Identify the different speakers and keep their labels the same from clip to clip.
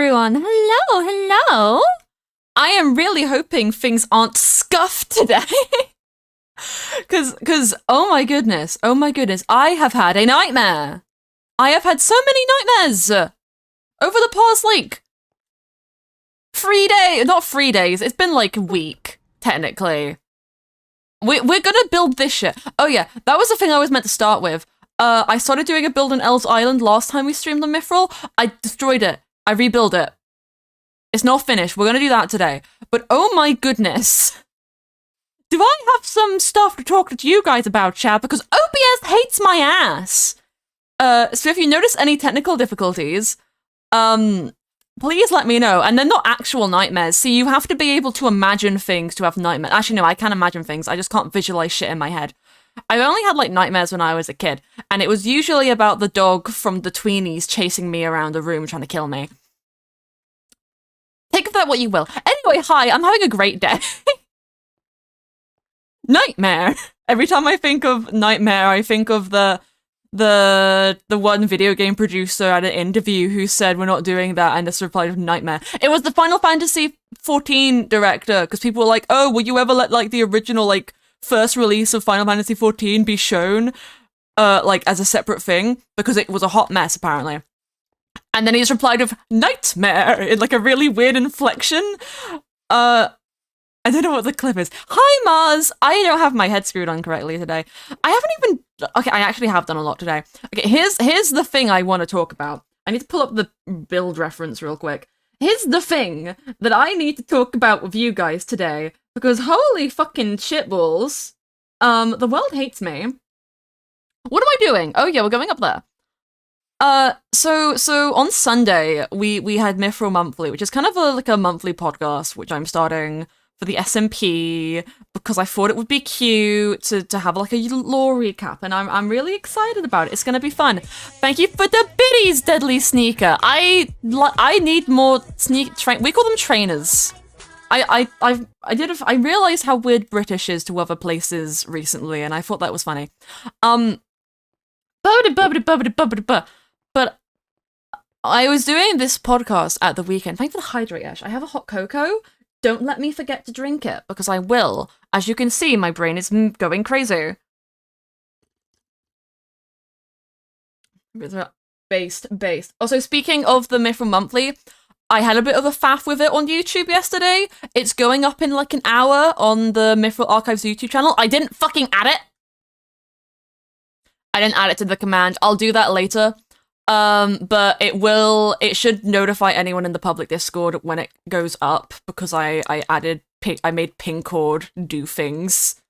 Speaker 1: everyone. Hello, hello. I am really hoping things aren't scuffed today. Cause oh my goodness, I have had a nightmare. I have had so many nightmares over the past, like, 3 days, not 3 days, it's been like a week, technically. We're gonna build this shit. Oh yeah, that was the thing I was meant to start with. I started doing a build on Elves Island last time we streamed on Mythrill. I destroyed it. I rebuilt it. It's not finished. We're gonna do that today. But oh my goodness. Do I have some stuff to talk to you guys about, chat? Because OBS hates my ass. So if you notice any technical difficulties, please let me know. And they're not actual nightmares. See, you have to be able to imagine things to have nightmares. Actually, no, I can imagine things. I just can't visualize shit in my head. I only had, like, nightmares when I was a kid, and it was usually about the dog from the Tweenies chasing me around the room trying to kill me. Take of that what you will. Anyway, hi, I'm having a great day. Nightmare. Every time I think of nightmare, I think of the one video game producer at an interview who said we're not doing that, and this replied with nightmare. It was the Final Fantasy XIV director, because people were like, oh, will you ever let, like, the original, like, first release of Final Fantasy XIV be shown, like, as a separate thing, because it was a hot mess, apparently. And then he just replied with nightmare in, like, a really weird inflection. I don't know what the clip is. Hi, Mars! I don't have my head screwed on correctly today. I haven't even... Okay, I actually have done a lot today. Okay, here's the thing I want to talk about. I need to pull up the build reference real quick. Here's the thing that I need to talk about with you guys today, because holy fucking shitballs, the world hates me. What am I doing? Oh yeah, we're going up there. So on Sunday, we had Mythrill Monthly, which is kind of like a monthly podcast, which I'm starting for the SMP, because I thought it would be cute to have like a lore recap, and I'm really excited about it. It's gonna be fun. Thank you for the biddies, Deadly Sneaker. I need more we call them trainers. I realized how weird British is to other places recently, and I thought that was funny. But I was doing this podcast at the weekend. Thank you for the hydrate, Ash. I have a hot cocoa. Don't let me forget to drink it, because I will. As you can see, my brain is going crazy. Based. Also, speaking of the Mythrill Monthly, I had a bit of a faff with it on YouTube yesterday. It's going up in like an hour on the Mythrill Archives YouTube channel. I didn't fucking add it. I didn't add it to the command. I'll do that later. But it should notify anyone in the public Discord when it goes up, because I made pincord do things.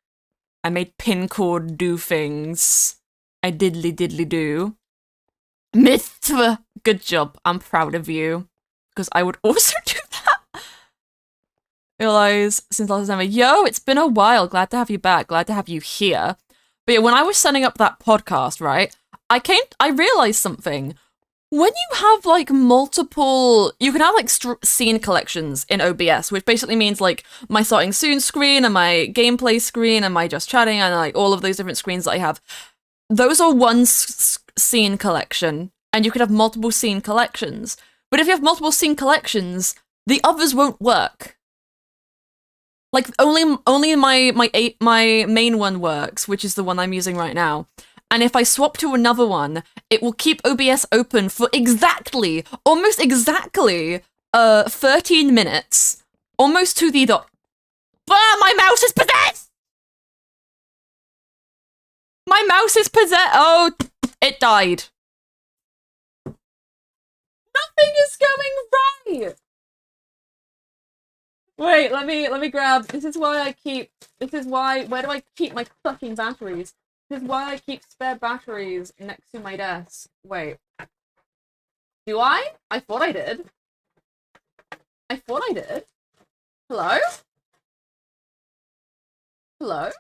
Speaker 1: I made pincord do things. I diddly do. Mythrill, good job. I'm proud of you. Because I would also do that. Realize since last time, yo, it's been a while. Glad to have you back. Glad to have you here. But yeah, when I was setting up that podcast, right, I realized something. When you have like multiple, you can have like scene collections in OBS, which basically means like my starting soon screen and my gameplay screen and my just chatting and like all of those different screens that I have. Those are one scene collection, and you could have multiple scene collections. But if you have multiple scene collections, the others won't work. Like only my main one works, which is the one I'm using right now. And if I swap to another one, it will keep OBS open for almost exactly, 13 minutes. Almost to the dot. Bah, my mouse is possessed! My mouse is possessed! Oh, it died. Nothing is going right! Wait, let me grab, where do I keep my fucking batteries? This is why I keep spare batteries next to my desk. Wait. Do I? I thought I did. Hello? Hello?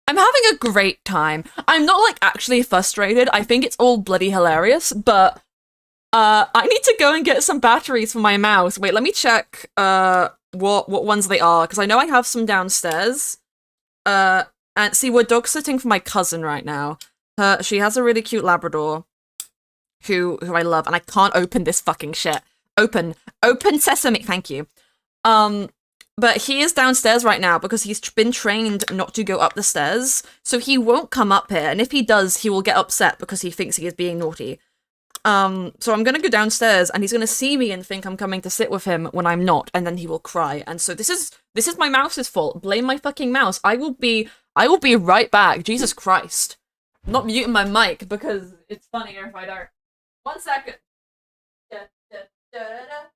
Speaker 1: I'm having a great time. I'm not, like, actually frustrated. I think it's all bloody hilarious, but I need to go and get some batteries for my mouse. Wait, let me check what ones they are, because I know I have some downstairs. And see, we're dog sitting for my cousin right now. She has a really cute Labrador who I love, and I can't open this fucking shit. Open sesame, thank you. But he is downstairs right now because he's been trained not to go up the stairs, so he won't come up here, and if he does, he will get upset because he thinks he is being naughty. So I'm gonna go downstairs, and he's gonna see me and think I'm coming to sit with him when I'm not, and then he will cry. And so this is my mouse's fault. Blame my fucking mouse. I will be right back. Jesus Christ. I'm not muting my mic because it's funnier if I don't. 1 second. Da, da, da, da.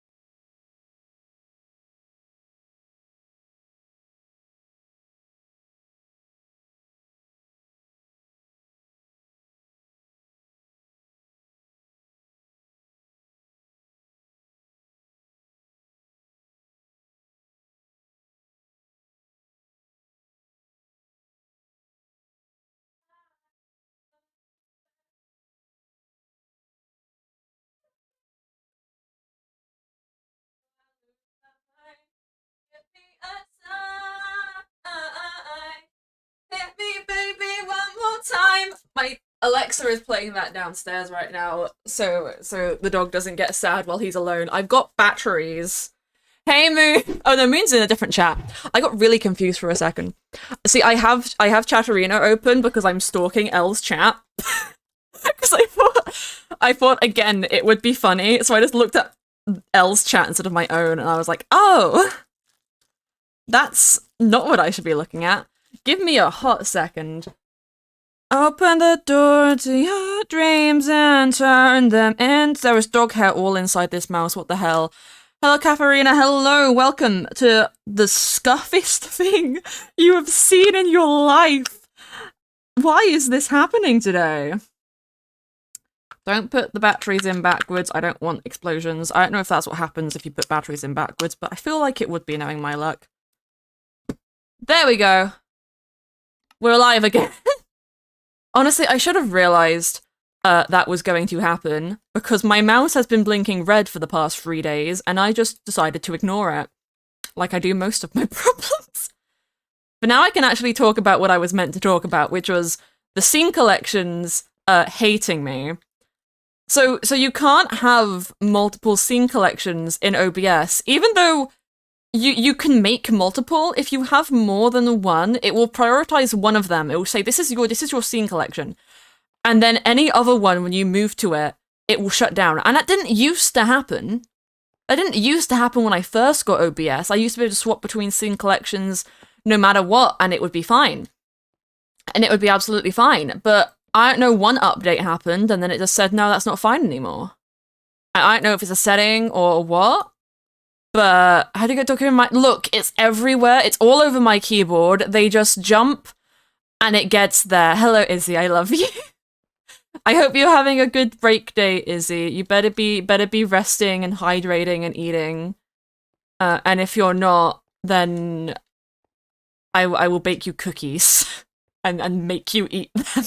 Speaker 1: Hit me, baby, one more time. My Alexa is playing that downstairs right now, so the dog doesn't get sad while he's alone. I've got batteries. Hey, Moon. Oh no, Moon's in a different chat. I got really confused for a second. See, I have Chatterino open because I'm stalking Elle's chat. Because I thought again it would be funny, so I just looked at Elle's chat instead of my own, and I was like, oh, that's not what I should be looking at. Give me a hot second. Open the door to your dreams and turn them in. There is dog hair all inside this mouse. What the hell? Hello, Katharina. Hello. Welcome to the scuffiest thing you have seen in your life. Why is this happening today? Don't put the batteries in backwards. I don't want explosions. I don't know if that's what happens if you put batteries in backwards, but I feel like it would be, knowing my luck. There we go. We're alive again. Honestly, I should have realized that was going to happen, because my mouse has been blinking red for the past 3 days, and I just decided to ignore it, like I do most of my problems. But now I can actually talk about what I was meant to talk about, which was the scene collections hating me. So you can't have multiple scene collections in OBS, even though you can make multiple. If you have more than one, it will prioritize one of them. It will say, this is your scene collection. And then any other one, when you move to it, it will shut down. And that didn't used to happen. That didn't used to happen when I first got OBS. I used to be able to swap between scene collections no matter what, and it would be fine. And it would be absolutely fine. But I don't know, one update happened, and then it just said, no, that's not fine anymore. I don't know if it's a setting or what, but how do you get document my... Look, it's everywhere. It's all over my keyboard. They just jump, and it gets there. Hello, Izzy. I love you. I hope you're having a good break day, Izzy. You better be resting and hydrating and eating. And if you're not, then I will bake you cookies and make you eat them.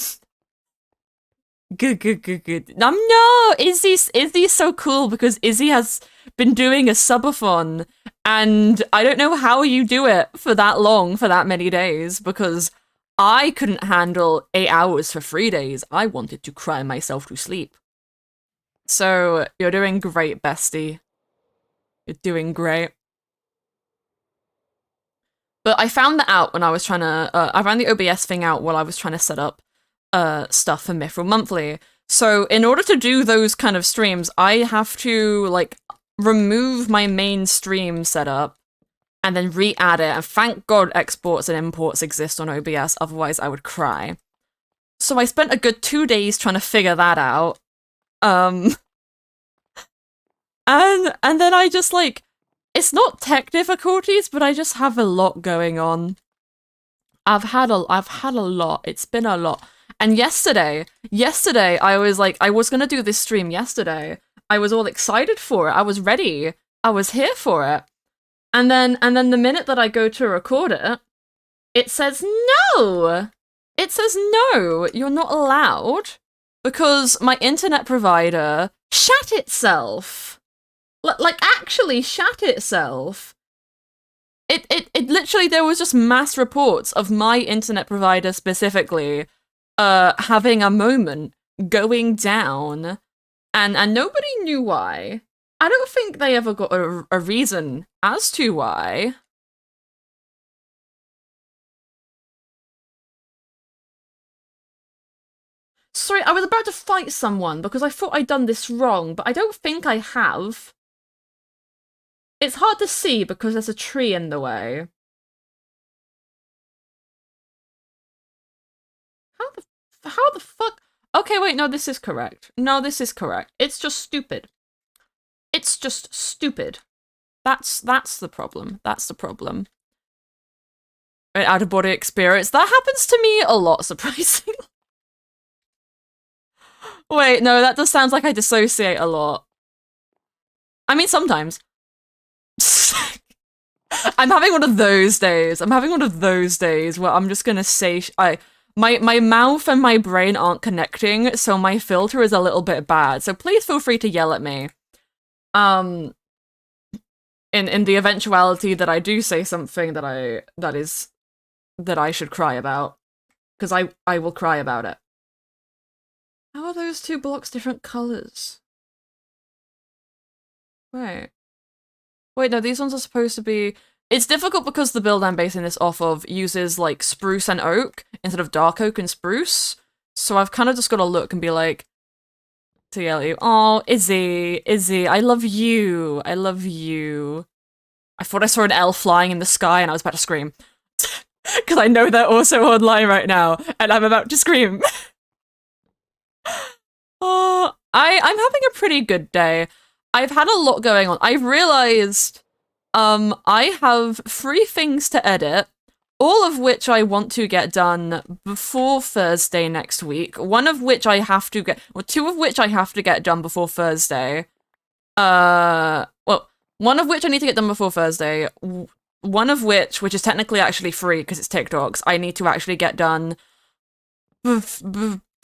Speaker 1: Good. No, Izzy's so cool, because Izzy has been doing a subathon, and I don't know how you do it for that long, for that many days, because I couldn't handle 8 hours for 3 days. I wanted to cry myself to sleep. So, you're doing great, bestie. You're doing great. But I found that out when I was trying to, I found the OBS thing out while I was trying to set up stuff for Mythrill Monthly. So in order to do those kind of streams, I have to, like, remove my main stream setup and then re-add it, and thank God exports and imports exist on OBS, otherwise I would cry. So I spent a good 2 days trying to figure that out. And then I just, like, it's not tech difficulties, but I just have a lot going on. I've had a lot. It's been a lot. And yesterday, I was like, I was gonna do this stream yesterday. I was all excited for it. I was ready. I was here for it. And then the minute that I go to record it, it says no. It says no, you're not allowed, because my internet provider shat itself. Like, actually shat itself. It literally, there was just mass reports of my internet provider specifically having a moment, going down, and nobody knew why. I don't think they ever got a reason as to why. Sorry, I was about to fight someone because I thought I'd done this wrong, but I don't think I have. It's hard to see because there's a tree in the way. How the fuck? Okay, wait, no, this is correct. No, this is correct. It's just stupid. It's just stupid. That's the problem. That's the problem. An out-of-body experience. That happens to me a lot, surprisingly. Wait, no, that just sounds like I dissociate a lot. I mean, sometimes. I'm having one of those days. I'm having one of those days where I'm just gonna say my mouth and my brain aren't connecting, so my filter is a little bit bad. So please feel free to yell at me. In the eventuality that I do say something that I should cry about, because I will cry about it. How are those two blocks different colors? Wait, no, these ones are supposed to be. It's difficult because the build I'm basing this off of uses like spruce and oak instead of dark oak and spruce. So I've kind of just got to look and be like, to yell at you, oh, Izzy, I love you. I love you. I thought I saw an elf flying in the sky and I was about to scream. Because I know they're also online right now and I'm about to scream. Oh, I'm having a pretty good day. I've had a lot going on. I've realized I have 3 things to edit, all of which I want to get done before Thursday next week. One of which I have to get, well, 2 of which I have to get done before Thursday. Well, one of which I need to get done before Thursday. One of which is technically actually free because it's TikToks, I need to actually get done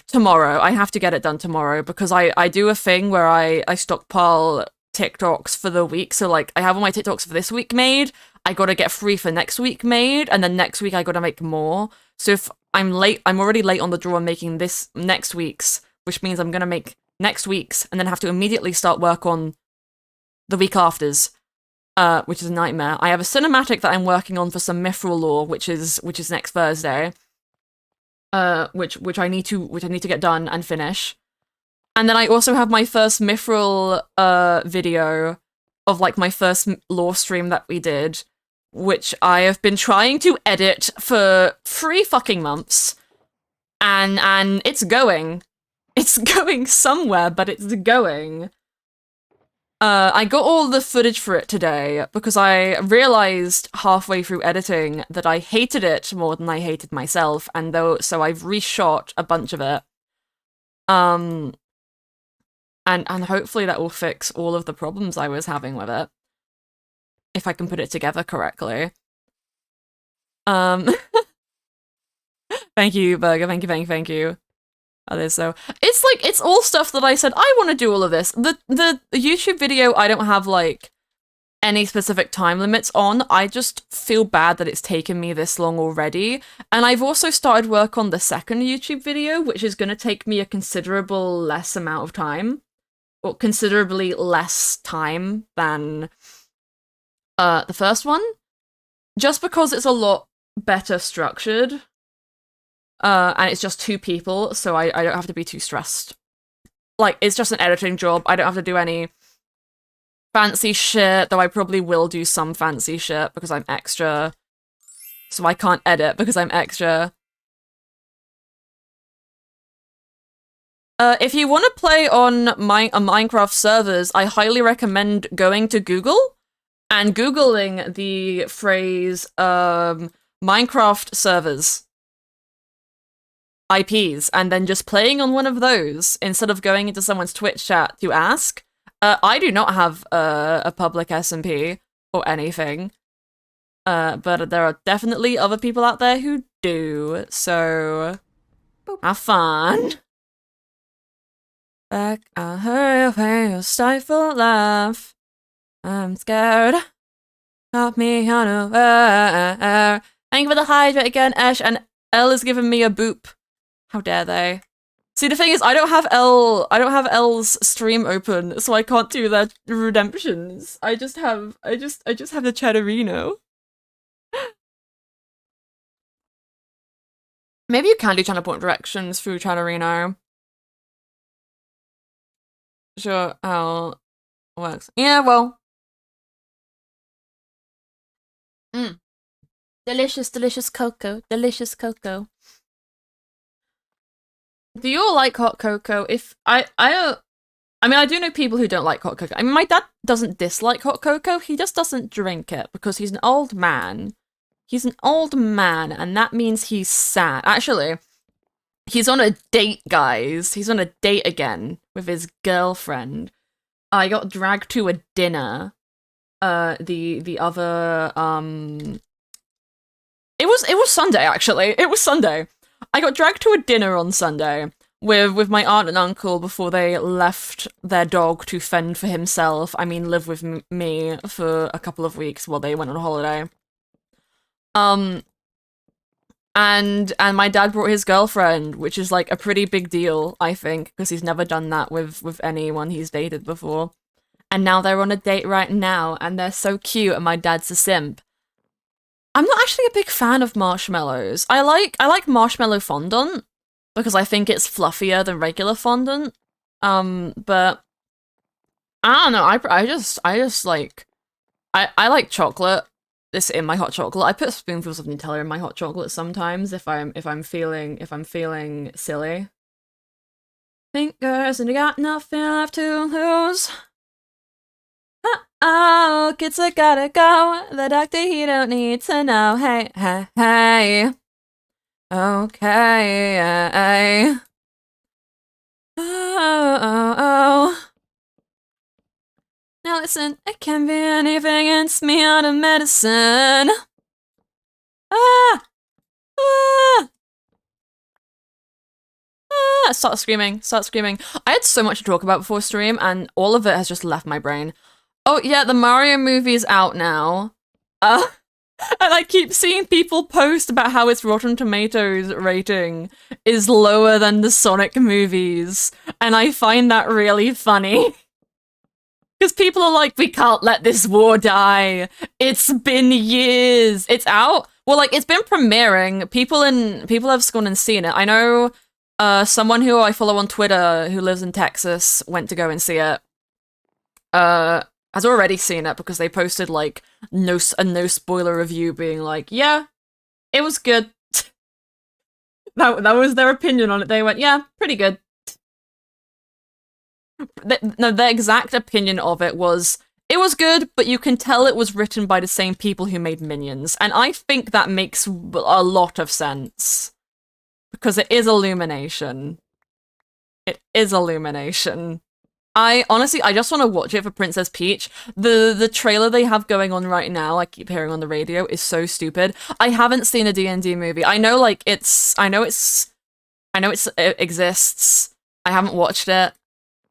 Speaker 1: tomorrow. I have to get it done tomorrow because I do a thing where I stockpile TikToks for the week. So like I have all my TikToks for this week made, I gotta get 3 for next week made, and then next week I gotta make more. So if I'm late, I'm already late on the draw making this next week's, which means I'm gonna make next week's and then have to immediately start work on the week after's, which is a nightmare. I have a cinematic that I'm working on for some Mythrill lore, which is next Thursday. Which I need to get done and finish. And then I also have my first Mythrill video of like my first lore stream that we did, which I have been trying to edit for 3 fucking months. And it's going. It's going somewhere, but it's going. I got all the footage for it today because I realized halfway through editing that I hated it more than I hated myself, and so I've reshot a bunch of it. And hopefully that will fix all of the problems I was having with it, if I can put it together correctly. Thank you, Burger. Thank you. So it's all stuff that I said I want to do all of this. The YouTube video I don't have like any specific time limits on. I just feel bad that it's taken me this long already. And I've also started work on the second YouTube video, which is going to take me a considerable less amount of time, or considerably less time than the first one, just because it's a lot better structured. And it's just 2 people, so I don't have to be too stressed. Like, it's just an editing job. I don't have to do any fancy shit, though I probably will do some fancy shit because I'm extra. So I can't edit because I'm extra. If you want to play on Minecraft servers, I highly recommend going to Google and Googling the phrase, Minecraft servers. IPs, and then just playing on one of those instead of going into someone's Twitch chat to ask. I do not have a public SMP or anything, but there are definitely other people out there who do, so have fun. Back, I heard a stifle laugh. I'm scared. Help me unaware. Thank you for the hydrate again, Ash, and Elle is giving me a boop. How dare they? See, the thing is, I don't have L's stream open, so I can't do their redemptions. I just have the Cheddarino. Maybe you can do channel point directions through Cheddarino. Sure, how it works. Yeah, well. Delicious, delicious cocoa. Delicious cocoa. Do you all like hot cocoa? I mean, I do know people who don't like hot cocoa. I mean, my dad doesn't dislike hot cocoa. He just doesn't drink it because he's an old man. He's an old man, and that means he's sad. Actually, he's on a date, guys. He's on a date again with his girlfriend. I got dragged to a dinner. The other It was Sunday, actually. It was Sunday. I got dragged to a dinner on Sunday with my aunt and uncle before they left their dog to fend for himself. I mean, live with me for a couple of weeks while they went on holiday. And my dad brought his girlfriend, which is like a pretty big deal, I think, because he's never done that with anyone he's dated before. And now they're on a date right now, and they're so cute, and my dad's a simp. I'm not actually a big fan of marshmallows. I like marshmallow fondant because I think it's fluffier than regular fondant. But I don't know. I just like I like chocolate. This in my hot chocolate. I put spoonfuls of Nutella in my hot chocolate sometimes if I'm feeling silly. Fingers and you got nothing left to lose. Oh, kids, I gotta go. The doctor, he don't need to know. Hey, hey, hey. Okay. Oh. Now listen, it can be anything, it's me on a medicine. Start screaming. I had so much to talk about before stream, and all of it has just left my brain. Oh yeah, the Mario movie's out now. And I keep seeing people post about how its Rotten Tomatoes rating is lower than the Sonic movies, and I find that really funny. Because people are like, we can't let this war die. It's been years. It's out. Well, like, it's been premiering. People have gone and seen it. I know someone who I follow on Twitter who lives in Texas went to go and see it. Has already seen it because they posted like no spoiler review being like, yeah, it was good. that was their opinion on it. They went, yeah, pretty good. No, their exact opinion of it was good, but you can tell it was written by the same people who made Minions, and I think that makes a lot of sense because it is Illumination. It is Illumination. I just want to watch it for Princess Peach. The trailer they have going on right now, I keep hearing on the radio, is so stupid. I haven't seen a D&D movie. I know it exists. I haven't watched it.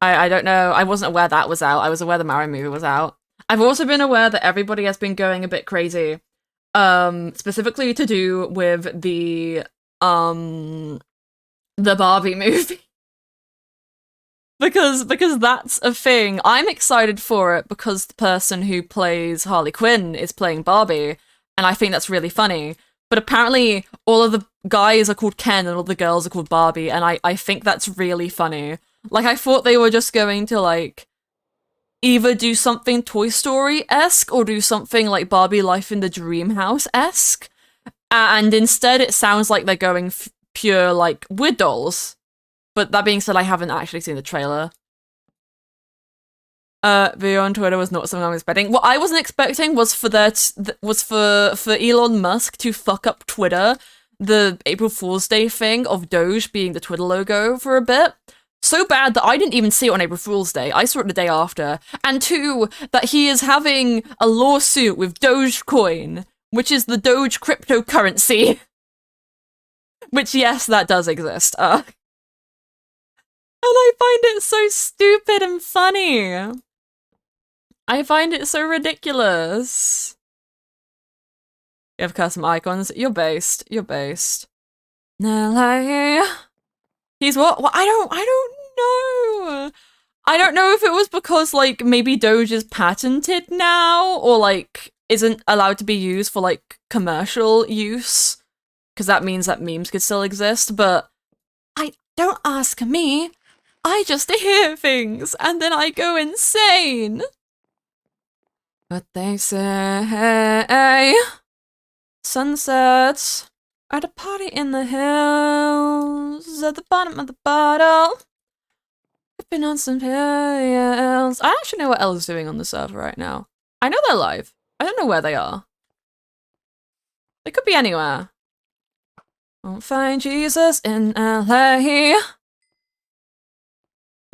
Speaker 1: I don't know. I wasn't aware that was out. I was aware the Mario movie was out. I've also been aware that everybody has been going a bit crazy. Specifically to do with the Barbie movie. Because that's a thing. I'm excited for it because the person who plays Harley Quinn is playing Barbie, and I think that's really funny. But apparently all of the guys are called Ken and all the girls are called Barbie, and I think that's really funny. Like, I thought they were just going to, like, either do something Toy Story-esque or do something like Barbie Life in the Dream House-esque. And instead it sounds like they're going pure, like, we're dolls. But that being said, I haven't actually seen the trailer. Video on Twitter was not something I was expecting. What I wasn't expecting was for Elon Musk to fuck up Twitter, the April Fool's Day thing of Doge being the Twitter logo for a bit. So bad that I didn't even see it on April Fool's Day. I saw it the day after. And two, that he is having a lawsuit with Dogecoin, which is the Doge cryptocurrency. Which, yes, that does exist. And I find it so stupid and funny. I find it so ridiculous. You have custom icons. You're based. He's what? Well, I don't know. I don't know if it was because, like, maybe Doge is patented now, or, like, isn't allowed to be used for, like, commercial use, because that means that memes could still exist, but don't ask me. I just hear things, and then I go insane. But they say sunsets at a party in the hills at the bottom of the bottle. Sipping on some pills. I actually know what Elle's doing on the server right now. I know they're live. I don't know where they are. They could be anywhere. Won't find Jesus in LA.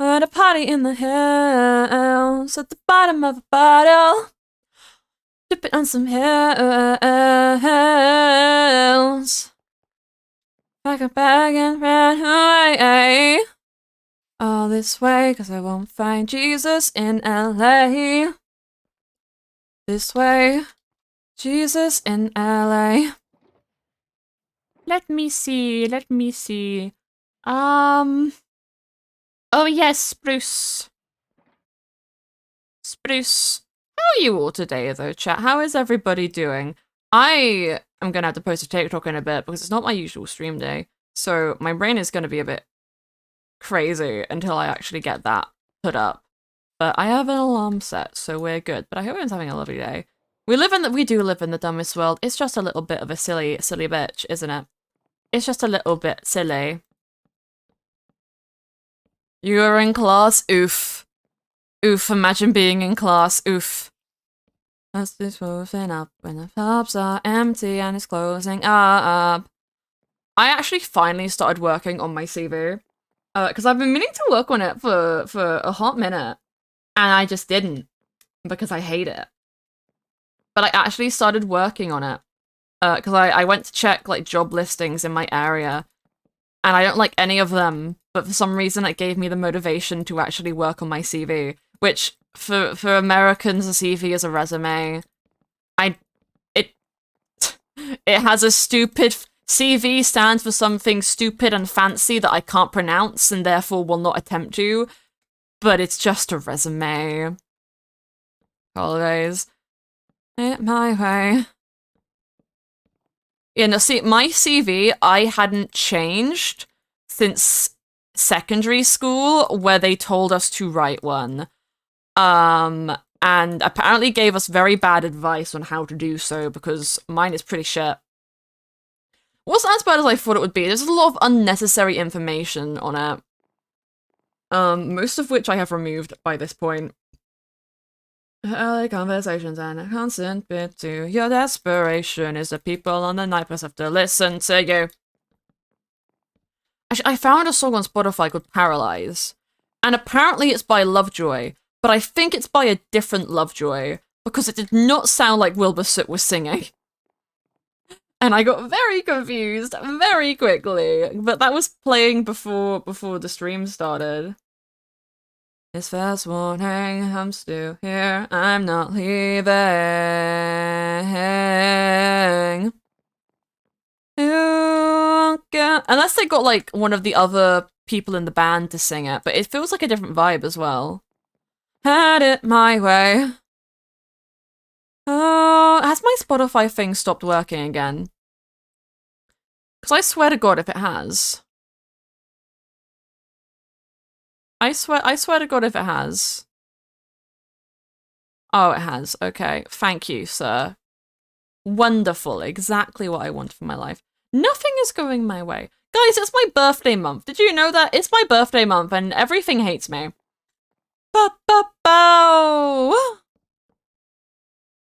Speaker 1: At a party in the hills at the bottom of a bottle. Dipping on some hills. Back and ran away. All this way, cause I won't find Jesus in LA. This way, Jesus in LA. Let me see. Oh yes, Spruce. How are you all today, though, chat? How is everybody doing? I am gonna have to post a TikTok in a bit because it's not my usual stream day. So my brain is gonna be a bit crazy until I actually get that put up. But I have an alarm set, so we're good. But I hope everyone's having a lovely day. We do live in the dumbest world. It's just a little bit of a silly bitch, isn't it? It's just a little bit silly. You are in class? Oof. Oof, imagine being in class. Oof. As this moving up when the pubs are empty and it's closing up. I actually finally started working on my CV. Because I've been meaning to work on it for a hot minute. And I just didn't. Because I hate it. But I actually started working on it. Because I went to check, like, job listings in my area. And I don't like any of them. But for some reason, it gave me the motivation to actually work on my CV. Which, for Americans, a CV is a resume. It has a stupid... CV stands for something stupid and fancy that I can't pronounce and therefore will not attempt to. But it's just a resume. Holidays. It my way. Yeah, no, see, my CV, I hadn't changed since secondary school, where they told us to write one. And apparently gave us very bad advice on how to do so, because mine is pretty shit. Wasn't as bad as I thought it would be. There's a lot of unnecessary information on it. Most of which I have removed by this point. Early conversations and a constant bit to your desperation is the people on the night bus have to listen to you. Actually, I found a song on Spotify called Paralyze. And apparently it's by Lovejoy, but I think it's by a different Lovejoy, because it did not sound like Wilbur Soot was singing. And I got very confused very quickly, but that was playing before the stream started. It's first warning, I'm still here, I'm not leaving. Unless they got, like, one of the other people in the band to sing it, but it feels like a different vibe as well. Had it my way. Has my Spotify thing stopped working again? Because I swear to God if it has. I swear to God if it has. Oh, it has. Okay. Thank you, sir. Wonderful. Exactly what I want for my life. Nothing is going my way. Guys, it's my birthday month. Did you know that? It's my birthday month and everything hates me. Ba-ba-bow!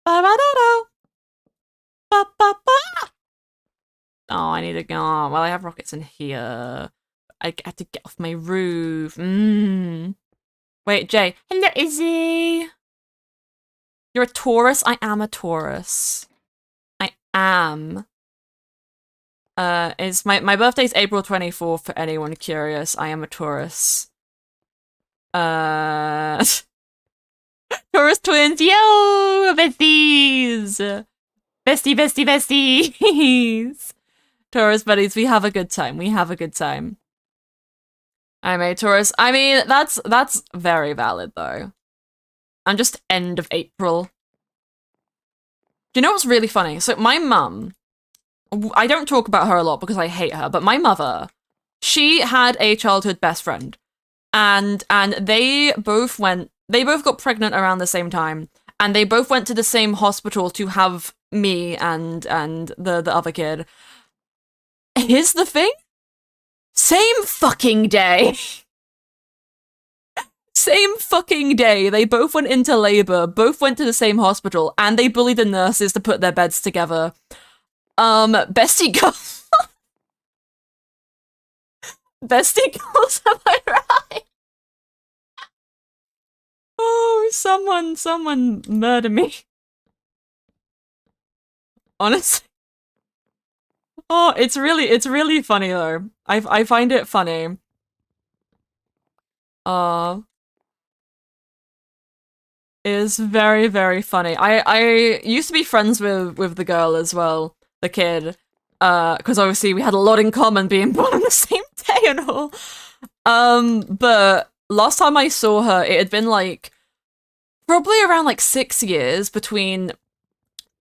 Speaker 1: Ba-ba-da-do! Ba-ba-ba! Oh, I need to go. Well, I have rockets in here. I have to get off my roof. Wait, Jay. Hello, Izzy. You're a Taurus? I am a Taurus. I am. It's my birthday's April 24th, for anyone curious. I am a Taurus. Taurus twins, yo! Besties! Besties! Taurus buddies, we have a good time. I'm a Taurus. I mean, that's very valid though. I'm just end of April. Do you know what's really funny? So my mum, I don't talk about her a lot because I hate her, but my mother, she had a childhood best friend, and they both got pregnant around the same time, and they both went to the same hospital to have me and the other kid. Here's the thing. Same fucking day. Same fucking day. They both went into labor, both went to the same hospital, and they bullied the nurses to put their beds together. Bestie girls. Bestie girls, am I right? Oh, someone murder me. Honestly. Oh, it's really funny though. I find it funny. Is very, very funny. I used to be friends with the girl as well, the kid. Because obviously we had a lot in common being born on the same day and all. But last time I saw her, it had been like probably around like 6 years between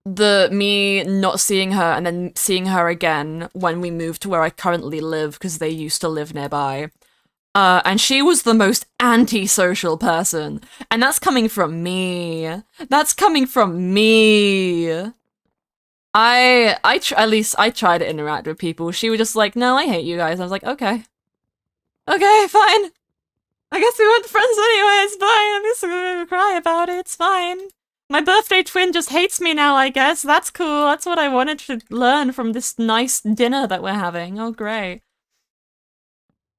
Speaker 1: me not seeing her and then seeing her again when we moved to where I currently live because they used to live nearby. And she was the most antisocial person. And that's coming from me. That's coming from me. At least I try to interact with people. She was just like, no, I hate you guys. I was like, okay. Okay, fine. I guess we weren't friends anyway. It's fine. I'm just gonna cry about it. It's fine. My birthday twin just hates me now, I guess. That's cool. That's what I wanted to learn from this nice dinner that we're having. Oh, great.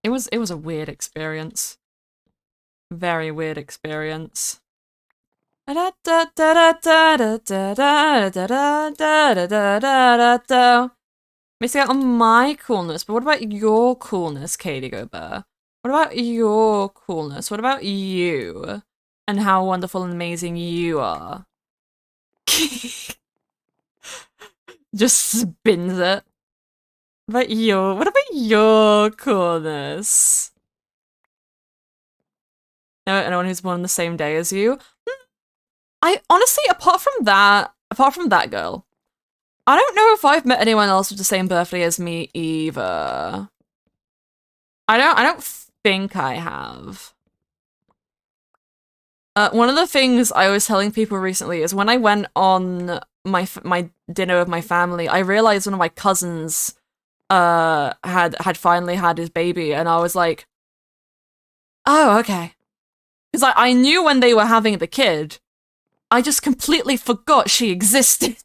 Speaker 1: It was a weird experience. Very weird experience. Missing out on my coolness, but what about your coolness, Katie Gobert? What about your coolness? What about you? And how wonderful and amazing you are. Just spins it. What about your coolness? No, anyone who's born on the same day as you? I honestly, apart from that girl, I don't know if I've met anyone else with the same birthday as me either. I don't think I have. One of the things I was telling people recently is when I went on my dinner with my family, I realized one of my cousins had finally had his baby, and I was like, oh, okay. Because I knew when they were having the kid, I just completely forgot she existed.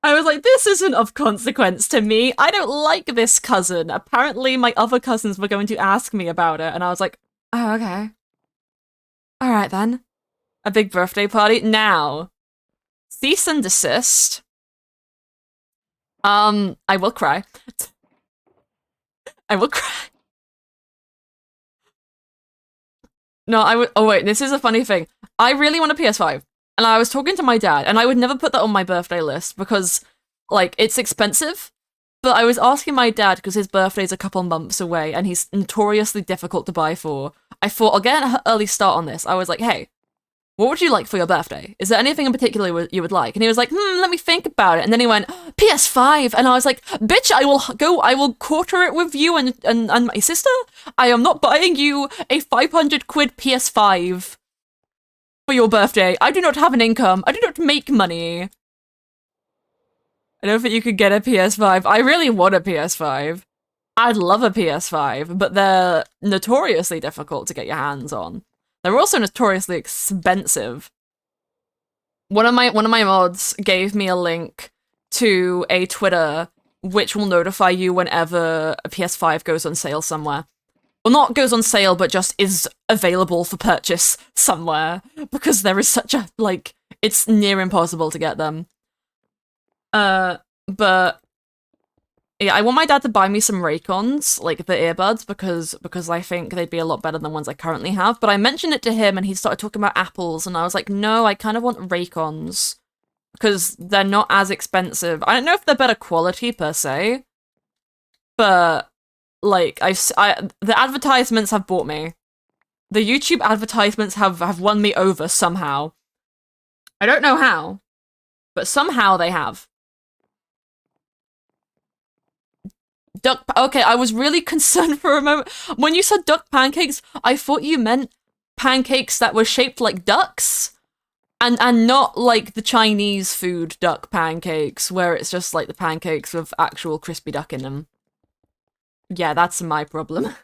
Speaker 1: I was like, this isn't of consequence to me. I don't like this cousin. Apparently, my other cousins were going to ask me about it, and I was like, oh, okay. Alright then. A big birthday party. Now, cease and desist. I will cry. I will cry. No, oh wait, this is a funny thing. I really want a PS5. And I was talking to my dad, and I would never put that on my birthday list because, like, it's expensive. But I was asking my dad because his birthday's a couple months away, and he's notoriously difficult to buy for. I thought, I'll get an early start on this. I was like, hey, what would you like for your birthday? Is there anything in particular you would like? And he was like, let me think about it. And then he went, PS5. And I was like, bitch, I will quarter it with you and my sister. I am not buying you a 500 quid PS5 for your birthday. I do not have an income. I do not make money. I don't think you could get a PS5. I really want a PS5. I'd love a PS5, but they're notoriously difficult to get your hands on. They're also notoriously expensive. One of my mods gave me a link to a Twitter which will notify you whenever a PS5 goes on sale somewhere. Well, not goes on sale, but just is available for purchase somewhere, because there is such a, like, it's near impossible to get them. But yeah, I want my dad to buy me some Raycons, like the earbuds, because I think they'd be a lot better than ones I currently have. But I mentioned it to him, and he started talking about Apples, and I was like, no, I kind of want Raycons because they're not as expensive. I don't know if they're better quality per se, but Like, the advertisements have bought me. The YouTube advertisements have won me over somehow. I don't know how, but somehow they have. Okay, I was really concerned for a moment. When you said duck pancakes, I thought you meant pancakes that were shaped like ducks. And not like the Chinese food duck pancakes, where it's just like the pancakes with actual crispy duck in them. Yeah, that's my problem.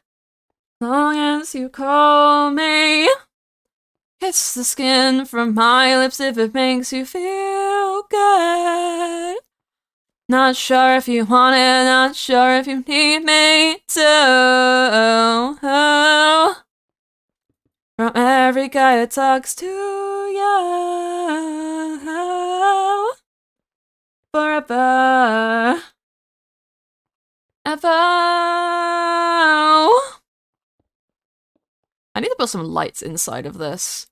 Speaker 1: Long as you call me, kiss the skin from my lips if it makes you feel good. Not sure if you want it, not sure if you need me to. From every guy that talks to you, forever, ever. I need to put some lights inside of this.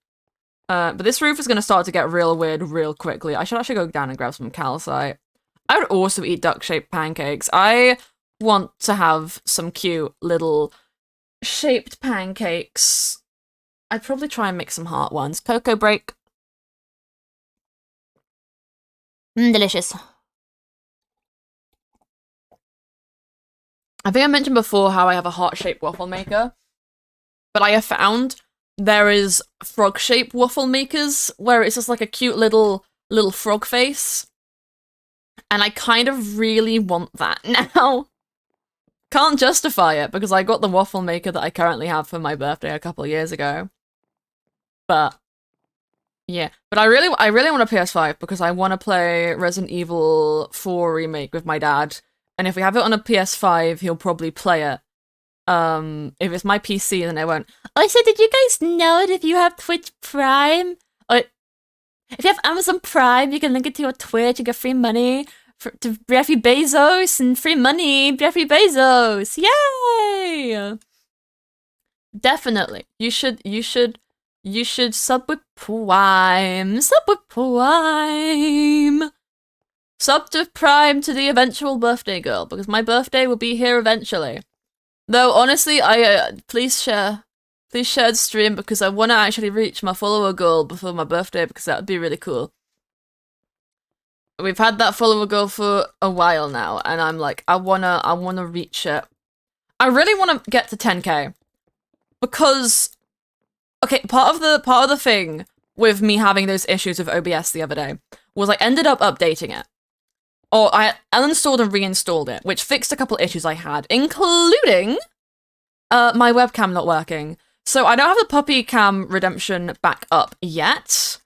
Speaker 1: But this roof is going to start to get real weird real quickly. I should actually go down and grab some calcite. I would also eat duck-shaped pancakes. I want to have some cute little shaped pancakes. I'd probably try and make some heart ones. Cocoa break. Delicious. I think I mentioned before how I have a heart-shaped waffle maker. But I have found there is frog-shaped waffle makers where it's just like a cute little frog face. And I kind of really want that now. Can't justify it because I got the waffle maker that I currently have for my birthday a couple of years ago. But yeah, but I really want a PS5 because I want to play Resident Evil 4 Remake with my dad. And if we have it on a PS5, he'll probably play it. If it's my PC, then I won't. Also, did you guys know that if you have Twitch Prime, or if you have Amazon Prime, you can link it to your Twitch and get free money to Jeffrey Bezos and free money, Jeffrey Bezos! Yay! Definitely, you should sub with Prime, sub with Prime. Sub to Prime to the eventual birthday girl, because my birthday will be here eventually. Though, honestly, please share the stream because I want to actually reach my follower goal before my birthday because that would be really cool. We've had that follower goal for a while now, and I'm like, I wanna reach it. I really want to get to 10k because, okay, part of the thing with me having those issues with OBS the other day was I ended up updating it. Or I uninstalled and reinstalled it, which fixed a couple issues I had, including my webcam not working. So I don't have the puppy cam redemption back up yet.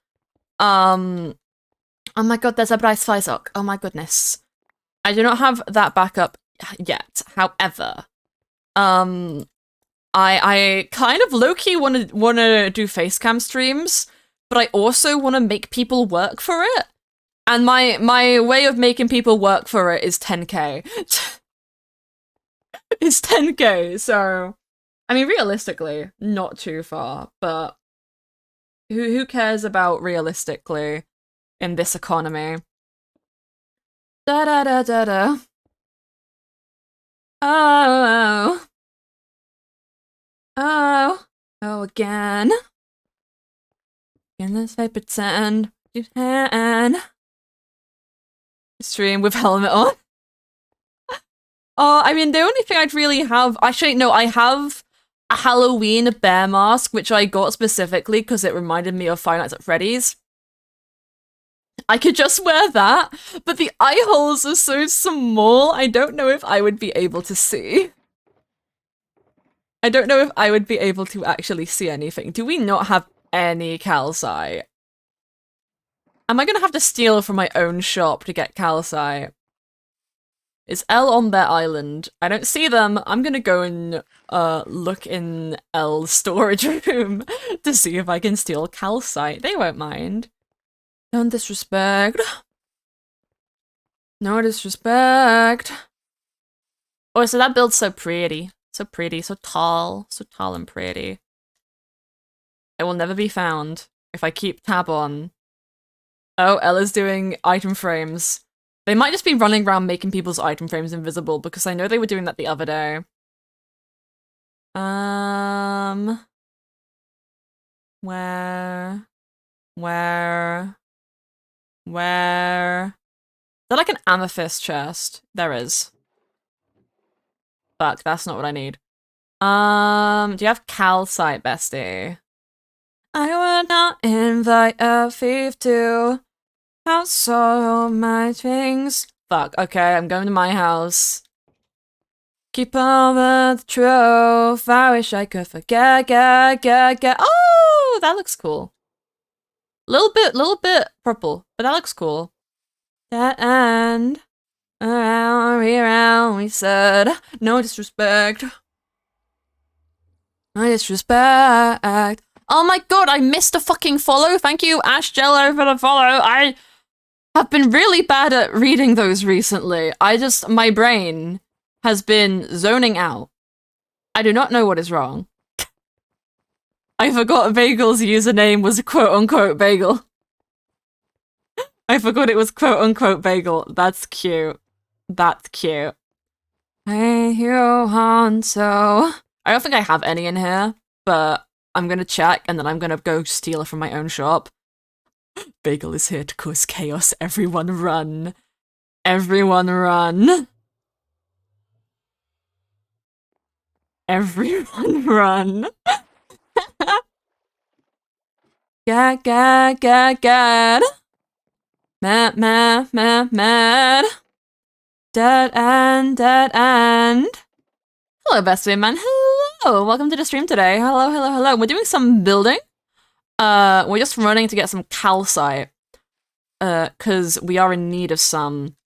Speaker 1: Oh my god, there's a Bryce Flysock. Oh my goodness. I do not have that back up yet. However, I kind of low-key wanna do facecam streams, but I also want to make people work for it. And my way of making people work for it is 10k. It's 10k, so I mean realistically, not too far, but who cares about realistically in this economy? Da da da da da. Oh. Oh. Oh again. Can I pretend you can? Stream with helmet on. I mean, the only thing I'd really have... Actually, no, I have a Halloween bear mask, which I got specifically because it reminded me of Five Nights at Freddy's. I could just wear that, but the eye holes are so small, I don't know if I would be able to see. I don't know if I would be able to actually see anything. Do we not have any calcite? Am I gonna have to steal from my own shop to get calcite? Is L on their island? I don't see them. I'm gonna go and look in L's storage room to see if I can steal calcite. They won't mind. Don't disrespect. No disrespect. Oh, so that build's so pretty. So pretty, so tall and pretty. It will never be found if I keep tab on. Oh, Ella's doing item frames. They might just be running around making people's item frames invisible because I know they were doing that the other day. Where? Where? Where? Is there like an amethyst chest? There is. Fuck, that's not what I need. Do you have calcite, bestie? I would not invite a thief to outsoil my things. Fuck, okay, I'm going to my house. Keep all the truth. I wish I could forget, get. Oh, that looks cool. Little bit purple, but that looks cool. That end. Around, we said. No disrespect. No disrespect. Oh my god, I missed a fucking follow. Thank you, Ash Jello, for the follow. I have been really bad at reading those recently. My brain has been zoning out. I do not know what is wrong. I forgot Bagel's username was quote-unquote Bagel. I forgot it was quote-unquote Bagel. That's cute. That's cute. Hey, you want so... I don't think I have any in here, but I'm gonna check and then I'm gonna go steal it from my own shop. Bagel is here to cause chaos. Everyone run. Everyone run. Everyone run. Gad. Mad. Dead end. Hello, best way man. Hello, welcome to the stream today. Hello. We're doing some building. We're just running to get some calcite. Cause we are in need of some.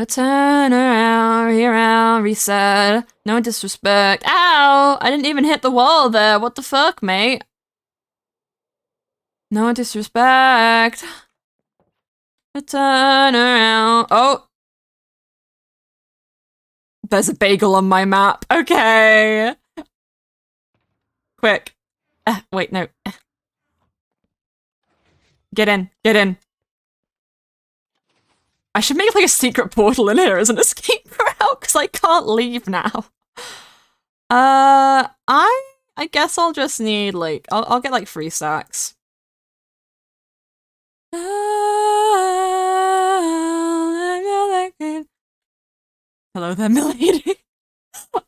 Speaker 1: Turn around, reset. No disrespect. Ow! I didn't even hit the wall there. What the fuck, mate? No disrespect. Turn around. Oh! There's a bagel on my map. Okay. Quick. Wait, no. Get in. I should make like a secret portal in here as an escape route because I can't leave now. I guess I'll just need like I'll get like 3 stacks. Hello there, milady.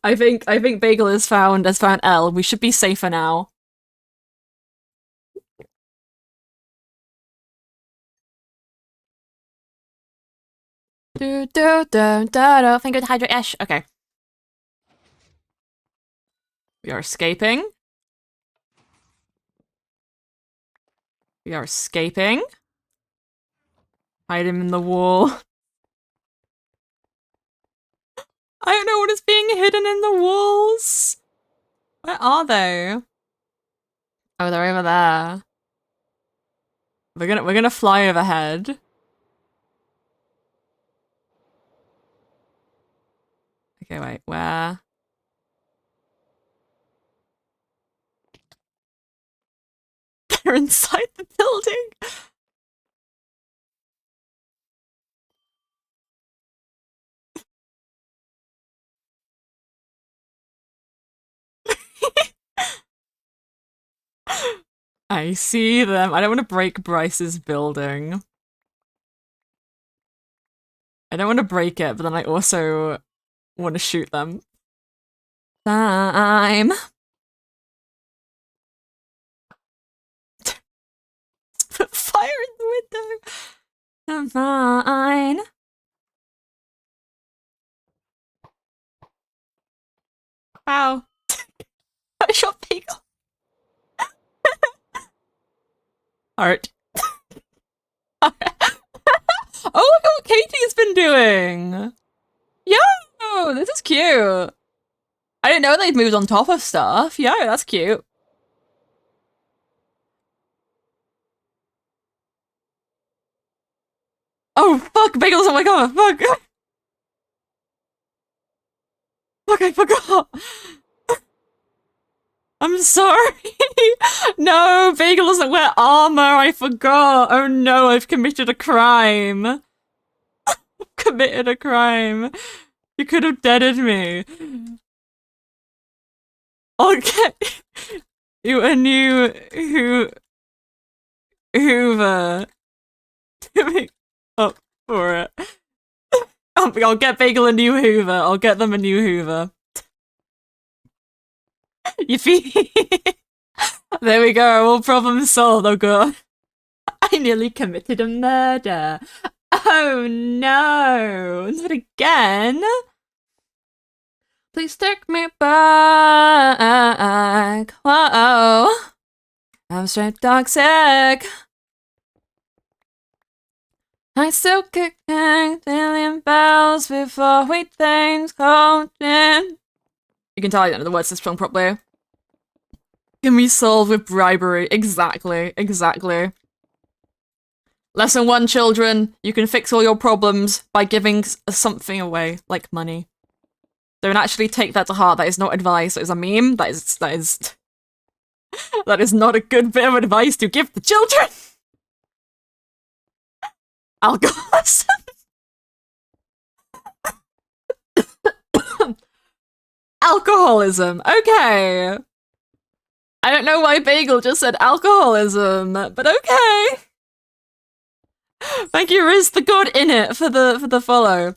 Speaker 1: I think Bagel has found L. We should be safer now. Thank you to Hydra Ash. Okay. We are escaping. Hide him in the wall. I don't know what is being hidden in the walls. Where are they? Oh, they're over there. We're gonna fly overhead. Okay, wait, where? They're inside the building. I see them. I don't want to break Bryce's building. I don't want to break it, but then I also want to shoot them. Time. Put fire in the window. I'm fine. Wow. I shot Bagel. Heart. Oh, look at what Katie's been doing! Yo! This is cute! I didn't know they'd moved on top of stuff. Yo, that's cute. Oh, fuck! Bagel's on my cover! Fuck! Fuck, I forgot! I'm sorry! No, Bagel doesn't wear armor, I forgot! Oh no, I've committed a crime! Committed a crime! You could have deaded me! I'll get you a new Hoover to make up for it. I'll get Bagel a new Hoover. I'll get them a new Hoover. You feel? There we go. All problems solved. Oh god. I nearly committed a murder. Oh no. Not again. Please take me back. Whoa. I'm straight toxic. I still kick alien bells before we change cold in. You can tell I don't know the words to this song properly. Can be solved with bribery. Exactly. Lesson 1, children. You can fix all your problems by giving something away, like money. Don't actually take that to heart. That is not advice. That is a meme. That is not a good bit of advice to give the children. Alcoholism. Alcoholism. Okay. I don't know why Bagel just said alcoholism, but okay. Thank you, Riz the God in it for the follow.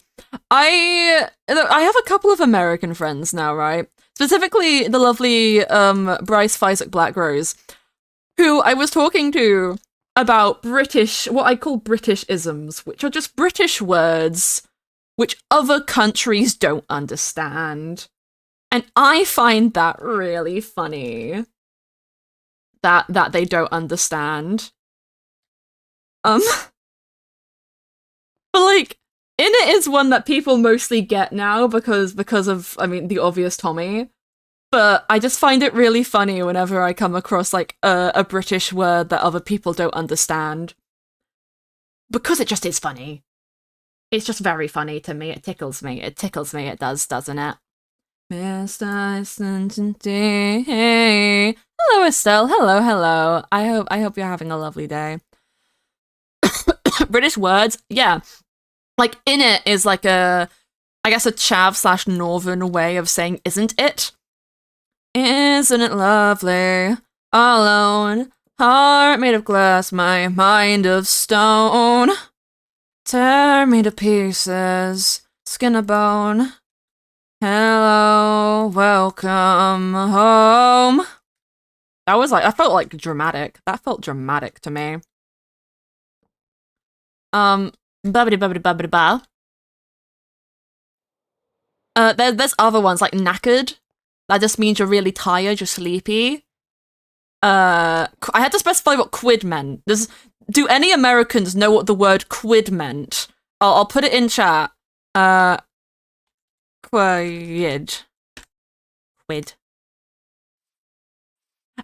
Speaker 1: I have a couple of American friends now, right? Specifically the lovely Bryce Fizek Blackrose, who I was talking to about British, what I call British-isms, which are just British words which other countries don't understand. And I find that really funny. That they don't understand. But like, in it is one that people mostly get now because of, I mean, the obvious Tommy. But I just find it really funny whenever I come across like a British word that other people don't understand. Because it just is funny. It's just very funny to me. It tickles me. It tickles me. It does, doesn't it? Hello, Estelle. Hello. I hope you're having a lovely day. British words, yeah. Like, in it is like I guess a chav / northern way of saying isn't it? Isn't it lovely? Alone. Heart made of glass, my mind of stone. Tear me to pieces, skin and bone. Hello, welcome home. That felt like dramatic. That felt dramatic to me. Babbity. There's other ones, like knackered. That just means you're really tired, you're sleepy. I had to specify what quid meant. Do any Americans know what the word quid meant? I'll put it in chat. Quid.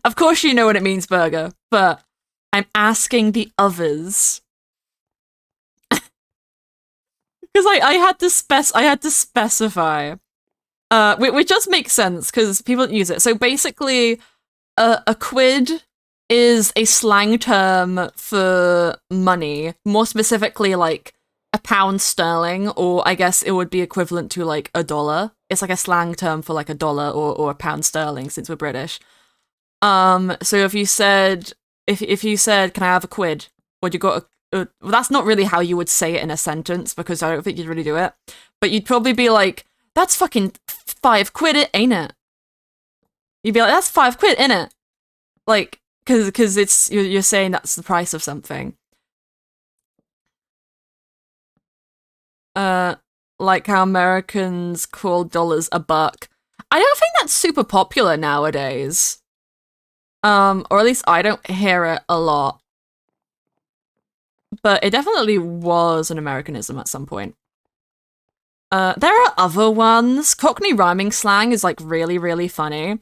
Speaker 1: Of course you know what it means, Burger, but I'm asking the others. Because I had to specify. Which just makes sense, because people use it. So basically, a quid is a slang term for money. More specifically, like, £1 sterling, or I guess it would be equivalent to, like, $1. It's like a slang term for, like, $1 or £1 sterling, since we're British. So if you said, can I have a quid? Or you got well, that's not really how you would say it in a sentence, because I don't think you'd really do it. But you'd probably be like, that's fucking £5, ain't it? You'd be like, that's £5, innit? Like, because it's, you're saying that's the price of something. Like how Americans call dollars a buck. I don't think that's super popular nowadays. Or at least I don't hear it a lot. But it definitely was an Americanism at some point. There are other ones. Cockney rhyming slang is like really, really funny.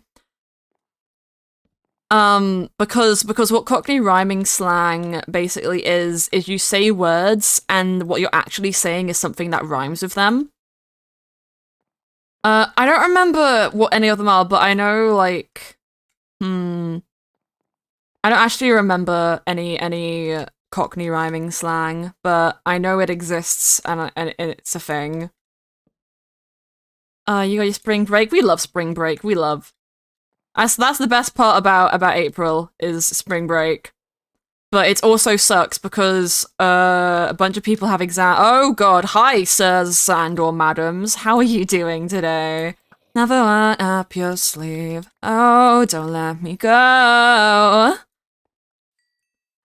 Speaker 1: Because what Cockney rhyming slang basically is you say words and what you're actually saying is something that rhymes with them. I don't remember what any of them are, but I know like, I don't actually remember any Cockney rhyming slang, but I know it exists and it's a thing. You got your spring break? We love spring break. We love That's the best part about April is spring break. But it also sucks because a bunch of people have exam. Oh god, hi, sirs and or madams. How are you doing today? Never went up your sleeve. Oh, don't let me go.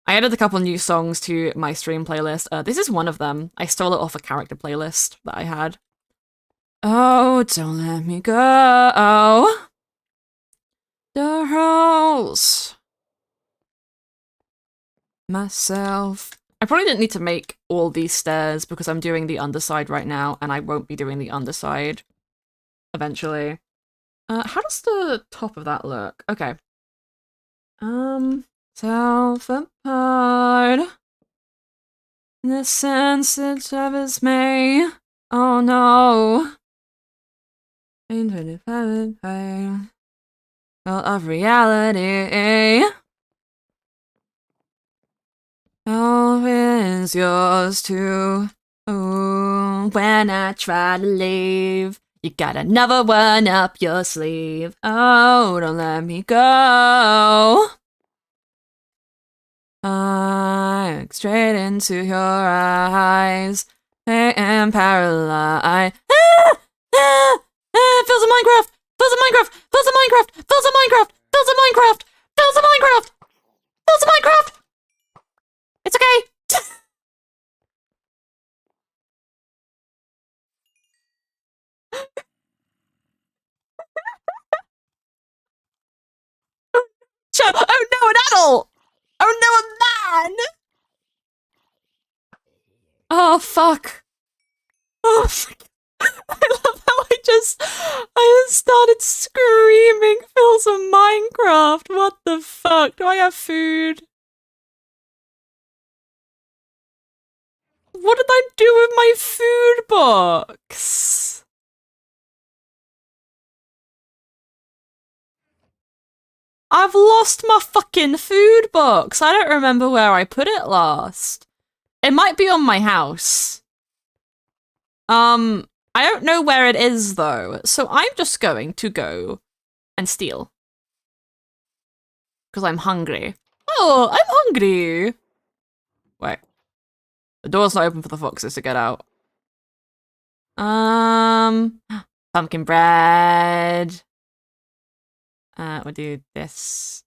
Speaker 1: I added a couple new songs to my stream playlist. This is one of them. I stole it off a character playlist that I had. Oh, don't let me go. The rose. Myself. I probably didn't need to make all these stairs because I'm doing the underside right now, and I won't be doing the underside eventually. How does the top of that look? Okay. Self apart. In the sense that covers me. Oh no. Well, of reality. Oh, is yours too. Ooh, when I try to leave, you got another one up your sleeve. Oh, don't let me go. I look straight into your eyes. I am paralyzed. Fills of Minecraft! Fills of Minecraft! Fills of Minecraft! Fills of Minecraft! Fills of Minecraft! Fills of Minecraft! Fills of Minecraft! It's okay! Oh no, an adult! Oh no, a man! Oh fuck. Oh fuck. I love how I just started screaming fills of Minecraft. What the fuck? Do I have food? What did I do with my food box? I've lost my fucking food box. I don't remember where I put it last. It might be on my house. I don't know where it is though, so I'm just going to go and steal. Because I'm hungry. Oh, I'm hungry! Wait. The door's not open for the foxes to get out. Pumpkin bread. We'll do this.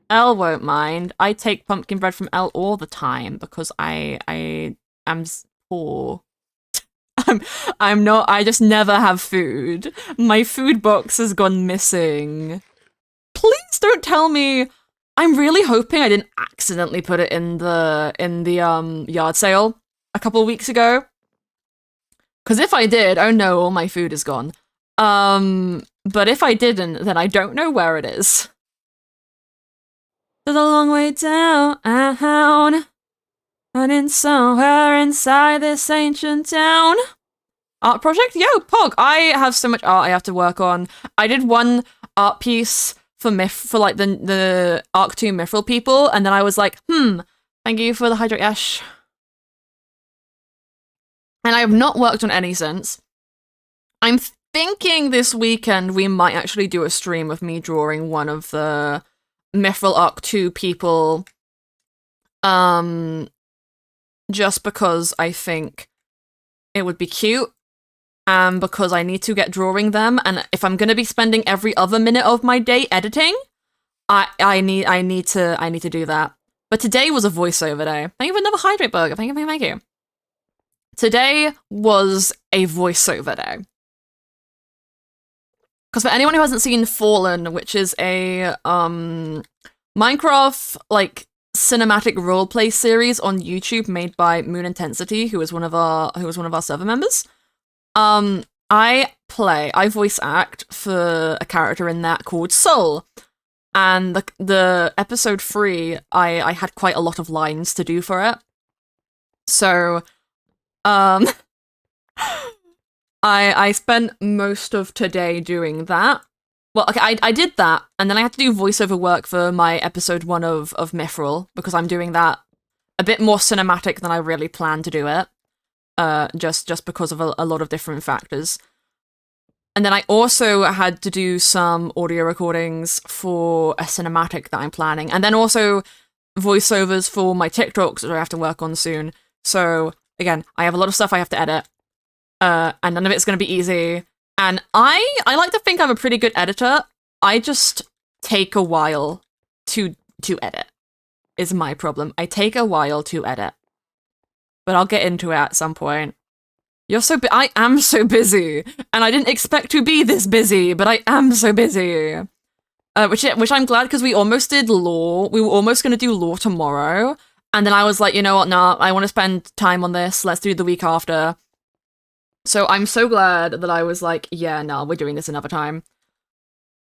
Speaker 1: Elle won't mind. I take pumpkin bread from Elle all the time because I am poor. I'm not. I just never have food. My food box has gone missing. Please don't tell me. I'm really hoping I didn't accidentally put it in the yard sale a couple of weeks ago. Because if I did, oh no, all my food is gone. But if I didn't, then I don't know where it is. There's a long way down, running somewhere inside this ancient town. Art project? Yo, Pog! I have so much art I have to work on. I did one art piece for like the Arc 2 Mythrill people, and then I was like, thank you for the Hydrate Ash. And I have not worked on any since. I'm thinking this weekend we might actually do a stream of me drawing one of the Mythrill Arc 2 people. Just because I think it would be cute. And because I need to get drawing them, and if I'm gonna be spending every other minute of my day editing, I need to do that. But today was a voiceover day. Thank you for another hydrate burger. Thank you. Today was a voiceover day. Because for anyone who hasn't seen Fallen, which is a Minecraft like cinematic roleplay series on YouTube made by Moon Intensity, who was one of our server members. I voice act for a character in that called Soul. And the episode 3, I had quite a lot of lines to do for it. So, I spent most of today doing that. Well, okay, I did that, and then I had to do voiceover work for my episode 1 of Mythrill, because I'm doing that a bit more cinematic than I really planned to do it. Just because of a lot of different factors. And then I also had to do some audio recordings for a cinematic that I'm planning. And then also voiceovers for my TikToks that I have to work on soon. So, again, I have a lot of stuff I have to edit. And none of it's going to be easy. And I like to think I'm a pretty good editor. I just take a while to edit, is my problem. I take a while to edit. But I'll get into it at some point. I am so busy, and I didn't expect to be this busy, but I am so busy. Which I'm glad, because we almost did law. We were almost going to do law tomorrow, and then I was like, you know what, nah, I want to spend time on this. Let's do the week after. So I'm so glad that I was like, yeah, no, we're doing this another time.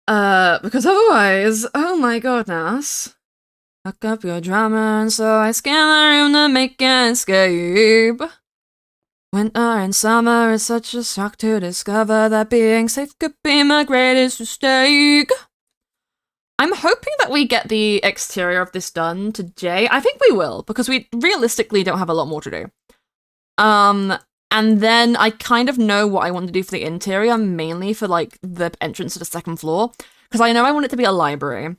Speaker 1: Because otherwise, oh my goodness. Lock up your drama, and so I scan the room to make an escape. Winter and summer is such a shock to discover that being safe could be my greatest mistake. I'm hoping that we get the exterior of this done today. I think we will, because we realistically don't have a lot more to do. And then I kind of know what I want to do for the interior, mainly for, like, the entrance to the second floor, because I know I want it to be a library.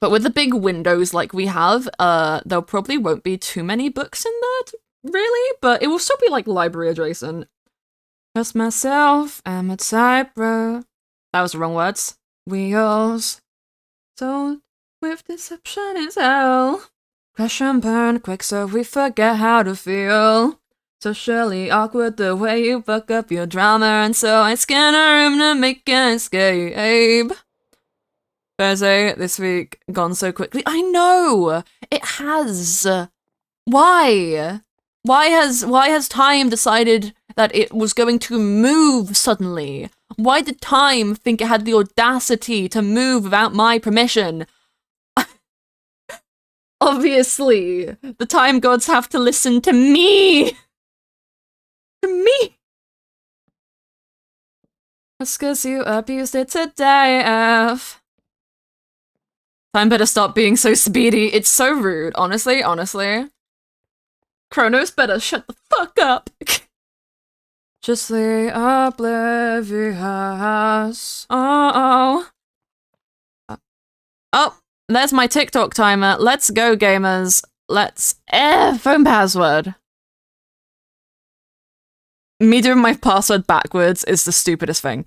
Speaker 1: But with the big windows like we have, there probably won't be too many books in there, really, but it will still be, like, library adjacent. Trust myself, I'm a typewriter. That was the wrong words. Wheels. So, with deception is hell. Crash and burn quick so we forget how to feel. Socially awkward the way you fuck up your drama, and so I scan a room to make an escape. Thursday this week gone so quickly. I know! It has! Why? Why has time decided that it was going to move suddenly? Why did time think it had the audacity to move without my permission? Obviously, the time gods have to listen to me! To me! Just 'cause you abused it today, F. Time better stop being so speedy. It's so rude, honestly. Chronos better shut the fuck up. Just the oblivious. Oh, there's my TikTok timer. Let's go, gamers. Let's... phone password. Me doing my password backwards is the stupidest thing.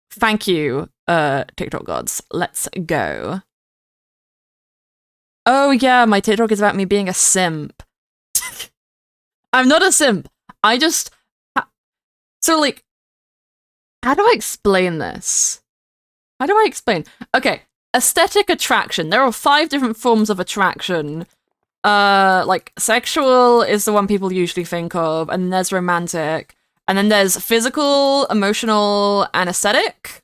Speaker 1: Thank you, TikTok gods. Let's go. Oh yeah, my TikTok is about me being a simp. I'm not a simp. I just... So, like, how do I explain this? Okay, aesthetic attraction. There are 5 different forms of attraction. Like, sexual is the one people usually think of, and then there's romantic, and then there's physical, emotional, and aesthetic.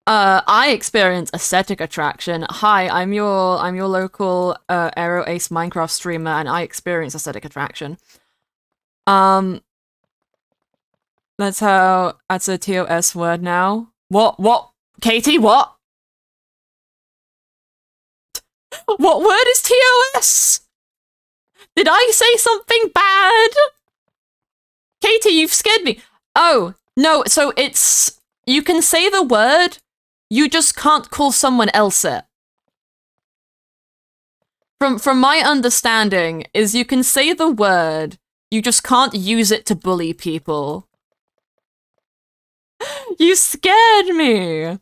Speaker 1: I experience aesthetic attraction. Hi, I'm your local Aero Ace Minecraft streamer, and I experience aesthetic attraction. That's a TOS word now. What? Katie, what? What word is TOS? Did I say something bad? Katie, you've scared me. Oh, no, so it's... You can say the word, you just can't call someone else it. From my understanding, is you can say the word, you just can't use it to bully people. You scared me!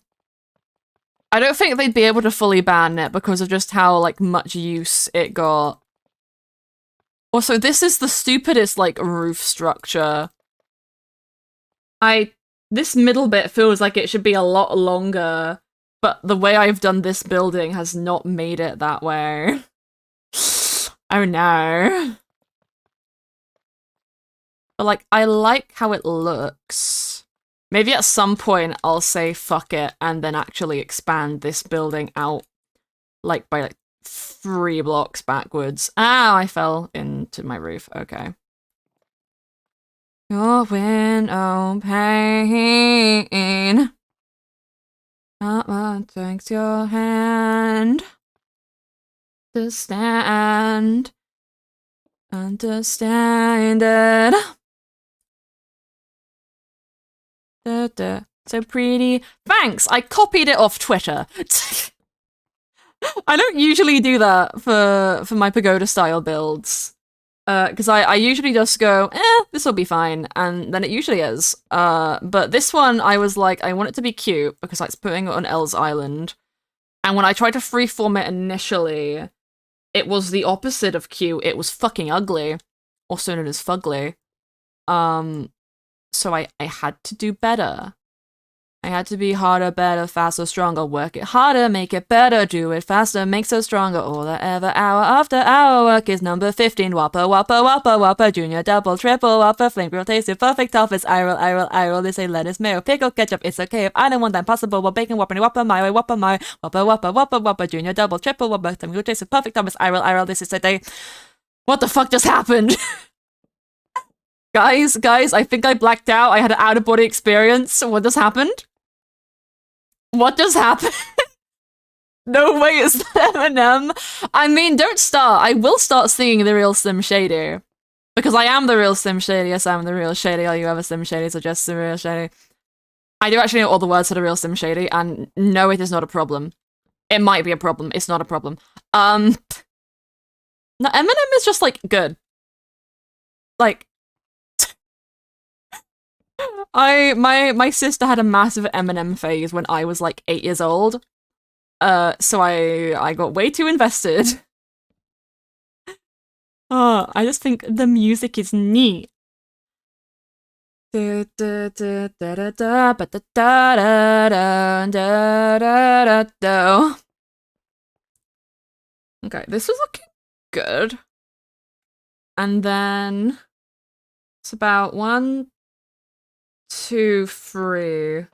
Speaker 1: I don't think they'd be able to fully ban it because of just how, like, much use it got. Also, this is the stupidest, like, roof structure. This middle bit feels like it should be a lot longer, but the way I've done this building has not made it that way. Oh no. But, like, I like how it looks. Maybe at some point I'll say fuck it and then actually expand this building out, like, by, like, 3 blocks backwards. Ow, I fell into my roof. Okay. Your window pane. Not what takes your hand to stand. Understand it. So pretty. Thanks, I copied it off Twitter. I don't usually do that for my pagoda style builds. Because I usually just go, this will be fine, and then it usually is. But this one, I was like, I want it to be cute, because it's putting it on Elle's Island. And when I tried to freeform it initially, it was the opposite of cute. It was fucking ugly, also known as fugly. So I had to do better. I had to be harder, better, faster, stronger. Work it harder, make it better. Do it faster, makes us stronger. All the ever hour after hour work is number 15. Whopper, whopper, whopper, whopper. Junior, double, triple, whopper. Flame grill, tasty, perfect, tough. It's I roll. They say lettuce, mayo, pickle, ketchup. It's okay if I don't want that possible. Well, bacon, whopper, whopper, my way, whopper, my. Whopper, whopper, whopper, whopper. Junior, double, triple, whopper. Flame grill, tasty, perfect, tough. It's I roll. This is a day. What the fuck just happened? Guys, I think I blacked out. I had an out-of-body experience. What just happened? What just happened? No way, it's Eminem. I mean, don't start. I will start singing the real Slim Shady. Because I am the real Slim Shady. Yes, I'm the real Shady. Are you ever Slim Shady? So just the real Shady. I do actually know all the words for the real Slim Shady, and no, it is not a problem. It might be a problem. It's not a problem. No, Eminem is just, like, good. Like, my sister had a massive Eminem phase when I was like 8 years old. So I got way too invested. I just think the music is neat. Okay, this is looking good. And then it's about 1, 2, 3.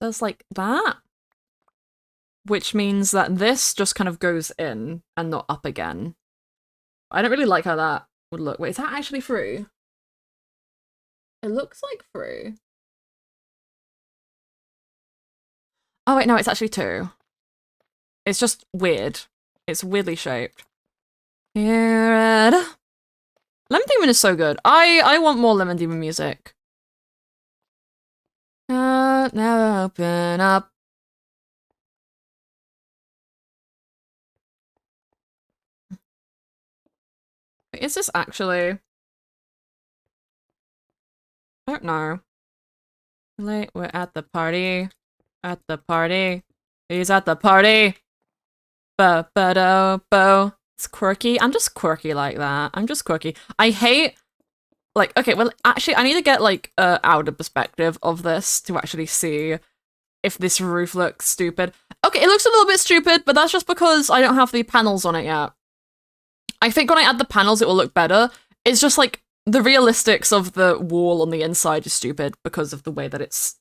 Speaker 1: There's like that. Which means that this just kind of goes in and not up again. I don't really like how that would look. Wait, is that actually through? It looks like through. Oh wait, no, it's actually 2. It's just weird. It's weirdly shaped. Here, Lemon Demon is so good. I want more Lemon Demon music. Now open up. Wait, is this actually? I don't know. Late, we're at the party. At the party. He's at the party. Bo. It's quirky. I'm just quirky like that. I'm just quirky. I hate, like, okay, well, actually, I need to get, like, outer perspective of this to actually see if this roof looks stupid. Okay, it looks a little bit stupid, but that's just because I don't have the panels on it yet. I think when I add the panels, it will look better. It's just, like, the realistics of the wall on the inside is stupid because of the way that it's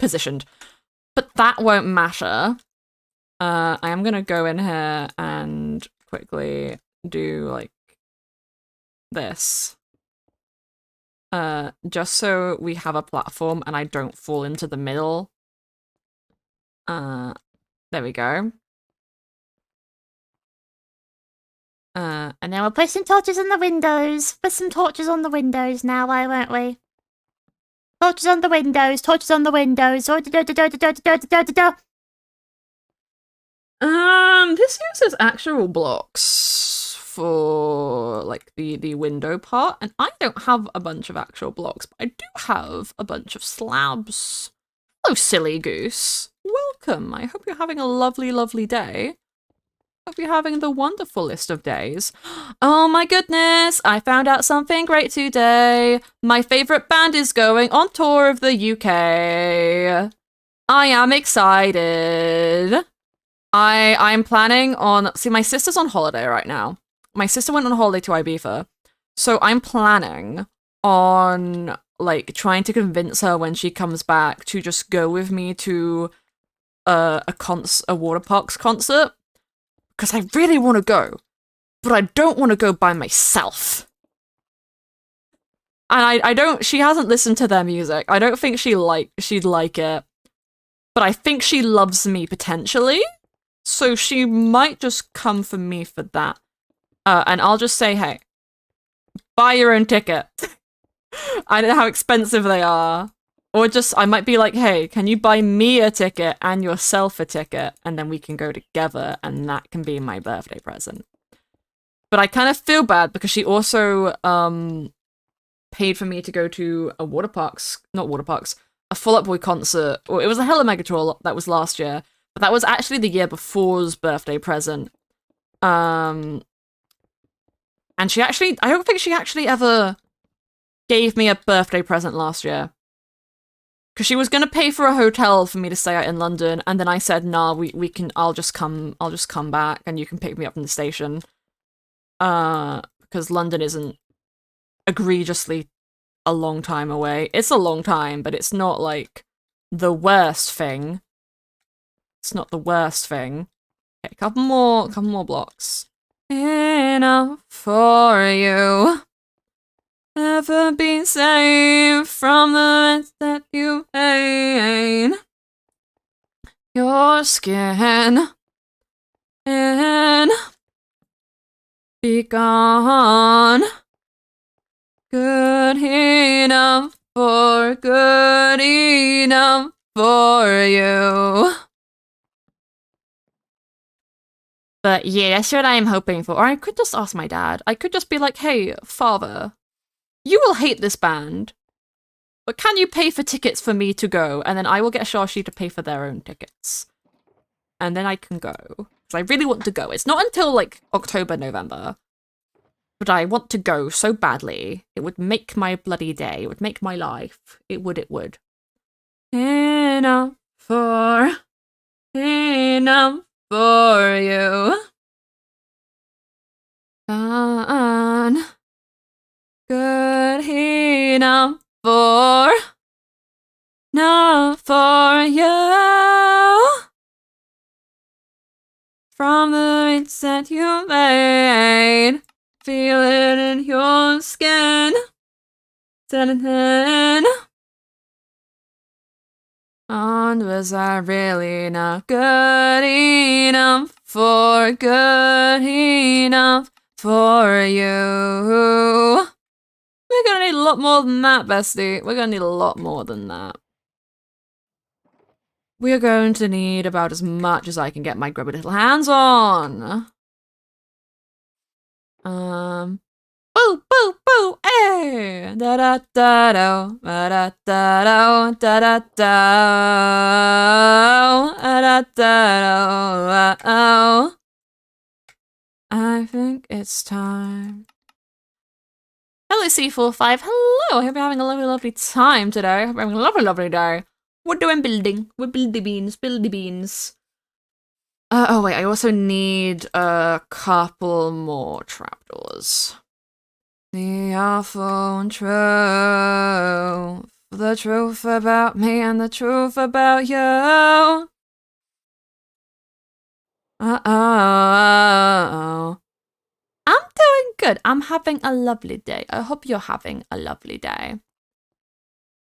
Speaker 1: positioned. But that won't matter. I am gonna go in here and quickly do, like, this. Just so we have a platform and I don't fall into the middle. There we go. And now we'll put some torches on the windows. Put some torches on the windows now, why won't we? Torches on the windows, torches on the windows. This uses actual blocks for, like, the window part, and I don't have a bunch of actual blocks, but I do have a bunch of slabs. Hello, silly goose. Welcome. I hope you're having a lovely, lovely day. Hope you're having the wonderfulest of days. Oh my goodness, I found out something great today. My favorite band is going on tour of the UK. I am excited. I'm planning on... See, my sister's on holiday right now. My sister went on holiday to Ibiza. So I'm planning on, like, trying to convince her when she comes back to just go with me to a water parks concert. Because I really want to go. But I don't want to go by myself. And I don't... She hasn't listened to their music. I don't think she'd like it. But I think she loves me potentially. So she might just come for me for that. And I'll just say, hey, buy your own ticket. I don't know how expensive they are. Or just, I might be like, hey, can you buy me a ticket and yourself a ticket? And then we can go together, and that can be my birthday present. But I kind of feel bad because she also paid for me to go to a a Fall Out Boy concert. Well, it was a Hella Mega Tour that was last year, but that was actually the year before's birthday present. And she actually, I don't think she actually ever gave me a birthday present last year. Because she was gonna pay for a hotel for me to stay out in London, and then I said, nah, we can, I'll just come back and you can pick me up from the station. Because London isn't egregiously a long time away. It's a long time, but it's not like the worst thing. It's not the worst thing. Okay, couple more blocks. Enough for you. Never been saved from the mess that you made. Your skin and be gone. Good enough for you. But yeah, that's what I'm hoping for. Or I could just ask my dad. I could just be like, hey, father, you will hate this band, but can you pay for tickets for me to go? And then I will get Shashi to pay for their own tickets. And then I can go. Because I really want to go. It's not until, like, October, November. But I want to go so badly. It would make my bloody day. It would make my life. It would. Enough for you. Gone. Good enough for you. From the bits that you made, feel it in your skin. And was I really not good enough for you? We're gonna need a lot more than that, bestie. We're gonna need a lot more than that. We're going to need about as much as I can get my grubby little hands on. Boo, boo, boo, eh! Da da da do, da da da do, da da da do. I think it's time. Hello, C45. Hello. I hope you're having a lovely, lovely time today. I hope you're having a lovely, lovely day. We're doing building. We're buildy beans. Oh wait, I also need a couple more trapdoors. The awful and true. The truth about me and the truth about you. Uh-oh. I'm doing good. I'm having a lovely day. I hope you're having a lovely day.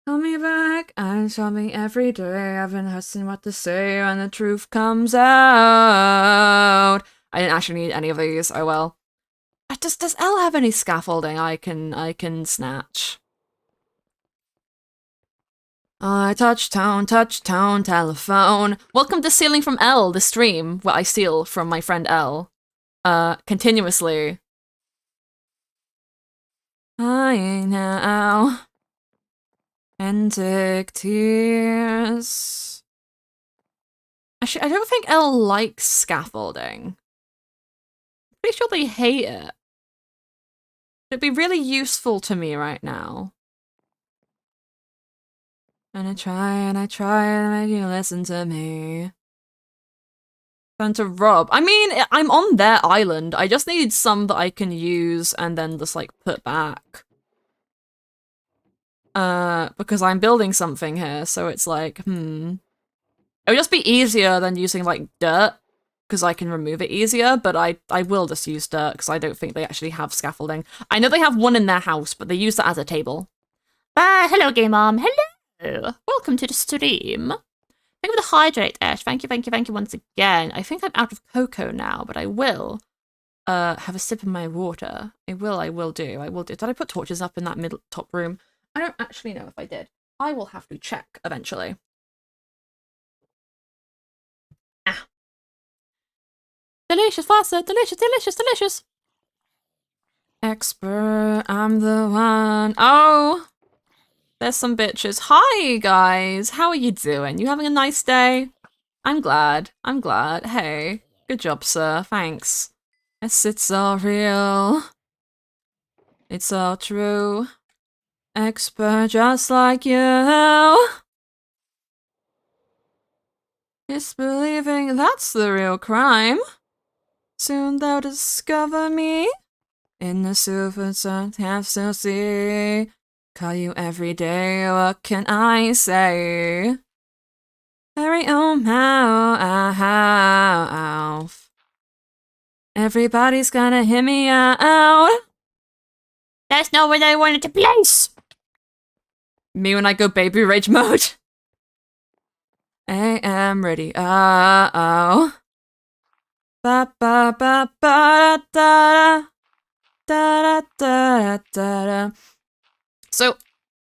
Speaker 1: Call me back and tell me every day. I've been hustling what to say when the truth comes out. I didn't actually need any of these. Oh well. Does L have any scaffolding I can snatch? I touch tone, telephone. Welcome to Stealing from L, the stream where I steal from my friend L. Continuously. I now. Antic tears. Actually, I don't think L likes scaffolding. Pretty sure they hate it. It'd be really useful to me right now. And I try to make you listen to me. Turn to Rob. I mean, I'm on their island. I just need some that I can use and then just, like, put back. Because I'm building something here, so it's like, It would just be easier than using, like, dirt, because I can remove it easier, but I will just use dirt, because I don't think they actually have scaffolding. I know they have one in their house, but they use that as a table. Hello, Game Mom. Hello! Welcome to the stream. Thank you for the hydrate, Ash. Thank you once again. I think I'm out of cocoa now, but I will. have a sip of my water. I will do. Did I put torches up in that top room? I don't actually know if I did. I will have to check eventually. Ah. Delicious pasta! Delicious, delicious, delicious! Expert, I'm the one. Oh! There's some bitches. Hi, guys! How are you doing? You having a nice day? I'm glad. I'm glad. Hey. Good job, sir. Thanks. Yes, it's all real. It's all true. Expert just like you. Disbelieving, that's the real crime. Soon they'll discover me. In the super sun, have to see. Call you every day, what can I say? Very own mouth. Everybody's gonna hear me out. That's not what I wanted to place. Me when I go baby rage mode. I am ready. Oh. Ba ba ba ba da da da da da da. So,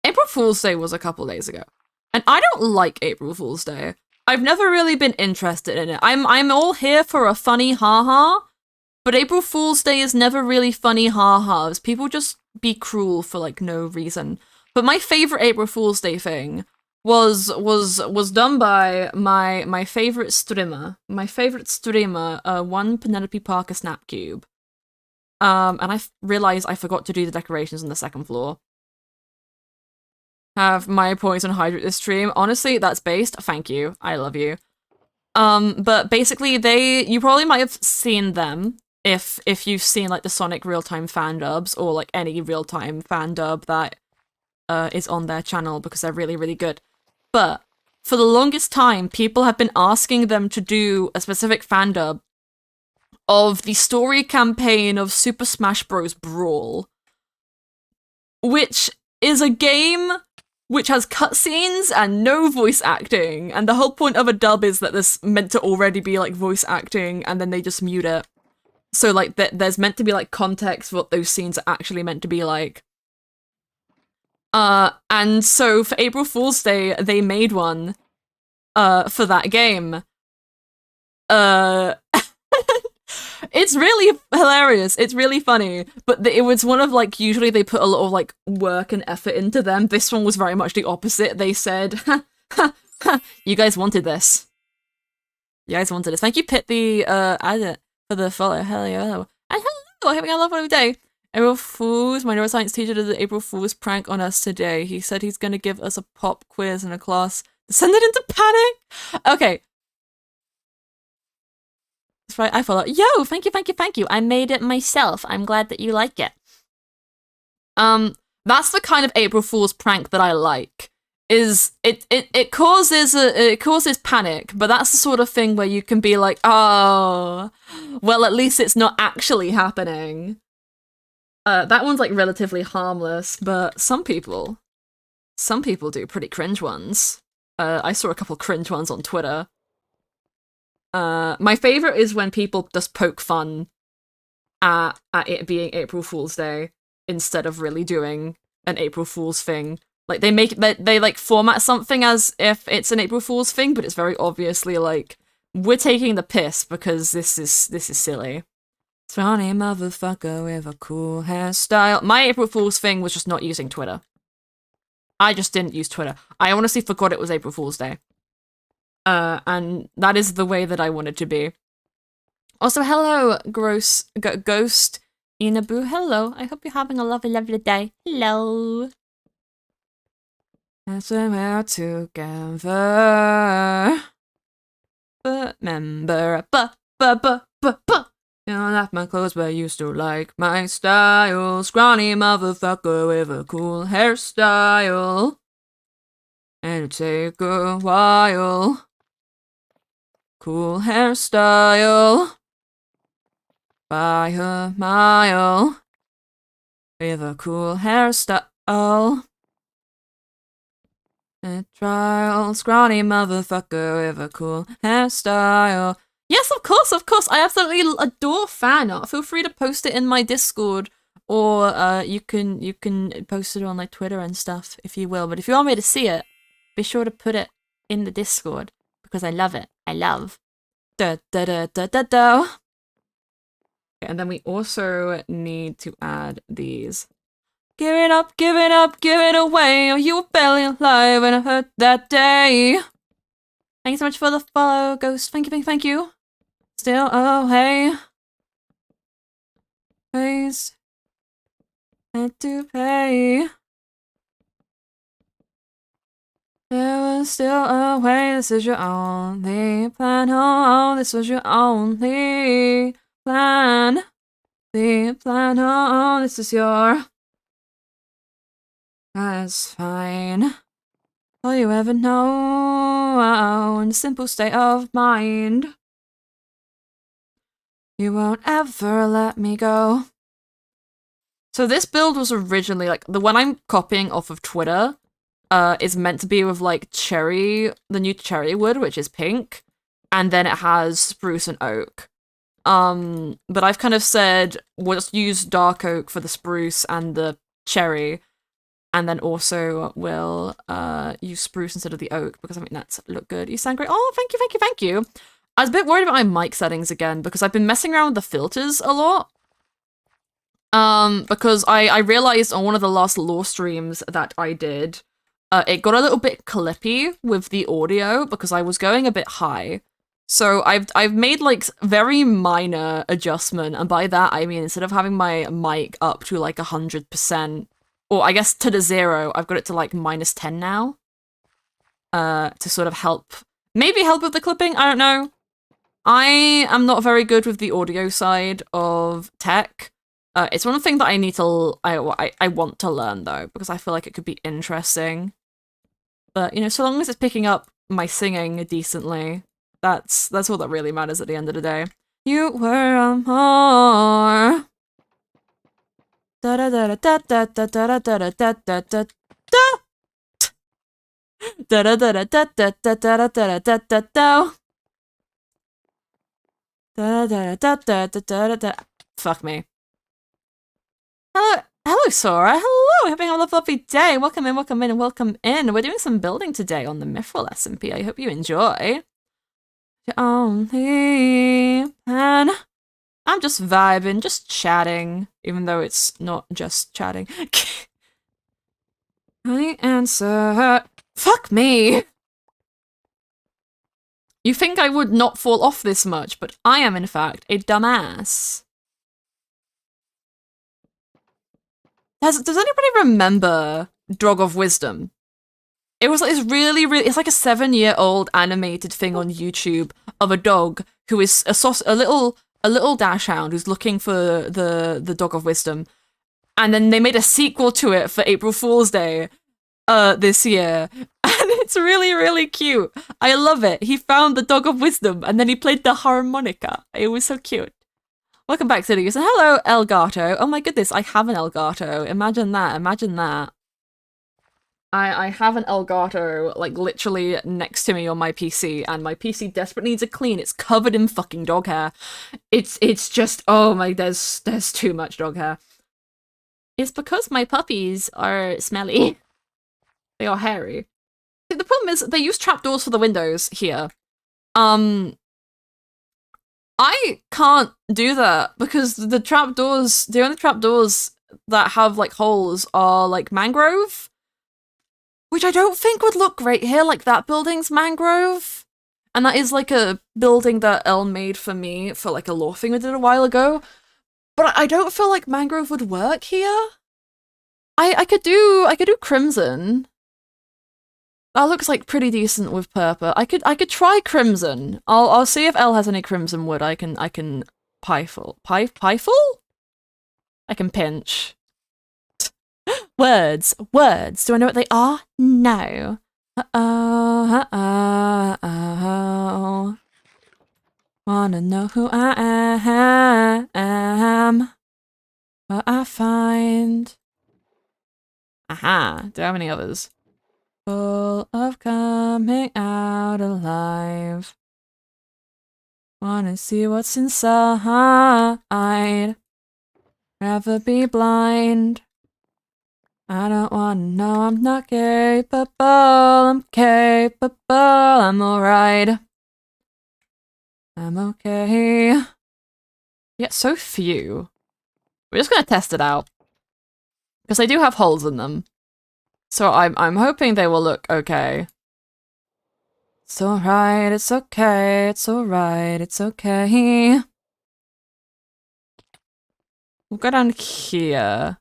Speaker 1: April Fool's Day was a couple days ago, and I don't like April Fool's Day. I've never really been interested in it. I'm all here for a funny haha, but April Fool's Day is never really funny ha-has. People just be cruel for like no reason. But my favorite April Fool's Day thing was done by my favorite streamer. My favorite streamer, one Penelope Parker Snapcube. And I realized I forgot to do the decorations on the second floor. Have my points on Hydra this stream. Honestly, that's based. Thank you. I love you. But basically you probably might have seen them if you've seen like the Sonic real-time fan dubs or like any real-time fan dub that is on their channel because they're really, really good. But for the longest time, people have been asking them to do a specific fan dub of the story campaign of Super Smash Bros. Brawl, which is a game which has cutscenes and no voice acting, and the whole point of a dub is that there's meant to already be like voice acting, and then they just mute it. So like there's meant to be like context for what those scenes are actually meant to be like. And so for April Fool's Day, they made one for that game. It's really hilarious. It's really funny. But it was one of like, usually they put a lot of like work and effort into them. This one was very much the opposite. They said, you guys wanted this. You guys wanted this. Thank you, Pit the for the follow. Hello. And hello, having a lovely day. April Fools, my neuroscience teacher did the April Fool's prank on us today. He said he's gonna give us a pop quiz in a class to send it into panic. Okay. That's right, I follow. Yo, thank you. I made it myself. I'm glad that you like it. That's the kind of April Fool's prank that I like. Is it causes panic, but that's the sort of thing where you can be like, oh, well, at least it's not actually happening. That one's like relatively harmless, but some people do pretty cringe ones. I saw a couple cringe ones on Twitter. My favorite is when people just poke fun at it being April Fool's Day instead of really doing an April Fool's thing. Like they like format something as if it's an April Fool's thing, but it's very obviously like we're taking the piss because this is silly. Funny motherfucker with a cool hairstyle. My April Fool's thing was just not using Twitter. I just didn't use Twitter. I honestly forgot it was April Fool's Day. And that is the way that I want it to be. Also, hello, Ghost Inabu. Hello. I hope you're having a lovely, lovely day. Hello. As we're together. Remember, you know, left my clothes, but I used to like my style. Scrawny motherfucker with a cool hairstyle. And it'd take a while. Cool hairstyle. By a mile. With a cool hairstyle. A trial. Scrawny motherfucker with a cool hairstyle. Yes, of course, of course. I absolutely adore fan art. Feel free to post it in my Discord, or you can post it on like Twitter and stuff if you will. But if you want me to see it, be sure to put it in the Discord because I love it. I love. Da da da da da da. And then we also need to add these. Give it up, give it up, give it away. Oh, you were barely alive when I heard that day. Thank you so much for the follow, Ghost. Thank you, thank you, thank you. Still, oh, hey. Please. Had to pay. There was still a way. This is your only plan. Oh, this was your only plan. The plan. Oh, this is your. That's fine. All you ever know in a simple state of mind. You won't ever let me go. So this build was originally, like, the one I'm copying off of Twitter is meant to be with, like, cherry, the new cherry wood, which is pink, and then it has spruce and oak. But I've kind of said, we'll just use dark oak for the spruce and the cherry, and then also we'll use spruce instead of the oak, because I think that's look good. You sound great. Oh, thank you, thank you, thank you. I was a bit worried about my mic settings again, because I've been messing around with the filters a lot. Because I realized on one of the last lore streams that I did, it got a little bit clippy with the audio because I was going a bit high. So I've made like very minor adjustment, and by that I mean instead of having my mic up to like 100%, or I guess to the 0, I've got it to like -10 now. To sort of help, maybe help with the clipping, I don't know. I am not very good with the audio side of tech. It's one thing that I need to, I want to learn though, because I feel like it could be interesting. But, you know, so long as it's picking up my singing decently, that's all that really matters at the end of the day. You were a more. Da da da da da da da da da da da da da. Da da da da da da da da da da da da da. Da da da da da da da. Fuck me. Hello, Sora. Hello, having a lovely day. Welcome in, welcome in, and welcome in. We're doing some building today on the Mythrill SMP. I hope you enjoy. Your only plan. I'm just vibing, just chatting, even though it's not just chatting. The answer. Fuck me. You think I would not fall off this much, but I am in fact a dumbass. Does anybody remember Dog of Wisdom? It was like this really, it's like a 7-year-old animated thing on YouTube of a dog who is a little dachshund who's looking for the Dog of Wisdom. And then they made a sequel to it for April Fool's Day this year. And it's really, really cute. I love it. He found the Dog of Wisdom and then he played the harmonica. It was so cute. Welcome back to the user. Hello, Elgato. Oh my goodness, I have an Elgato. Imagine that, imagine that. I have an Elgato, like, literally next to me on my PC, and my PC desperately needs a clean. It's covered in fucking dog hair. It's just, oh my, there's too much dog hair. It's because my puppies are smelly. They are hairy. See, the problem is, they use trapdoors for the windows here. I can't do that because the only trapdoors that have like holes are like mangrove, which I don't think would look great here. Like that building's mangrove, and that is like a building that Elle made for me for like a lore thing we did a while ago. But I don't feel like mangrove would work here. I could do crimson. That looks like pretty decent with purple. I could try crimson. I'll see if Elle has any crimson wood. I can pifle. I can pinch. Words. Do I know what they are? No. Wanna know who I am? What I find. Aha. Do I have any others? Full of coming out alive. Wanna see what's inside. Never be blind. I don't wanna know I'm not capable. I'm capable. I'm alright. I'm okay. Yeah, so few. We're just gonna test it out. Because they do have holes in them. So I'm hoping they will look okay. It's alright, it's okay, it's alright, it's okay. We'll go down here.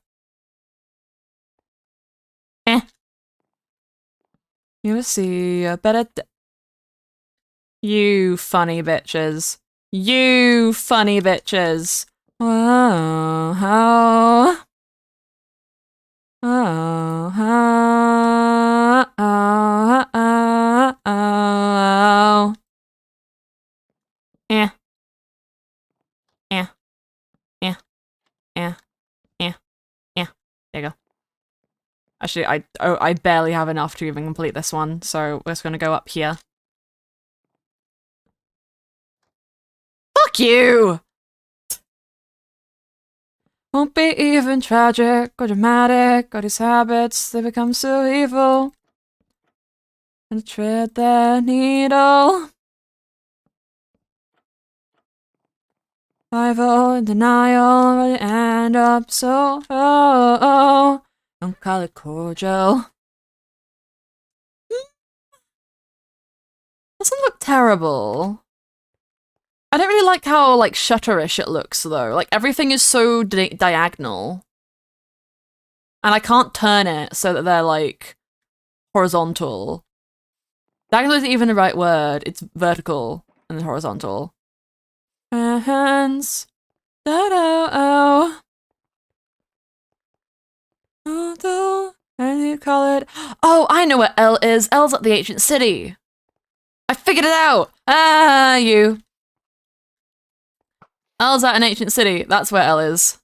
Speaker 1: You'll see a better you funny bitches. You funny bitches. Whoa, how? Oh, how? Oh, oh, oh. Eh. Eh. Eh. Eh. Eh. Eh. There you go. Actually, I barely have enough to even complete this one, so we're just gonna go up here. Fuck you! Won't be even tragic or dramatic, or these habits, they become so evil. And tread the needle. Survival in denial, really end up so don't call it cordial. Doesn't look terrible. I don't really like how, like, shutterish it looks, though. Like, everything is so diagonal. And I can't turn it so that they're, like, horizontal. Diagonal isn't even the right word. It's vertical and horizontal. Hands. Da-da-oh. Oh, how do you call it? Oh, I know what L is. L's at the ancient city. I figured it out. Ah, you. L's at an ancient city. That's where L is.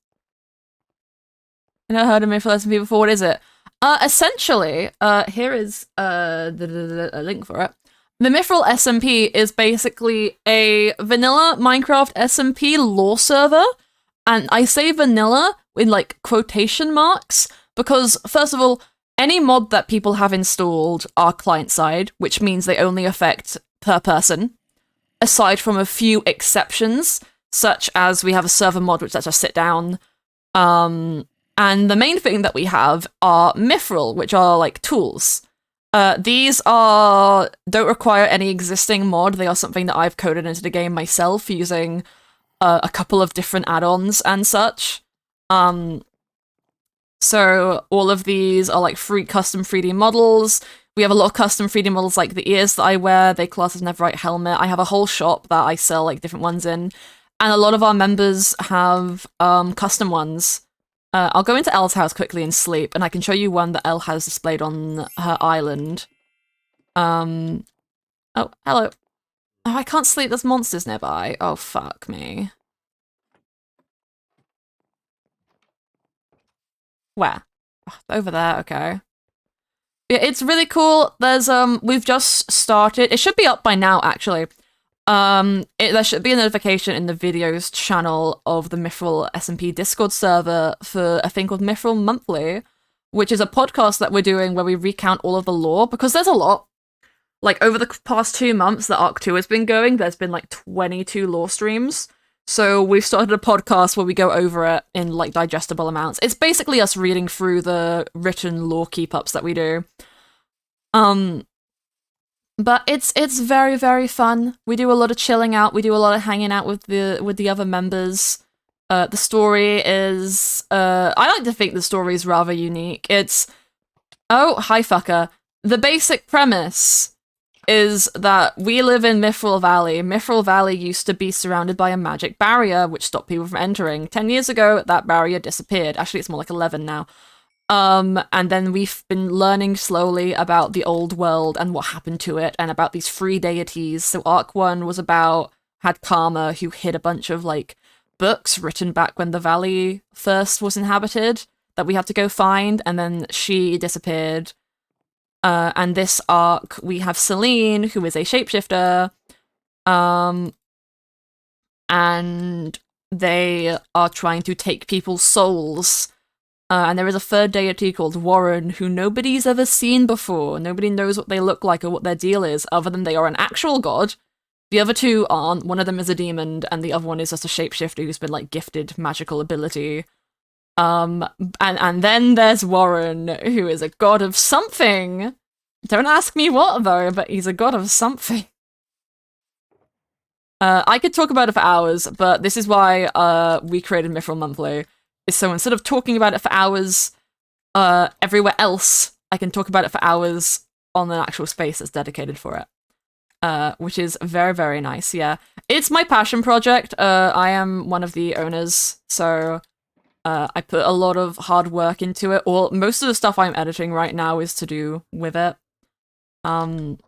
Speaker 1: I never heard of Mythrill SMP before. What is it? Essentially, here is a link for it. The Mythrill SMP is basically a vanilla Minecraft SMP lore server. And I say vanilla in, like, quotation marks because, first of all, any mod that people have installed are client-side, which means they only affect per person, aside from a few exceptions, such as we have a server mod which lets us sit down. And the main thing that we have are Mythrill, which are, like, tools. These don't require any existing mod. They are something that I've coded into the game myself using a couple of different add-ons and such. So all of these are like free custom 3D models. We have a lot of custom 3D models like the ears that I wear. They class as Neverite helmet. I have a whole shop that I sell like different ones in. And a lot of our members have custom ones. I'll go into Elle's house quickly and sleep, and I can show you one that Elle has displayed on her island. Oh, hello. Oh, I can't sleep. There's monsters nearby. Oh, fuck me. Where? Oh, over there, okay. Yeah, it's really cool. There's, we've just started. It should be up by now, actually. There should be a notification in the videos channel of the Mythrill SMP Discord server for a thing called Mythrill Monthly, which is a podcast that we're doing where we recount all of the lore, because there's a lot. Like, over the past 2 months that Arc 2 has been going, there's been, like, 22 lore streams. So we've started a podcast where we go over it in, like, digestible amounts. It's basically us reading through the written lore keep-ups that we do. But it's very, very fun. We do a lot of chilling out. We do a lot of hanging out with the other members. The story is... I like to think the story is rather unique. It's... Oh, hi, fucker. The basic premise is that we live in Mythrill Valley. Mythrill Valley used to be surrounded by a magic barrier, which stopped people from entering. 10 years ago, that barrier disappeared. Actually, it's more like 11 now. And then we've been learning slowly about the old world and what happened to it, and about these 3 deities. So Arc 1 was had Karma, who hid a bunch of, like, books written back when the valley first was inhabited that we had to go find, and then she disappeared. And this arc, we have Celine, who is a shapeshifter. and they are trying to take people's souls. And there is a third deity called Warren, who nobody's ever seen before. Nobody knows what they look like or what their deal is, other than they are an actual god. The other two aren't. One of them is a demon, and the other one is just a shapeshifter who's been, like, gifted magical ability. And then there's Warren, who is a god of something. Don't ask me what, though, but he's a god of something. I could talk about it for hours, but this is why we created Mythrill Monthly. So instead of talking about it for hours everywhere else, I can talk about it for hours on an actual space that's dedicated for it. Which is very, very nice, yeah. It's my passion project. I am one of the owners, so I put a lot of hard work into it. Most of the stuff I'm editing right now is to do with it. But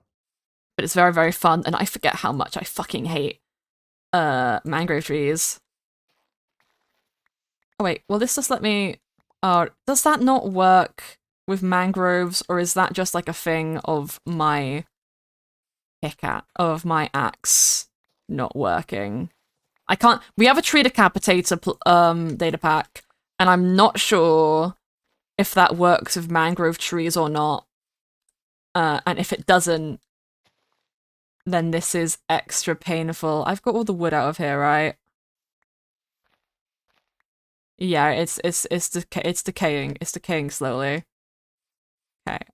Speaker 1: it's very, very fun, and I forget how much I fucking hate mangrove trees. Oh wait, will this just let me... does that not work with mangroves, or is that just like a thing of my axe not working? I can't... We have a tree decapitator data pack, and I'm not sure if that works with mangrove trees or not. And if it doesn't, then this is extra painful. I've got all the wood out of here, right? Yeah, it's decaying. It's decaying slowly.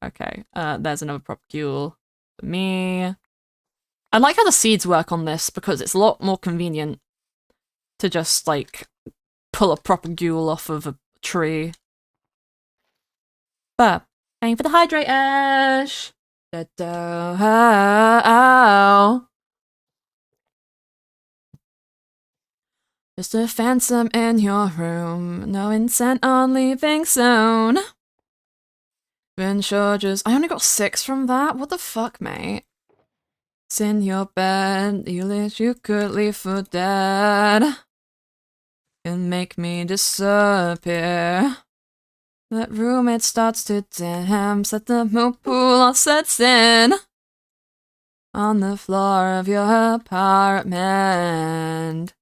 Speaker 1: Okay. There's another propagule for me. I like how the seeds work on this because it's a lot more convenient to just, like, pull a propagule off of a tree. But, aim for the hydrate ash! Just a phantom in your room, no intent on leaving soon. Been charges. I only got 6 from that? What the fuck, mate? It's in your bed, you could leave for dead. And make me disappear. That room, it starts to dim, set the moon pool all sets in. On the floor of your apartment.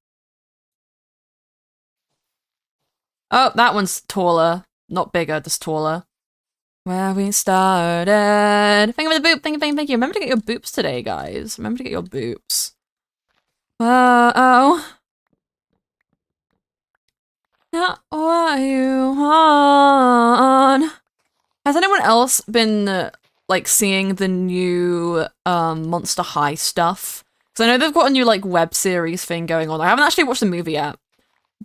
Speaker 1: Oh, that one's taller. Not bigger, just taller. Where we started. Thank you for the boop. Thank you. Remember to get your boops today, guys. Remember to get your boops. Whoa. Not what you want. Has anyone else been, like, seeing the new Monster High stuff? Because I know they've got a new, like, web series thing going on. I haven't actually watched the movie yet.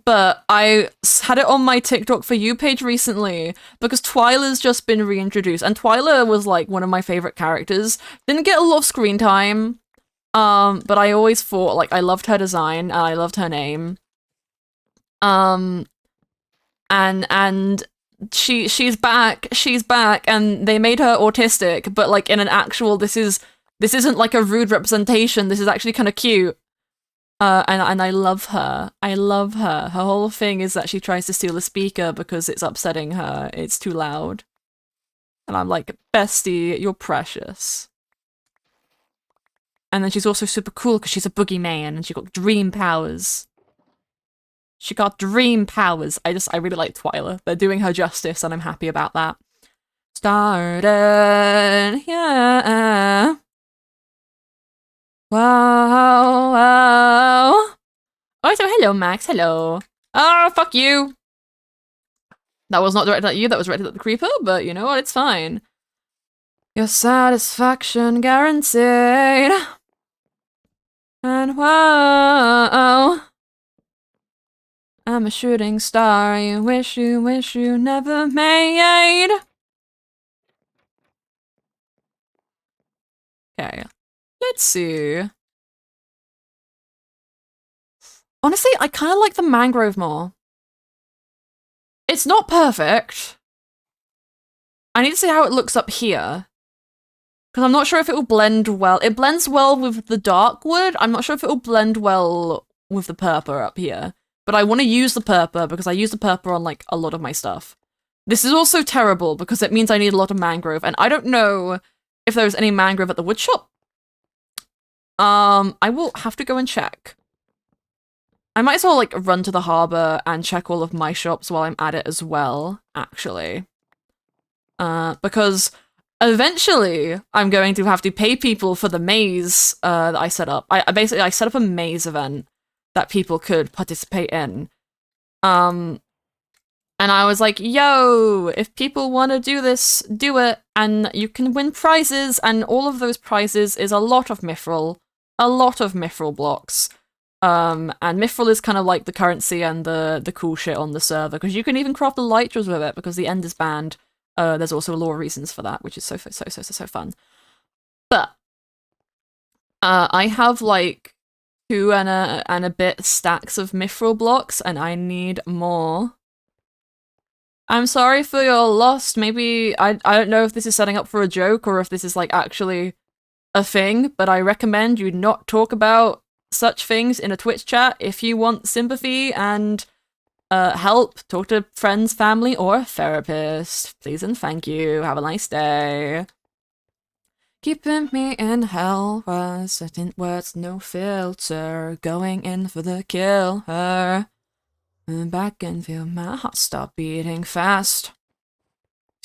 Speaker 1: But I had it on my TikTok For You page recently because Twyla's just been reintroduced. And Twyla was, like, one of my favorite characters. Didn't get a lot of screen time. But I always thought, like, I loved her design and I loved her name. And she's back, and they made her autistic, but, like, in an actual, this isn't like a rude representation, this is actually kind of cute. And I love her. I love her. Her whole thing is that she tries to steal a speaker because it's upsetting her. It's too loud. And I'm like, bestie, you're precious. And then she's also super cool because she's a boogeyman and she got dream powers. She got dream powers. I really like Twyla. They're doing her justice and I'm happy about that. Started, yeah. Wow. Oh, so hello, Max. Hello. Oh, fuck you. That was not directed at you. That was directed at the creeper, but you know what? It's fine. Your satisfaction guaranteed. And whoa. I'm a shooting star you wish you never made. Okay. Let's see. Honestly, I kind of like the mangrove more. It's not perfect. I need to see how it looks up here. Because I'm not sure if it will blend well. It blends well with the dark wood. I'm not sure if it will blend well with the purple up here. But I want to use the purple because I use the purple on, like, a lot of my stuff. This is also terrible because it means I need a lot of mangrove. And I don't know if there's any mangrove at the wood shop. I will have to go and check. I might as well, like, run to the harbor and check all of my shops while I'm at it as well, actually. Because eventually I'm going to have to pay people for the maze that I set up. I set up a maze event that people could participate in. And I was like, yo, if people want to do this, do it, and you can win prizes, and all of those prizes is a lot of Mythrill. A lot of Mythrill blocks. And Mythrill is kind of like the currency and the cool shit on the server, because you can even craft the Elytras with it, because the end is banned. There's also lore reasons for that, which is so fun. But I have like 2 and a bit stacks of Mythrill blocks, and I need more. I'm sorry for your loss. Maybe I don't know if this is setting up for a joke or if this is like actually a thing, but I recommend you not talk about such things in a Twitch chat. If you want sympathy and help, talk to friends, family, or a therapist. Please and thank you. Have a nice day. Keeping me in hell was certain words, no filter. Going in for the kill her. Back and feel my heart stop beating fast.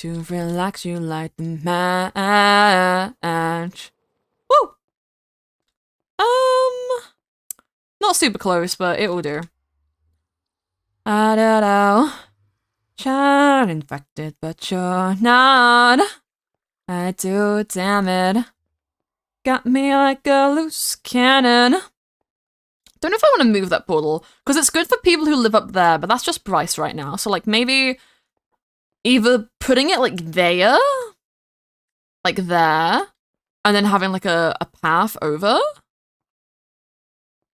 Speaker 1: To relax, you light the match. Woo! Not super close, but it will do. I don't know. Child infected, but you're not. I do, damn it. Got me like a loose cannon. Don't know if I want to move that portal, because it's good for people who live up there, but that's just Bryce right now. So, like, maybe either putting it, like, there, and then having, like, a path over?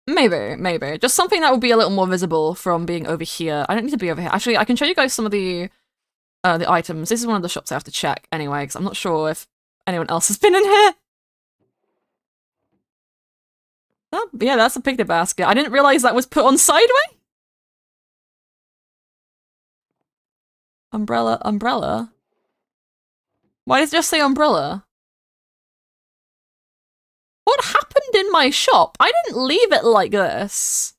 Speaker 1: Maybe. Just something that would be a little more visible from being over here. I don't need to be over here. Actually, I can show you guys some of the items. This is one of the shops I have to check anyway, because I'm not sure if anyone else has been in here. Oh, yeah, that's a picnic basket. I didn't realize that was put on sideway. Umbrella? Why did it just say umbrella? What happened in my shop? I didn't leave it like this.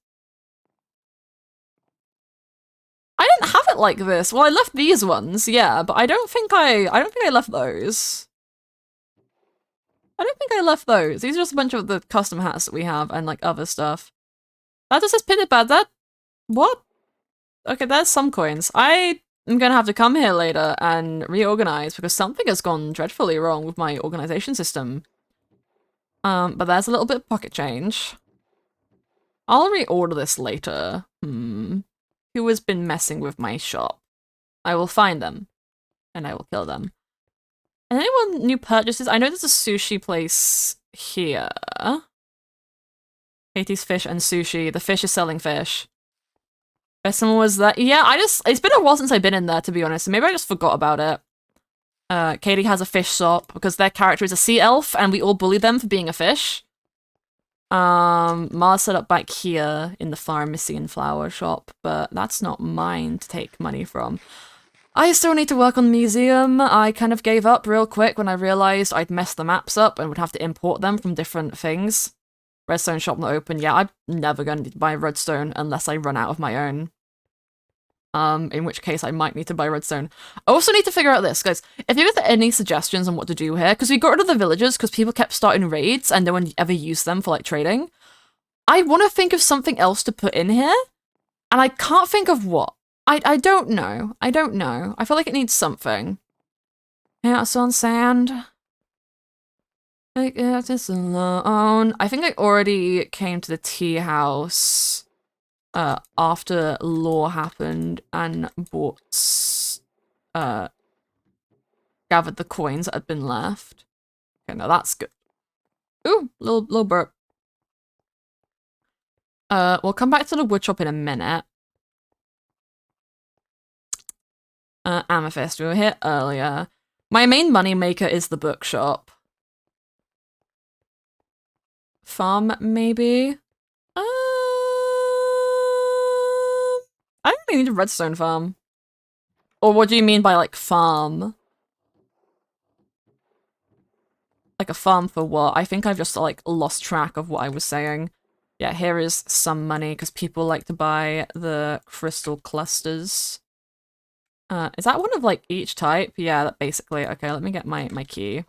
Speaker 1: I didn't have it like this. Well, I left these ones, yeah, but I don't think I left those. I don't think I left those. These are just a bunch of the custom hats that we have and like other stuff. That just says pinned bad. That what? Okay, there's some coins. I am gonna have to come here later and reorganize because something has gone dreadfully wrong with my organization system. But there's a little bit of pocket change. I'll reorder this later. Who has been messing with my shop? I will find them. And I will kill them. And anyone new purchases? I know there's a sushi place here. Katie's Fish and Sushi. The fish is selling fish. If someone was that. Yeah, it's been a while since I've been in there, to be honest. Maybe I just forgot about it. Katie has a fish shop because their character is a sea elf and we all bully them for being a fish. Mars set up back here in the pharmacy and flower shop, but that's not mine to take money from. I still need to work on the museum. I kind of gave up real quick when I realized I'd messed the maps up and would have to import them from different things. Redstone shop not open. Yeah, I'm never going to buy redstone unless I run out of my own. In which case I might need to buy redstone. I also need to figure out this, guys. If you have any suggestions on what to do here, because we got rid of the villagers because people kept starting raids and no one ever used them for like trading. I want to think of something else to put in here, and I can't think of what. I don't know. I don't know. I feel like it needs something. House on sand. This alone. I think I already came to the tea house after lore happened and bought gathered the coins that had been left. Okay, now that's good. Ooh, little burp. We'll come back to the wood shop in a minute. Amethyst, we were here earlier. My main money maker is the bookshop. Farm, maybe? I don't really need a redstone farm. Or what do you mean by, like, farm? Like a farm for what? I think I've just, like, lost track of what I was saying. Yeah, here is some money because people like to buy the crystal clusters. Is that one of like each type? Yeah, that basically. Okay, let me get my key.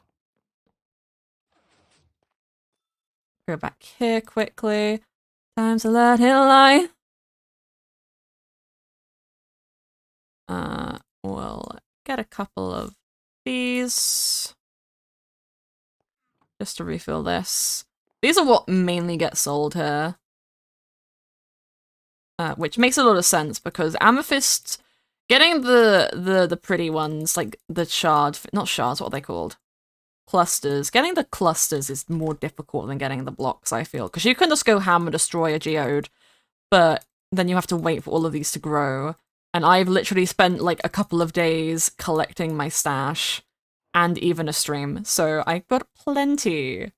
Speaker 1: Go back here quickly. Time to let it lie. We'll get a couple of these just to refill this. These are what mainly get sold here. Which makes a lot of sense because amethyst, getting the pretty ones, like the not shards, what are they called? Clusters. Getting the clusters is more difficult than getting the blocks, I feel. Because you can just go ham and destroy a geode, but then you have to wait for all of these to grow. And I've literally spent like a couple of days collecting my stash and even a stream. So I've got plenty.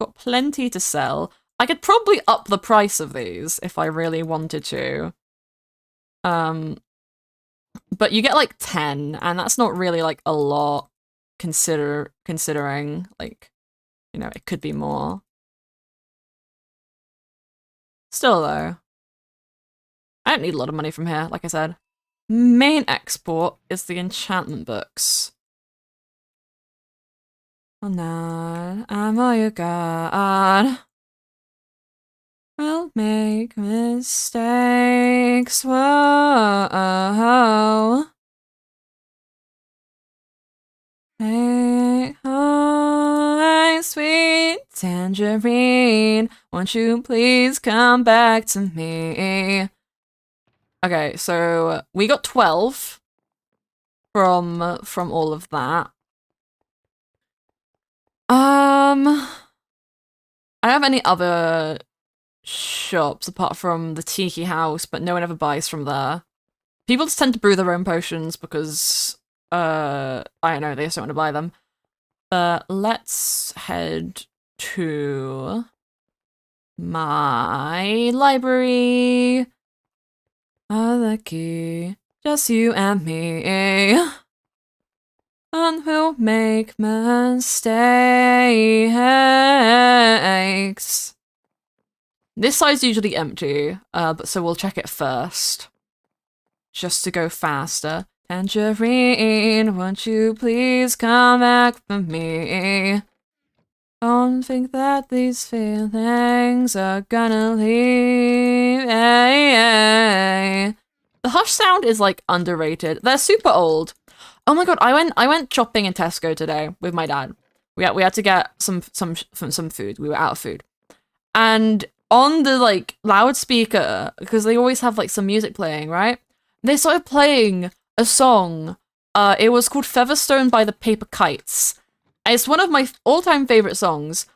Speaker 1: Got plenty to sell. I could probably up the price of these if I really wanted to. But you get like 10, and that's not really like a lot considering like, you know, it could be more. Still though, I don't need a lot of money from here, like I said. Main export is the enchantment books. Oh no, I'm all you got. We'll make mistakes. Whoa. Hey, hi, sweet tangerine. Won't you please come back to me? Okay, so we got 12 from all of that. I don't have any other shops apart from the Tiki House, but no one ever buys from there. People just tend to brew their own potions because, I don't know, they just don't want to buy them. But let's head to my library. Lucky, just you and me. And we'll make mistakes. This side's usually empty, but so we'll check it first. Just to go faster. Tangerine, won't you please come back for me? Don't think that these feelings are gonna leave. The hush sound is like underrated. They're super old. Oh my god, I went shopping in Tesco today with my dad. We had to get some food. We were out of food. And on the like loudspeaker, because they always have like some music playing, right? They started playing a song. It was called Featherstone by the Paper Kites. It's one of my all-time favorite songs.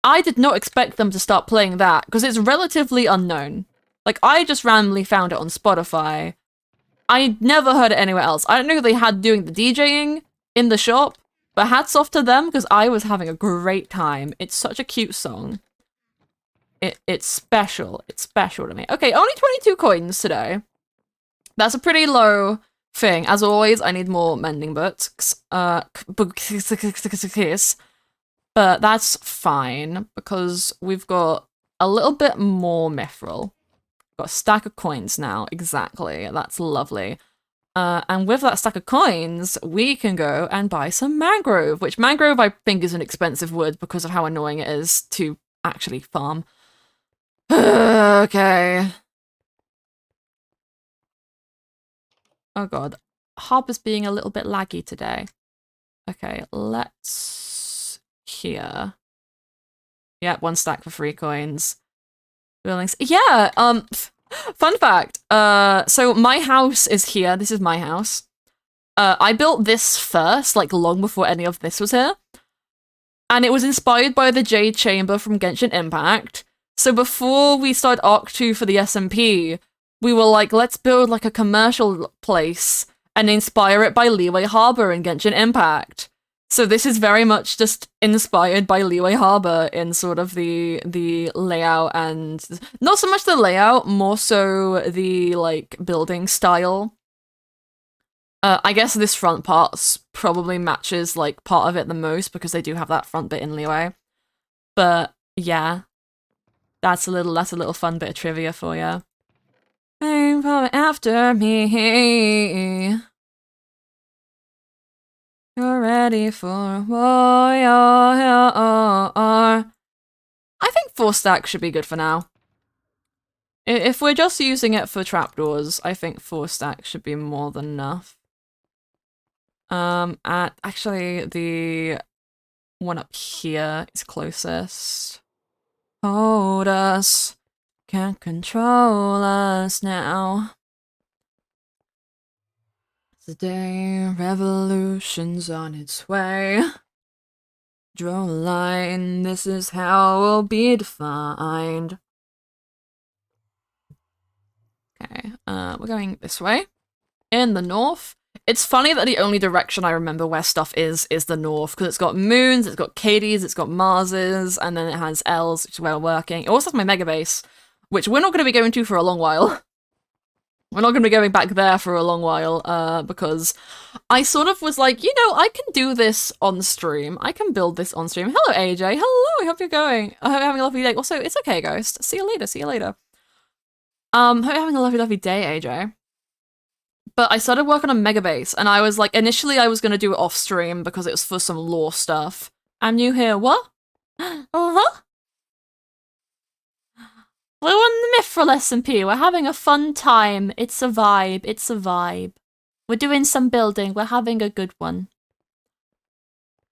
Speaker 1: I did not expect them to start playing that because it's relatively unknown. Like, I just randomly found it on Spotify. I never heard it anywhere else. I don't know who they had doing the DJing in the shop, but hats off to them because I was having a great time. It's such a cute song. It's special. It's special to me. Okay, only 22 coins today. That's a pretty low thing. As always, I need more mending books. But that's fine because we've got a little bit more Mythrill. Got a stack of coins now. Exactly. That's lovely. And with that stack of coins, we can go and buy some mangrove, which mangrove I think is an expensive wood because of how annoying it is to actually farm. Okay. Oh god. Harbor's being a little bit laggy today. Okay, let's... Here. Yeah, 1 stack for 3 coins. Buildings. Yeah, fun fact. So my house is here. This is my house. I built this first, like long before any of this was here. And it was inspired by the Jade Chamber from Genshin Impact. So before we started Arc 2 for the SMP, we were like, let's build like a commercial place and inspire it by Liyue Harbor in Genshin Impact. So this is very much just inspired by Liyue Harbor in sort of the layout and not so much the layout, more so the like building style. I guess this front part probably matches like part of it the most because they do have that front bit in Liyue. But yeah. That's a little fun bit of trivia for you. Ain't coming after me. You're ready for warrior. I think 4 stacks should be good for now. If we're just using it for trapdoors, I think 4 stacks should be more than enough. Actually, the one up here is closest. Hold us. Can't control us now. The day revolution's on its way. Draw a line, this is how we'll be defined. Okay, we're going this way. In the north. It's funny that the only direction I remember where stuff is the north, because it's got moons, it's got Katie's, it's got Mars's, and then it has L's, which is where we're working. It also has my mega base, which we're not going to be going to for a long while. We're not going to be going back there for a long while, because I sort of was like, you know, I can do this on stream. I can build this on stream. Hello, AJ. Hello, I hope you're going. I hope you're having a lovely day. Also, it's okay, Ghost. See you later, see you later. Hope you're having a lovely, lovely day, AJ. But I started working on Mega Base, and I was like, initially I was going to do it off stream because it was for some lore stuff. I'm new here. What? Uh-huh. We're on the Mythrill SMP. We're having a fun time. It's a vibe. It's a vibe. We're doing some building. We're having a good one.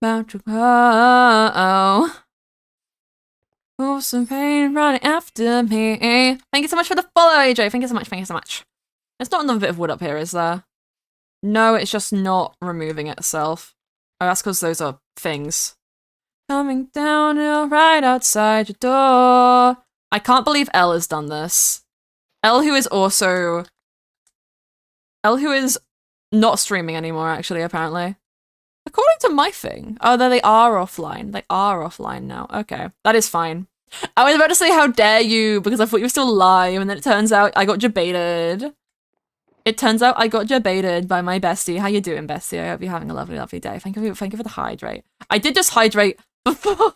Speaker 1: About to go. Oh, some pain running after me. Thank you so much for the follow, AJ. Thank you so much. Thank you so much. There's not another bit of wood up here, is there? No, it's just not removing itself. Oh, that's because those are things. Coming down right outside your door. I can't believe Elle has done this. Elle who is not streaming anymore, actually, apparently. According to my thing. Oh, they are offline. They are offline now. Okay, that is fine. I was about to say, how dare you, because I thought you were still live, and then it turns out I got jebaited. It turns out I got jebaited by my bestie. How you doing, bestie? I hope you're having a lovely, lovely day. Thank you for the hydrate. I did just hydrate before.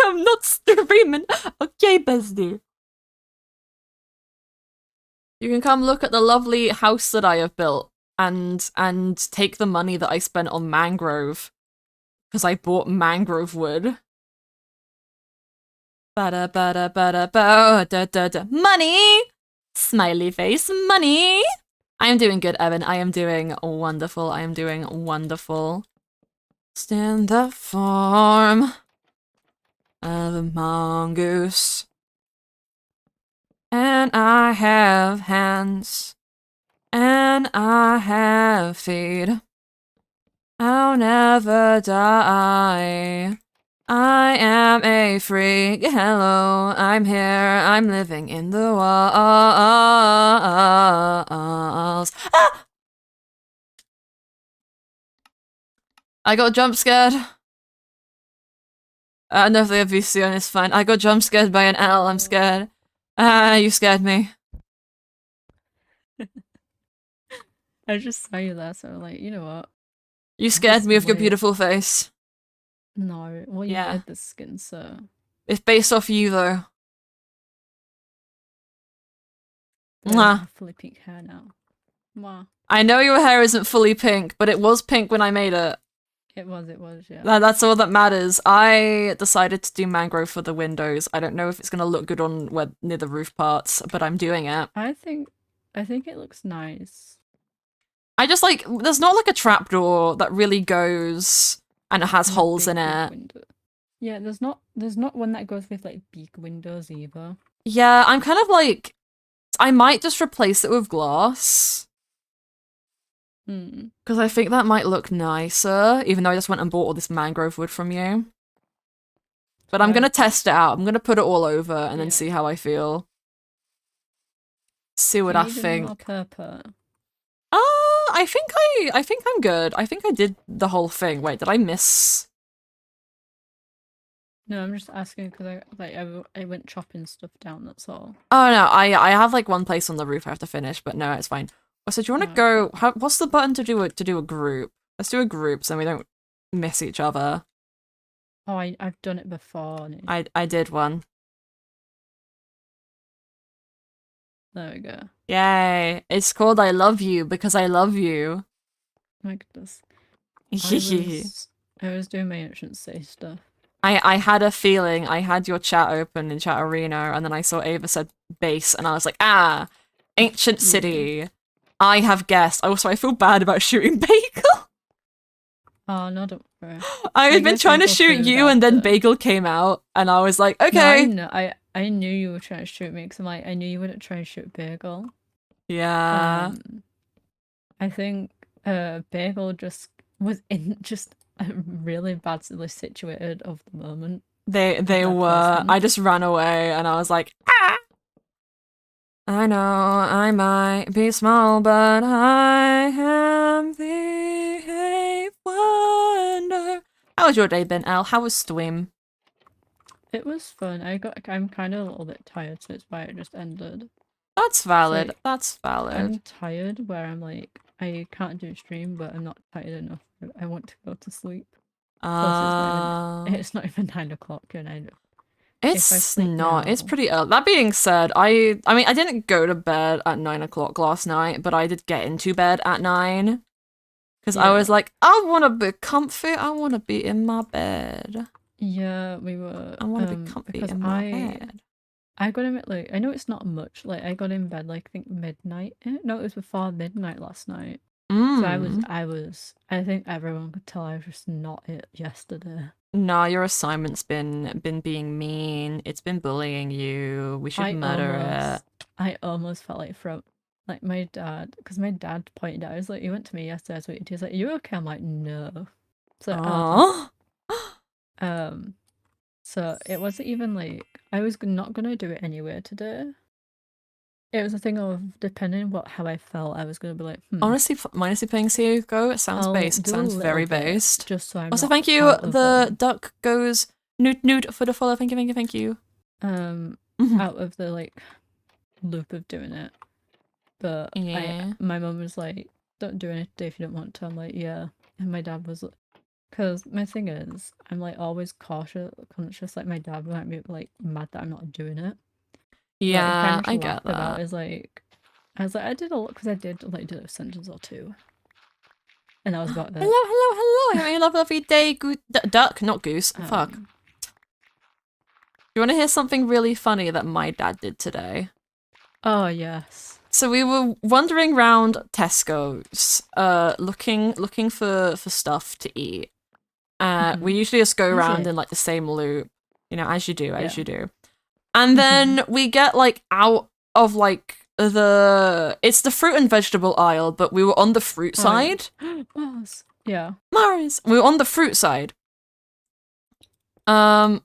Speaker 1: I'm not streaming. Okay, bestie. You can come look at the lovely house that I have built and take the money that I spent on mangrove. Because I bought mangrove wood. Money! Smiley face, money! I am doing good, Evan. I am doing wonderful. I am doing wonderful. Stand the form of a mongoose. And I have hands. And I have feet. I'll never die. I am a freak. Hello, I'm here. I'm living in the walls. Ah! I got jump scared. No, the vision is fine. I got jump scared by an owl. I'm scared. You scared me.
Speaker 2: I just saw you there, so I'm like, you know what?
Speaker 1: You scared me with your beautiful face.
Speaker 2: No, well, you had the skin, so...
Speaker 1: It's based off you, though. Mwah.
Speaker 2: Fully pink hair now. Mwah.
Speaker 1: I know your hair isn't fully pink, but it was pink when I made it.
Speaker 2: It was, yeah.
Speaker 1: That's all that matters. I decided to do mangrove for the windows. I don't know if it's gonna look good on near the roof parts, but I'm doing it.
Speaker 2: I think it looks nice.
Speaker 1: I just like, there's not like a trapdoor that really goes and it has holes in it.
Speaker 2: Window. Yeah, there's not one that goes with like big windows either.
Speaker 1: Yeah, I'm kind of like, I might just replace it with glass. Because I think that might look nicer, even though I just went and bought all this mangrove wood from you. But I'm gonna test it out. I'm gonna put it all over and then see how I feel. See what I think. I think I'm good. I think I did the whole thing. Wait, did I miss?
Speaker 2: No, I'm just asking because I went chopping stuff down, that's all.
Speaker 1: Oh no, I have like one place on the roof I have to finish, but no, it's fine. So do you want to go? What's the button to do a group? Let's do a group so we don't miss each other.
Speaker 2: Oh, I've done it before.
Speaker 1: I did one.
Speaker 2: There we go.
Speaker 1: Yay. It's called I Love You because I love you.
Speaker 2: My goodness.
Speaker 1: I
Speaker 2: I was doing my entrance say stuff.
Speaker 1: I had a feeling. I had your chat open in Chat Arena, and then I saw Ava said base, and I was like, Ancient City. I have guessed. Also, I feel bad about shooting Bagel.
Speaker 2: Oh, no, don't worry.
Speaker 1: I've been trying to shoot you, and then Bagel came out, and I was like, okay.
Speaker 2: No, I knew you were trying to shoot me, because I'm like, I knew you wouldn't try and shoot Bagel.
Speaker 1: Yeah.
Speaker 2: I think Bagel just was in just a really badly situated of the moment.
Speaker 1: They were. I just ran away, and I was like, I know I might be small, but I am the wonder. How was your day been, Elle? How was stream?
Speaker 2: It was fun. I'm kind of a little bit tired, so it's why it just ended.
Speaker 1: That's valid.
Speaker 2: Like,
Speaker 1: that's valid.
Speaker 2: I'm tired where I'm like, I can't do stream, but I'm not tired enough. I want to go to sleep. Plus, it's not even 9 o'clock, and
Speaker 1: it's not. It's pretty early. That being said, I mean, I didn't go to bed at 9 o'clock last night, but I did get into bed at 9 because I was like, I want to be comfy. I want to be in my bed.
Speaker 2: Yeah, we were.
Speaker 1: I want to be comfy in my bed.
Speaker 2: I got in at like, I know it's not much. Like, I got in bed like I think midnight. No, it was before midnight last night. So I think everyone could tell I was just not it yesterday.
Speaker 1: Nah, your assignment's been being mean. It's been bullying you. We should murder it.
Speaker 2: I almost felt like like my dad, because my dad pointed out, I was like, he went to me yesterday, I was he's like, are you okay? I'm like, no. So, so it wasn't even like, I was not gonna do it anyway today. It was a thing of, depending on how I felt, I was gonna be like,
Speaker 1: Honestly, minus playing CSGO, it sounds based. It sounds very based.
Speaker 2: Just so I'm
Speaker 1: also, thank you. The duck goes noot for the follow. Thank you.
Speaker 2: Out of the like loop of doing it, but
Speaker 1: yeah.
Speaker 2: My mum was like, don't do it if you don't want to. I'm like, yeah, and my dad was, because my thing is, I'm like always conscious. Like my dad might be like mad that I'm not doing it.
Speaker 1: Yeah, I get that.
Speaker 2: I was like, I did a lot, because I did a sentence or two, and that was about it.
Speaker 1: Hello. Having a lovely day, duck, not goose. Fuck. Do you want to hear something really funny that my dad did today?
Speaker 2: Oh yes.
Speaker 1: So we were wandering around Tesco's, looking for stuff to eat. We usually just go around in like the same loop, you know, as you do. And then we get like out of like it's the fruit and vegetable aisle, but we were on the fruit side.
Speaker 2: Mars. Yeah.
Speaker 1: Mars. We were on the fruit side. Oh,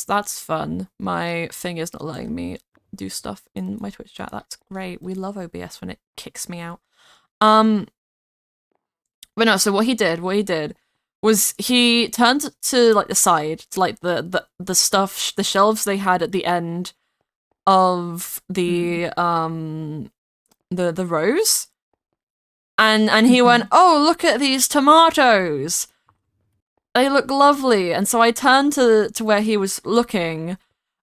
Speaker 1: that's fun. My thing is not letting me do stuff in my Twitch chat. That's great. We love OBS when it kicks me out. But no, so what he did was he turned to like the side, to like the stuff, the shelves they had at the end of the rows. And he went, oh, look at these tomatoes. They look lovely. And so I turned to where he was looking,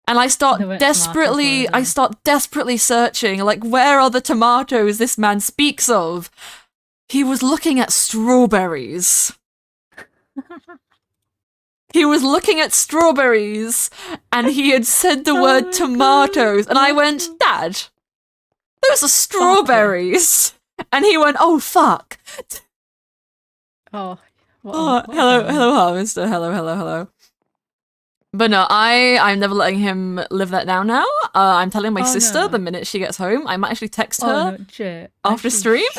Speaker 1: and I start desperately searching, like, where are the tomatoes this man speaks of? He was looking at strawberries. He was looking at strawberries, and he had said the word tomatoes, and I went, Dad, those are strawberries. And he went, oh, fuck.
Speaker 2: Oh,
Speaker 1: hello, Harvester. Hello. But no, I'm never letting him live that down now. I'm telling my sister the minute she gets home. I might actually text her after stream.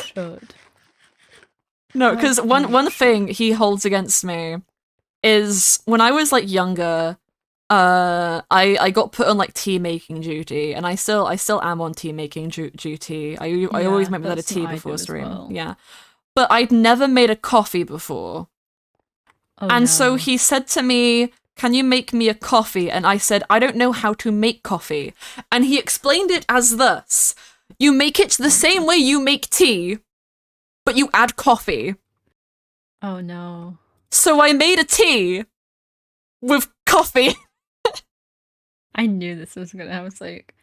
Speaker 1: No, because one thing he holds against me is when I was like younger, I got put on like tea making duty, and I still am on tea making duty. I always make a tea before stream. Well. Yeah, but I'd never made a coffee before, so he said to me, "Can you make me a coffee?" And I said, "I don't know how to make coffee." And he explained it as thus: you make it the same way you make tea, but you add coffee.
Speaker 2: Oh no.
Speaker 1: So I made a tea, with coffee.
Speaker 2: I knew this was gonna. I was like,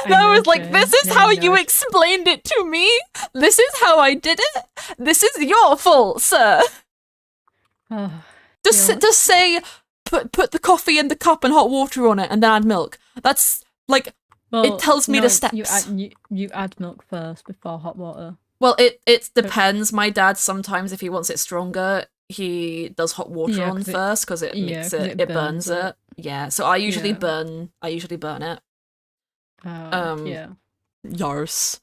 Speaker 1: And I was like, this is how you explained it to me? This is how I did it? This is your fault, sir. Just say, put the coffee in the cup and hot water on it and then add milk. That's, like, it tells me the steps.
Speaker 2: You add milk first before hot water.
Speaker 1: Well, it depends. My dad, sometimes, if he wants it stronger, he does hot water on first, because it makes it burns it. Yeah, so I usually burn it.
Speaker 2: Yeah.
Speaker 1: Yars.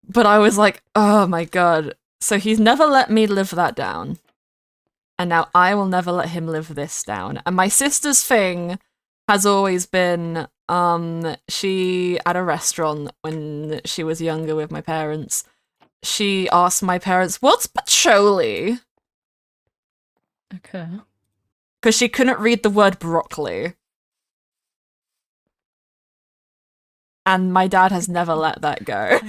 Speaker 1: But I was like, oh my god. So he's never let me live that down. And now I will never let him live this down. And my sister's thing has always been, she, at a restaurant when she was younger with my parents, she asked my parents, what's patchouli?
Speaker 2: Okay.
Speaker 1: Because she couldn't read the word broccoli. And my dad has never let that go.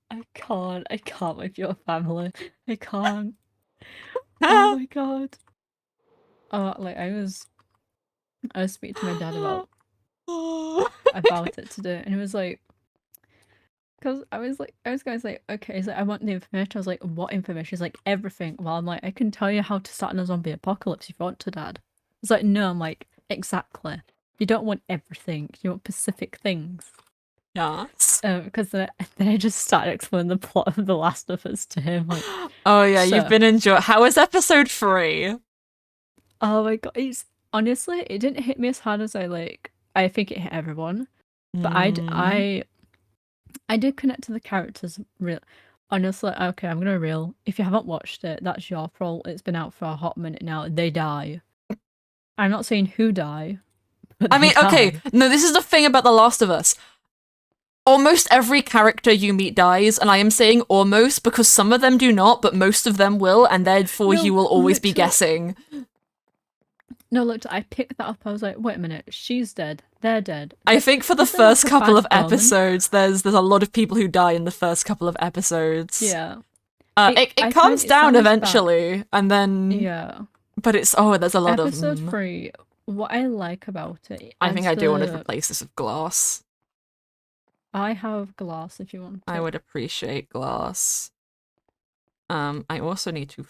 Speaker 2: I can't with your family. I can't. Oh my god. Like I was speaking to my dad about it today, and it was like, because I was going to say, okay, he's like, I want the information. I was like, what information? He's like, everything. Well, I'm like, I can tell you how to start in a zombie apocalypse if you want to, Dad. It's like, no, I'm like, exactly. You don't want everything. You want specific things.
Speaker 1: Yes.
Speaker 2: Because then I just started explaining the plot of The Last of Us to him. Like,
Speaker 1: oh yeah, you've been enjoying. How was episode 3?
Speaker 2: Oh my god, it's honestly, it didn't hit me as hard as I think it hit everyone. But I did connect to the characters real. Honestly, okay, I'm gonna reel. If you haven't watched it, that's your fault. It's been out for a hot minute now. They die. I'm not saying who die. But
Speaker 1: okay, no, this is the thing about The Last of Us. Almost every character you meet dies, and I am saying almost because some of them do not, but most of them will, and therefore you will always be guessing.
Speaker 2: No, look, I picked that up. I was like, wait a minute, she's dead. They're dead.
Speaker 1: I think for the first couple of episodes, there's a lot of people who die in the first couple of episodes.
Speaker 2: Yeah.
Speaker 1: It calms down eventually, and then...
Speaker 2: Yeah.
Speaker 1: But it's, there's a lot of them.
Speaker 2: Episode 3, what I like about it...
Speaker 1: I think I do want to replace this with glass.
Speaker 2: I have glass if you want to.
Speaker 1: I would appreciate glass. I also need to...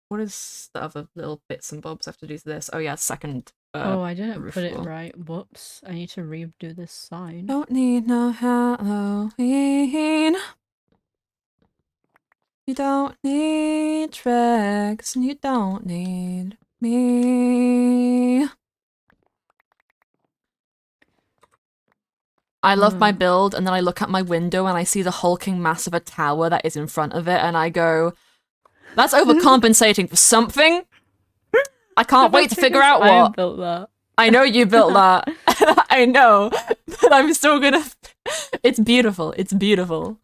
Speaker 1: What is the other little bits and bobs I have to do to this? Oh yeah, second.
Speaker 2: I didn't put it right. Whoops. I need to redo this sign.
Speaker 1: Don't need no Halloween. You don't need tracks, and you don't need me. I love my build, and then I look at my window and I see the hulking mass of a tower that is in front of it, and I go, that's overcompensating for something. I can't wait to figure out what.
Speaker 2: I built that.
Speaker 1: I know you built that. I know, but I'm still gonna... It's beautiful. It's beautiful.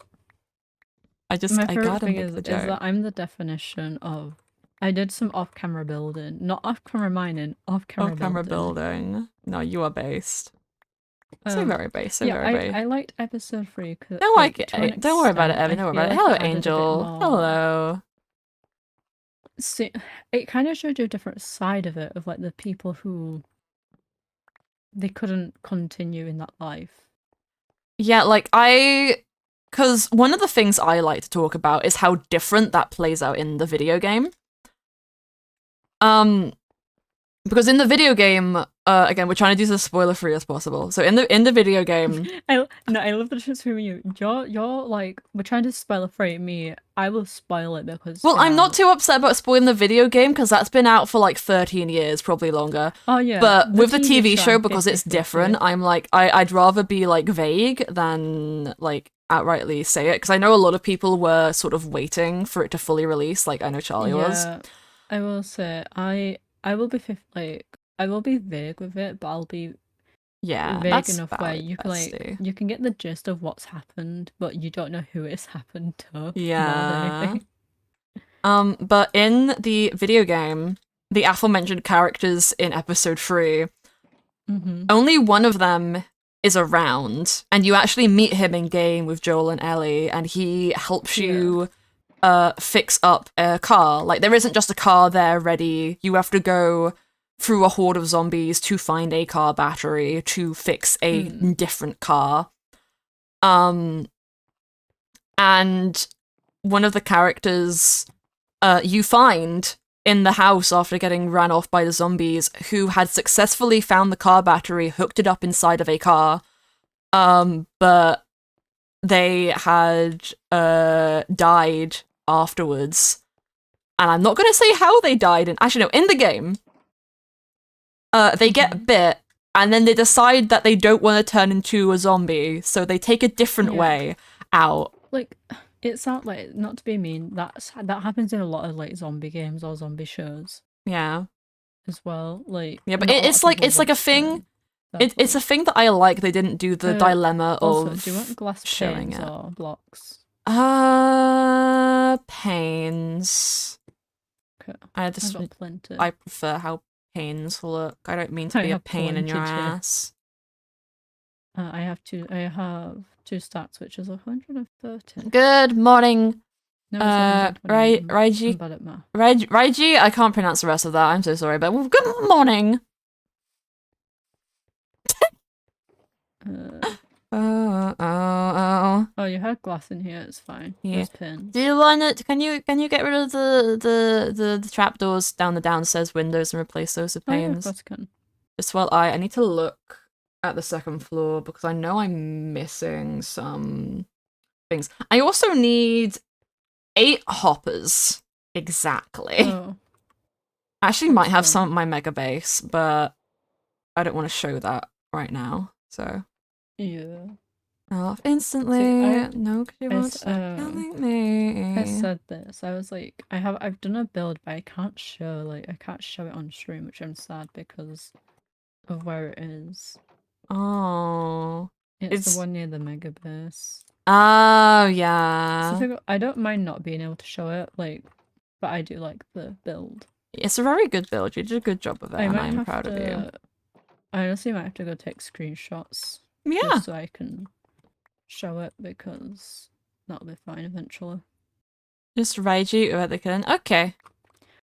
Speaker 1: I gotta make the joke.
Speaker 2: Is that I'm the definition of... I did some off-camera building. Not off-camera mining, off-camera
Speaker 1: building. No, you are based. So very base, very base.
Speaker 2: I liked episode 3 because...
Speaker 1: Don't worry about it, Evan. Don't worry about it. Hello, Angel. Hello.
Speaker 2: See, it kind of showed you a different side of it, of like the people who... They couldn't continue in that life.
Speaker 1: Yeah, like because one of the things I like to talk about is how different that plays out in the video game. Because in the video game, again, we're trying to do this as spoiler-free as possible. So in the video game...
Speaker 2: I love the difference between you. You're like, we're trying to spoiler-free. Me, I will spoil it because...
Speaker 1: Well, I'm not too upset about spoiling the video game, because that's been out for like 13 years, probably longer.
Speaker 2: Oh, yeah.
Speaker 1: But with the TV show, because it's different, I'm like, I'd rather be like vague than like outrightly say it, because I know a lot of people were sort of waiting for it to fully release, like I know Charlie was.
Speaker 2: I will say, I will be I will be vague with it, but I'll be vague enough where you can you can get the gist of what's happened, but you don't know who it's happened to.
Speaker 1: Yeah. But in the video game, the aforementioned characters in episode 3, only one of them is around, and you actually meet him in game with Joel and Ellie, and he helps you fix up a car. Like, there isn't just a car there ready. You have to go through a horde of zombies to find a car battery to fix a different car. And one of the characters you find in the house after getting ran off by the zombies, who had successfully found the car battery, hooked it up inside of a car, but they had died afterwards. And I'm not going to say how they died. Actually, no, in the game, they get bit, and then they decide that they don't want to turn into a zombie, so they take a different way out.
Speaker 2: Like, it sounds like, not to be mean, that happens in a lot of like zombie games or zombie shows.
Speaker 1: Yeah.
Speaker 2: As well, like
Speaker 1: but it's like a thing. It's a thing that I like. They didn't do the dilemma
Speaker 2: also,
Speaker 1: of
Speaker 2: do you want glass
Speaker 1: showing
Speaker 2: panes
Speaker 1: it.
Speaker 2: or blocks?
Speaker 1: Panes.
Speaker 2: Okay.
Speaker 1: I prefer how panes look. I don't mean to be a pain in your ass.
Speaker 2: I have two stats, which is 130.
Speaker 1: Good morning.
Speaker 2: No,
Speaker 1: Raiji. Raiji, I can't pronounce the rest of that. I'm so sorry, but good morning.
Speaker 2: Oh, you had glass in here. It's fine.
Speaker 1: Yeah.
Speaker 2: There's pins.
Speaker 1: Do you want it? Can you get rid of the trapdoors down the downstairs windows and replace those with panes?
Speaker 2: Oh, yeah, of course I can.
Speaker 1: Just while I need to look at the second floor because I know I'm missing some things. I also need 8 hoppers exactly.
Speaker 2: Oh.
Speaker 1: I actually might have some at my mega base, but I don't want to show that right now. So
Speaker 2: yeah.
Speaker 1: Off instantly. No, because you won't stop telling me.
Speaker 2: I said this. I was like, I've done a build, but I can't show it on stream, which I'm sad because of where it is.
Speaker 1: Oh.
Speaker 2: It's the one near the mega base.
Speaker 1: Oh, yeah.
Speaker 2: So I don't mind not being able to show it, but I do like the build.
Speaker 1: It's a very good build. You did a good job of it, and I'm proud of you.
Speaker 2: I honestly might have to go take screenshots.
Speaker 1: Yeah.
Speaker 2: Just so I can show it, because that'll be fine eventually.
Speaker 1: Just Raiji or the can. Okay.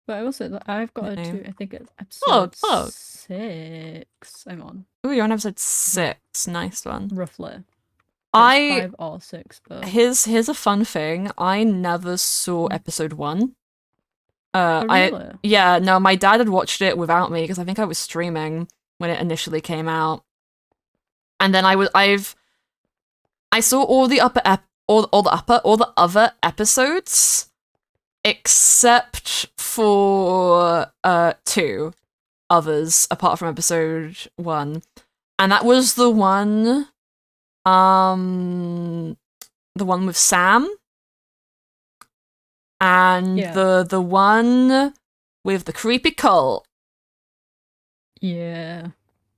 Speaker 2: But I will say that I've got I think it's episode 6 I'm on.
Speaker 1: Oh, you're on episode 6. Nice one.
Speaker 2: Roughly. 5 or 6, but
Speaker 1: here's a fun thing. I never saw episode 1.
Speaker 2: Oh, really?
Speaker 1: No, my dad had watched it without me because I think I was streaming when it initially came out. And then I saw all the other episodes except for 2 others apart from episode 1. And that was the one with Sam and the one with the creepy cult.
Speaker 2: Yeah.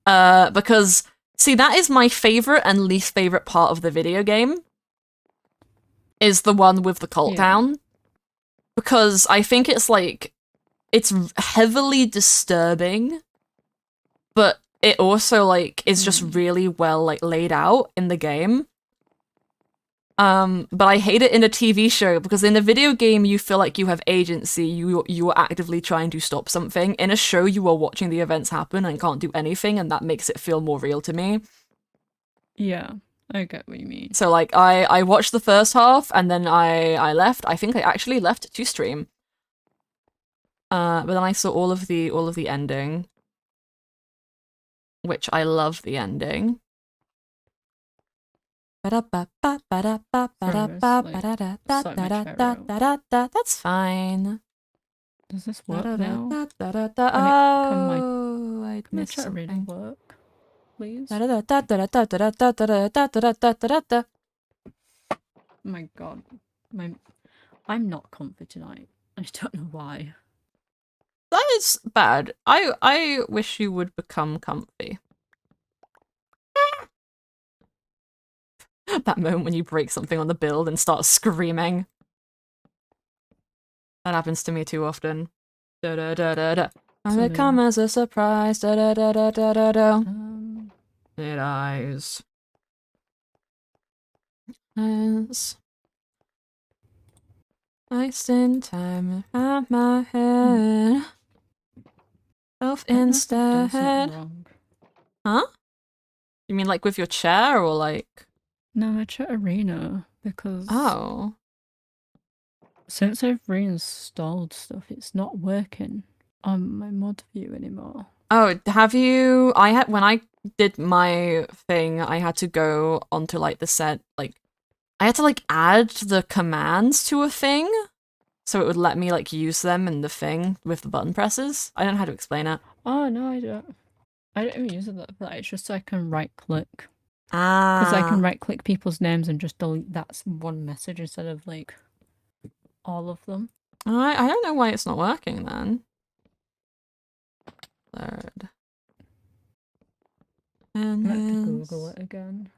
Speaker 1: Because see, that is my favorite and least favorite part of the video game. Is the one with the cult town. Because I think it's heavily disturbing, but it also is just really well laid out in the game. But I hate it in a TV show because in a video game you feel like you have agency, you are actively trying to stop something. In a show you are watching the events happen and can't do anything, and that makes it feel more real to me.
Speaker 2: Yeah, I get what you mean.
Speaker 1: So I watched the first half and then I left. I think I actually left to stream. But then I saw all of the ending, which I love the ending. That's fine.
Speaker 2: Does this work now?
Speaker 1: I
Speaker 2: missed something. Can work, please? Oh my god. I'm not comfy tonight. I don't know why.
Speaker 1: That is bad. I wish you would become comfy. That moment when you break something on the build and start screaming. That happens to me too often. Da da da da da. And it come as a surprise. Da da da da da da da. It eyes. As I in time around my head. Shelf
Speaker 2: I must have done something
Speaker 1: instead.
Speaker 2: wrong.
Speaker 1: Huh? You mean like with your chair or like?
Speaker 2: No, my chat arena, because
Speaker 1: Oh.
Speaker 2: since I've reinstalled stuff, it's not working on my mod view anymore.
Speaker 1: Oh, have you? I had when I did my thing, I had to go onto like the set, like I had to like add the commands to a thing, so it would let me like use them in the thing with the button presses. I don't know how to explain it.
Speaker 2: Oh no, I don't. I don't even use it for that. It's just so I can right click.
Speaker 1: Ah.
Speaker 2: Because I can right click people's names and just delete that one message instead of like all of them.
Speaker 1: I don't know why it's not working then. Third. And
Speaker 2: I'm gonna have to Google it again.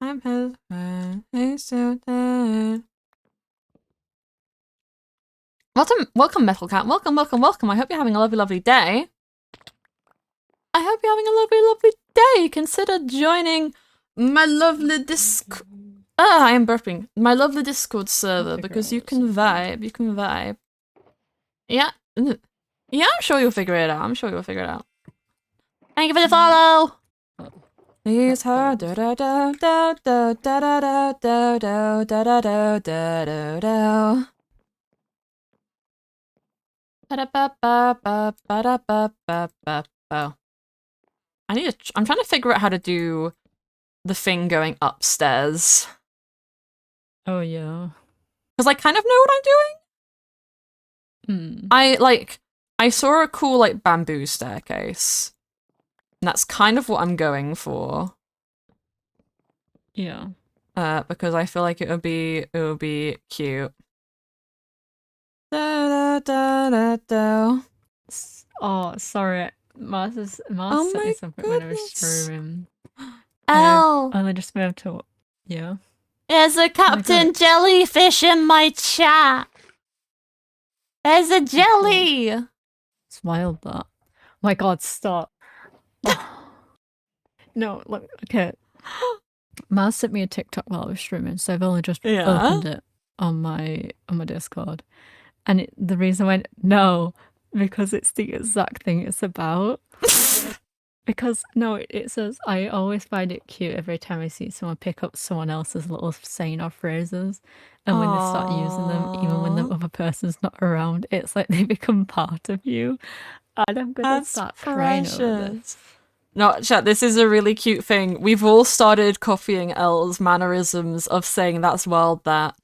Speaker 1: I'm his friend. He's so dead. Welcome, Metal Cat. Welcome. I hope you're having a lovely day. I hope you're having a lovely day. Consider joining my lovely Discord. I am burping. My lovely Discord server because you can vibe. You can vibe. Yeah. Yeah, I'm sure you'll figure it out. Thank you for the follow. These her da da da da da da da da da da da da da da da. I'm trying to figure out how to do the thing going upstairs.
Speaker 2: Oh yeah.
Speaker 1: Because I kind of know what I'm doing. I saw a cool like bamboo staircase. And that's kind of what I'm going for.
Speaker 2: Yeah.
Speaker 1: Because I feel like it would be cute. Da, da, da, da, da.
Speaker 2: Oh, sorry. Mars sent me something when I was streaming.
Speaker 1: Oh.
Speaker 2: And I just moved to yeah.
Speaker 1: There's a Captain Jellyfish in my chat. There's a jelly.
Speaker 2: It's wild that. My god, stop. Oh. No, look, okay. Mars sent me a TikTok while I was streaming, so I've only just opened it on my Discord. And the reason I went no, because it's the exact thing it's about. Because no, it says I always find it cute every time I see someone pick up someone else's little saying or phrases, and when they start using them, even when the other person's not around, it's like they become part of you. And I'm gonna start crying over this.
Speaker 1: No, chat, this is a really cute thing. We've all started copying Elle's mannerisms of saying that's wild that.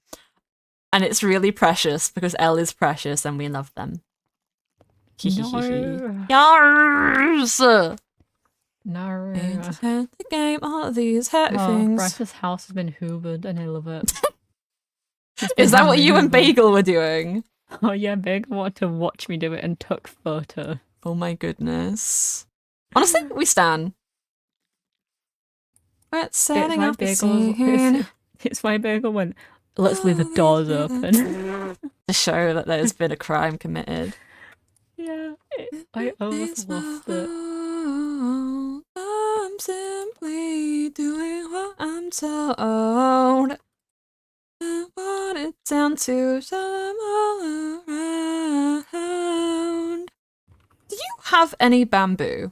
Speaker 1: And it's really precious because Elle is precious and we love them.
Speaker 2: No.
Speaker 1: Yars!
Speaker 2: No.
Speaker 1: The game are these things.
Speaker 2: Breakfast house has been hoovered and I love it.
Speaker 1: Is that what you and Bagel were doing?
Speaker 2: Oh yeah, Bagel wanted to watch me do it and took photo.
Speaker 1: Oh my goodness. Honestly, we stan. We're setting up the scene.
Speaker 2: It's why Bagel went, let's leave the doors open.
Speaker 1: To show that there's been a crime committed.
Speaker 2: Yeah, I almost lost it.
Speaker 1: I'm simply doing what I'm told. I want it down to some all around. Do you have any bamboo?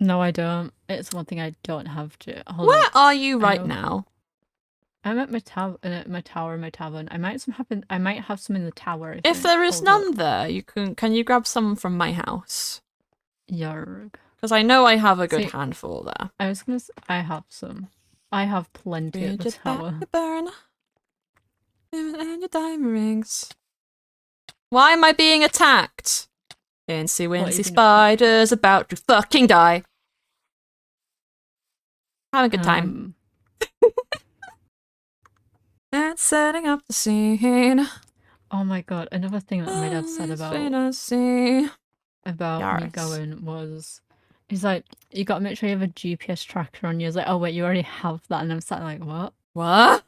Speaker 2: No, I don't. It's one thing I don't have to.
Speaker 1: Where are you right now?
Speaker 2: I'm at my tower, my tavern. I might have some in the tower.
Speaker 1: If there is none there, you can you grab some from my house?
Speaker 2: Yarg.
Speaker 1: Because I know I have a good handful there.
Speaker 2: I have some. I have plenty at the tower.
Speaker 1: And your diamond rings. Why am I being attacked? Incy Wincy Spider's about to fucking die. Have a good time. And setting up the scene.
Speaker 2: Oh my god, another thing that my dad said about me going was, he's like, you gotta make sure you have a GPS tracker on you. I was like, oh wait, you already have that. And I'm sat like, what?
Speaker 1: What?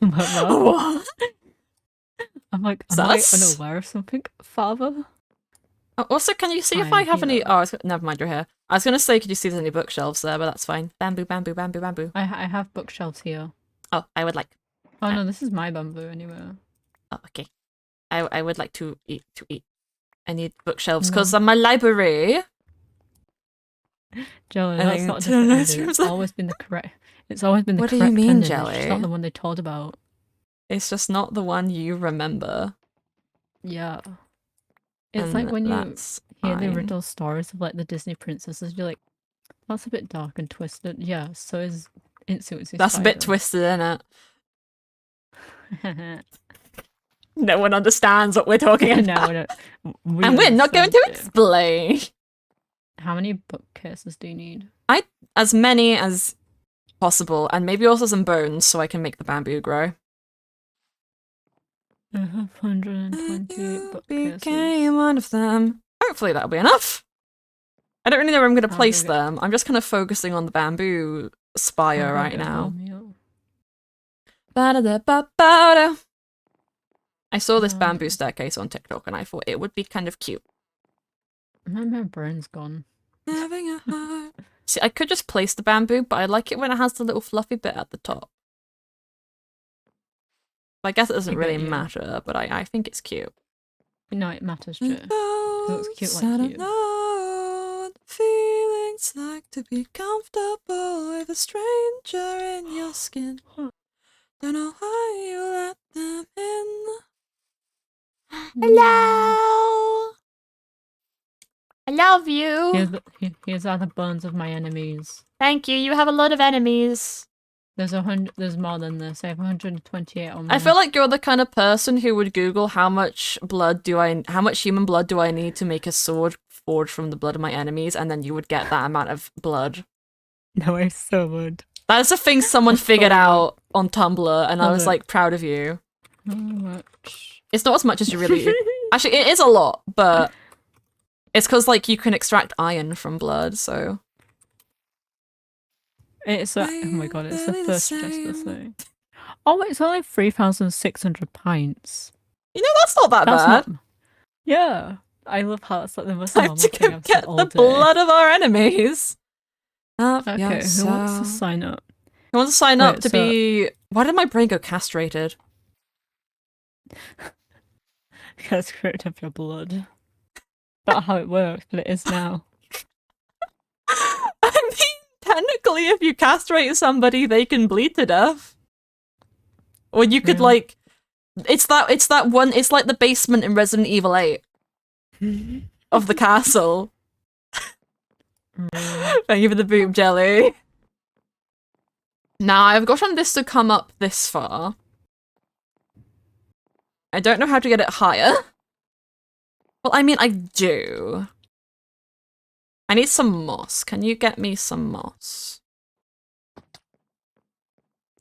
Speaker 2: I'm like, what? I'm like, am I
Speaker 1: Sus?
Speaker 2: unaware of something, father?
Speaker 1: Also, can you see if I have any... Oh, never mind, you're here. I was going to say, could you see there's any bookshelves there, but that's fine. Bamboo, bamboo, bamboo, bamboo.
Speaker 2: I have bookshelves here.
Speaker 1: Oh, I would like...
Speaker 2: Oh no, this is my bamboo anyway.
Speaker 1: Oh, okay. I would like to eat. I need bookshelves because my library.
Speaker 2: Jelly, that's not different. It's always been the correct. It's always been the correct. What do you mean, Jelly? It's not the one they told about.
Speaker 1: It's just not the one you remember.
Speaker 2: Yeah. It's like when you hear the original stories of like the Disney princesses, you're like, that's a bit dark and twisted. Yeah, so is Insuitsu's
Speaker 1: That's a bit twisted, isn't it? No one understands what we're talking about.
Speaker 2: No,
Speaker 1: and we're not going to explain.
Speaker 2: How many bookcases do you need?
Speaker 1: As many as possible, and maybe also some bones so I can make the bamboo grow.
Speaker 2: I have 128 bookcases.
Speaker 1: Became one of them. Hopefully that'll be enough. I don't really know where I'm going to place them. I'm just kind of focusing on the bamboo spire right now. I saw this bamboo staircase on TikTok and I thought it would be kind of cute.
Speaker 2: My brain's gone.
Speaker 1: Having a heart. See, I could just place the bamboo, but I like it when it has the little fluffy bit at the top. I guess it doesn't really matter, but I think it's cute.
Speaker 2: No, it matters too. It looks cute like you.
Speaker 1: Feelings like to be comfortable with a stranger in your skin. Don't know why you let them in. Hello! I love you!
Speaker 2: Here's are the bones of my enemies.
Speaker 1: Thank you, you have a lot of enemies.
Speaker 2: There's more than this. I have 128 on me.
Speaker 1: I feel like you're the kind of person who would Google how much human blood do I need to make a sword forged from the blood of my enemies, and then you would get that amount of blood.
Speaker 2: No, I so would.
Speaker 1: That's a thing someone figured out on Tumblr, and I was like proud of you.
Speaker 2: How much?
Speaker 1: It's not as much as you really. Actually, it is a lot, but it's because like you can extract iron from blood, so.
Speaker 2: It's oh my god, it's the first Jester thing. Oh, it's only 3,600 pints.
Speaker 1: You know, that's not that bad.
Speaker 2: Not... Yeah. I love how it's like the most normal thing I've
Speaker 1: get
Speaker 2: all
Speaker 1: the
Speaker 2: day.
Speaker 1: Blood of our enemies.
Speaker 2: Okay, who wants to sign up?
Speaker 1: Who wants to sign up to be... Why did my brain go castrated?
Speaker 2: Because it's rid of your blood. Not how it works, but it is now.
Speaker 1: I mean, technically, if you castrate somebody, they can bleed to death. Or you could, like... It's that one... It's like the basement in Resident Evil 8. Of the castle. Thank you for the boob jelly. Now, I've gotten this to come up this far. I don't know how to get it higher. Well, I mean, I do. I need some moss. Can you get me some moss?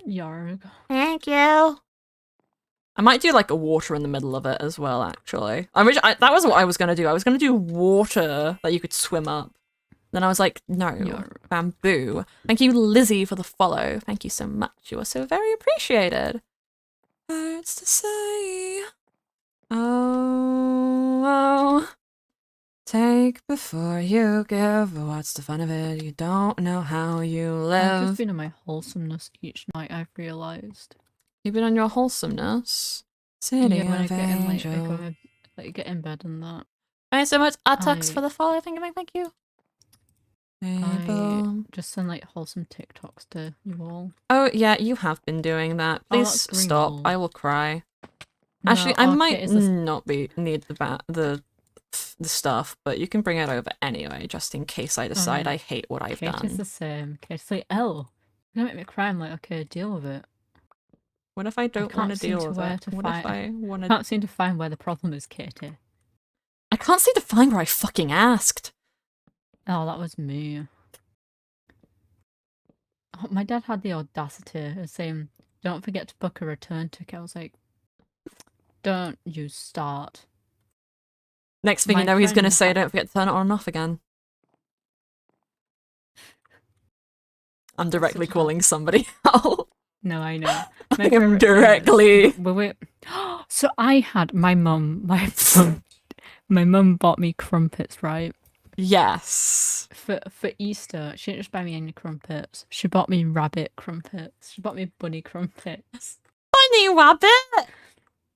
Speaker 2: Yarg.
Speaker 1: Thank you. I might do like a water in the middle of it as well, actually. That was what I was going to do. I was going to do water that you could swim up. Then I was like, no, bamboo. Thank you, Lizzie, for the follow. Thank you so much. You are so very appreciated. Words to say. Oh. Take before you give. What's the fun of it? You don't know how you live.
Speaker 2: I've just been on my wholesomeness each night, I've realised.
Speaker 1: You've been on your wholesomeness? City
Speaker 2: when I
Speaker 1: of
Speaker 2: get
Speaker 1: Angel.
Speaker 2: in, like, get in bed and that.
Speaker 1: Thanks so much, Atux, for the follow. Thank you.
Speaker 2: I just send like wholesome TikToks to you all.
Speaker 1: Oh yeah, you have been doing that. Please stop. I will cry. No, actually, I might not need the stuff, but you can bring it over anyway, just in case I decide I hate what I've done.
Speaker 2: It's the same. Kate's like, you're gonna make me cry. I'm like, okay, deal with it.
Speaker 1: What if I don't want to deal with it? What if I want to?
Speaker 2: I can't seem to find where the problem is, Katie.
Speaker 1: I can't seem to find where I fucking asked.
Speaker 2: Oh, that was me. Oh, my dad had the audacity of saying, don't forget to book a return ticket. I was like, don't you start.
Speaker 1: Next thing you know, he's going to say, don't forget to turn it on and off again. I'm directly calling somebody out.
Speaker 2: No, I know.
Speaker 1: I'm directly...
Speaker 2: Wait. So I had my mum bought me crumpets, right?
Speaker 1: Yes.
Speaker 2: For Easter, she didn't just buy me any crumpets. She bought me rabbit crumpets. She bought me bunny crumpets.
Speaker 1: Bunny rabbit?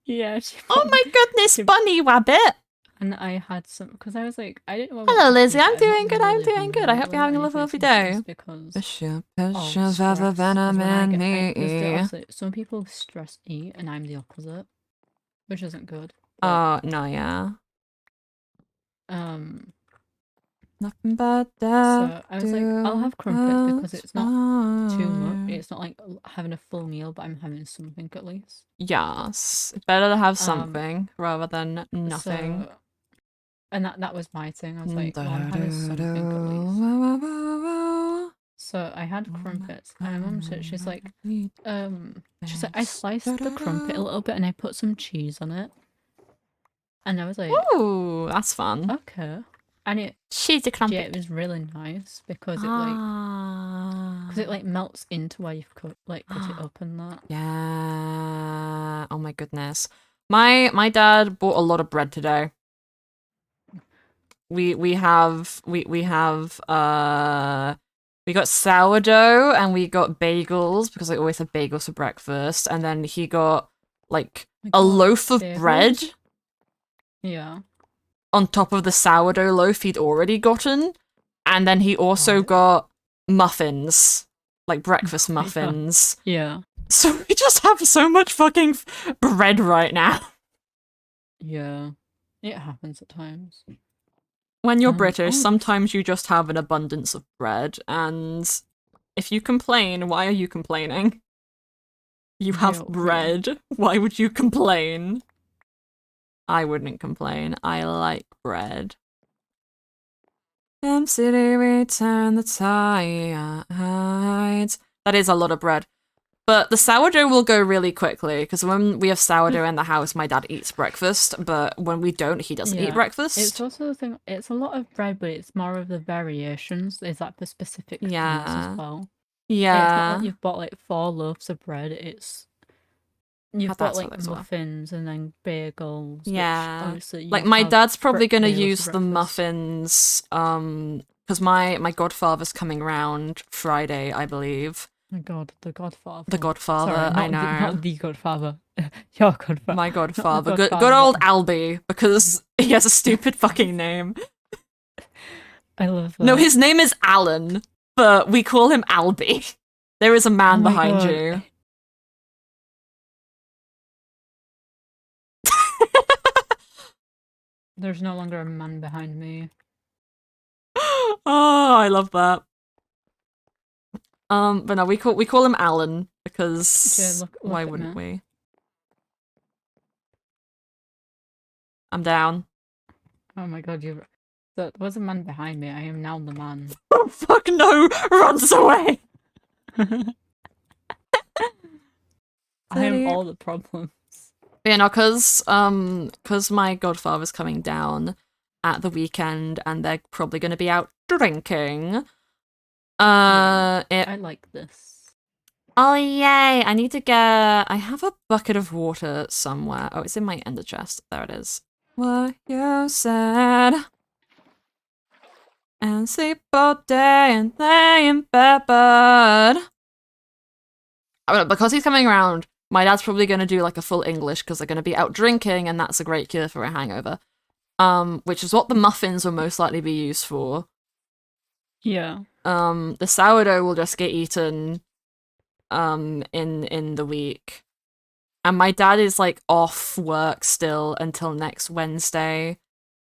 Speaker 2: Yeah.
Speaker 1: Oh my goodness, bunny rabbit.
Speaker 2: And I had some, because I was like, I didn't know
Speaker 1: Hello,
Speaker 2: what to
Speaker 1: Lizzie.
Speaker 2: eat.
Speaker 1: I'm doing good. I'm doing good. I hope you're having a
Speaker 2: I need
Speaker 1: lovely
Speaker 2: some juice
Speaker 1: day.
Speaker 2: because
Speaker 1: Bishop
Speaker 2: of
Speaker 1: of
Speaker 2: stress. Because when I
Speaker 1: venom
Speaker 2: get, because
Speaker 1: me.
Speaker 2: obviously some people stress eat, and I'm the opposite, which isn't good.
Speaker 1: Oh, no, yeah.
Speaker 2: Um,
Speaker 1: Nothing but death.
Speaker 2: so I was like, I'll have crumpets because it's not too much. It's not like having a full meal, but I'm having something at least.
Speaker 1: Yes. Better to have something rather than nothing.
Speaker 2: So, and that was my thing. I was like, well, I'm having something at least. So I had crumpets, and my mum said, she's like, I sliced the crumpet a little bit and I put some cheese on it. And I was like,
Speaker 1: ooh, that's fun.
Speaker 2: Okay. And it
Speaker 1: cheesy crumpet.
Speaker 2: Yeah, it was really nice because it like melts into where you've cut it up and that.
Speaker 1: Yeah. Oh my goodness. My dad bought a lot of bread today. We got sourdough and we got bagels because I always have bagels for breakfast, and then he got like a loaf of bread.
Speaker 2: Yeah.
Speaker 1: On top of the sourdough loaf he'd already gotten, and then he also got muffins, like breakfast muffins.
Speaker 2: Yeah.
Speaker 1: So we just have so much fucking bread right now.
Speaker 2: Yeah. It happens at times.
Speaker 1: When you're British, sometimes you just have an abundance of bread, and if you complain, why are you complaining? You have bread. Why would you complain? I wouldn't complain. I like bread. City, return the tides. That is a lot of bread. But the sourdough will go really quickly, because when we have sourdough in the house, my dad eats breakfast, but when we don't, he doesn't eat breakfast.
Speaker 2: It's also the thing, it's a lot of bread, but it's more of the variations. There's like the specific things as well.
Speaker 1: Yeah.
Speaker 2: It's not like you've bought like 4 loaves of bread, you've got like muffins and then bagels.
Speaker 1: Yeah.
Speaker 2: Which, obviously,
Speaker 1: like my dad's probably gonna use the muffins, because my godfather's coming round Friday, I believe.
Speaker 2: My God, the Godfather.
Speaker 1: The Godfather,
Speaker 2: Sorry,
Speaker 1: I know.
Speaker 2: Not the Godfather. Your Godfather.
Speaker 1: My Godfather. Good old Albie, because he has a stupid fucking name.
Speaker 2: I love that.
Speaker 1: No, his name is Alan, but we call him Albie. There is a man behind you.
Speaker 2: There's no longer a man behind me.
Speaker 1: Oh, I love that. But no, we call him Alan because
Speaker 2: look
Speaker 1: why wouldn't we? I'm down.
Speaker 2: Oh my God, there was a man behind me. I am now the man.
Speaker 1: Oh fuck no! Runs away.
Speaker 2: I am all the problems.
Speaker 1: Yeah, no, cause my godfather's coming down at the weekend, and they're probably gonna be out drinking.
Speaker 2: I like this.
Speaker 1: Oh yay! I need to get. I have a bucket of water somewhere. Oh, it's in my ender chest. There it is. What you said. And sleep all day and lay in bed, but because he's coming around, my dad's probably going to do like a full English because they're going to be out drinking, and that's a great cure for a hangover. Which is what the muffins will most likely be used for.
Speaker 2: Yeah.
Speaker 1: The sourdough will just get eaten in the week. And my dad is like off work still until next Wednesday,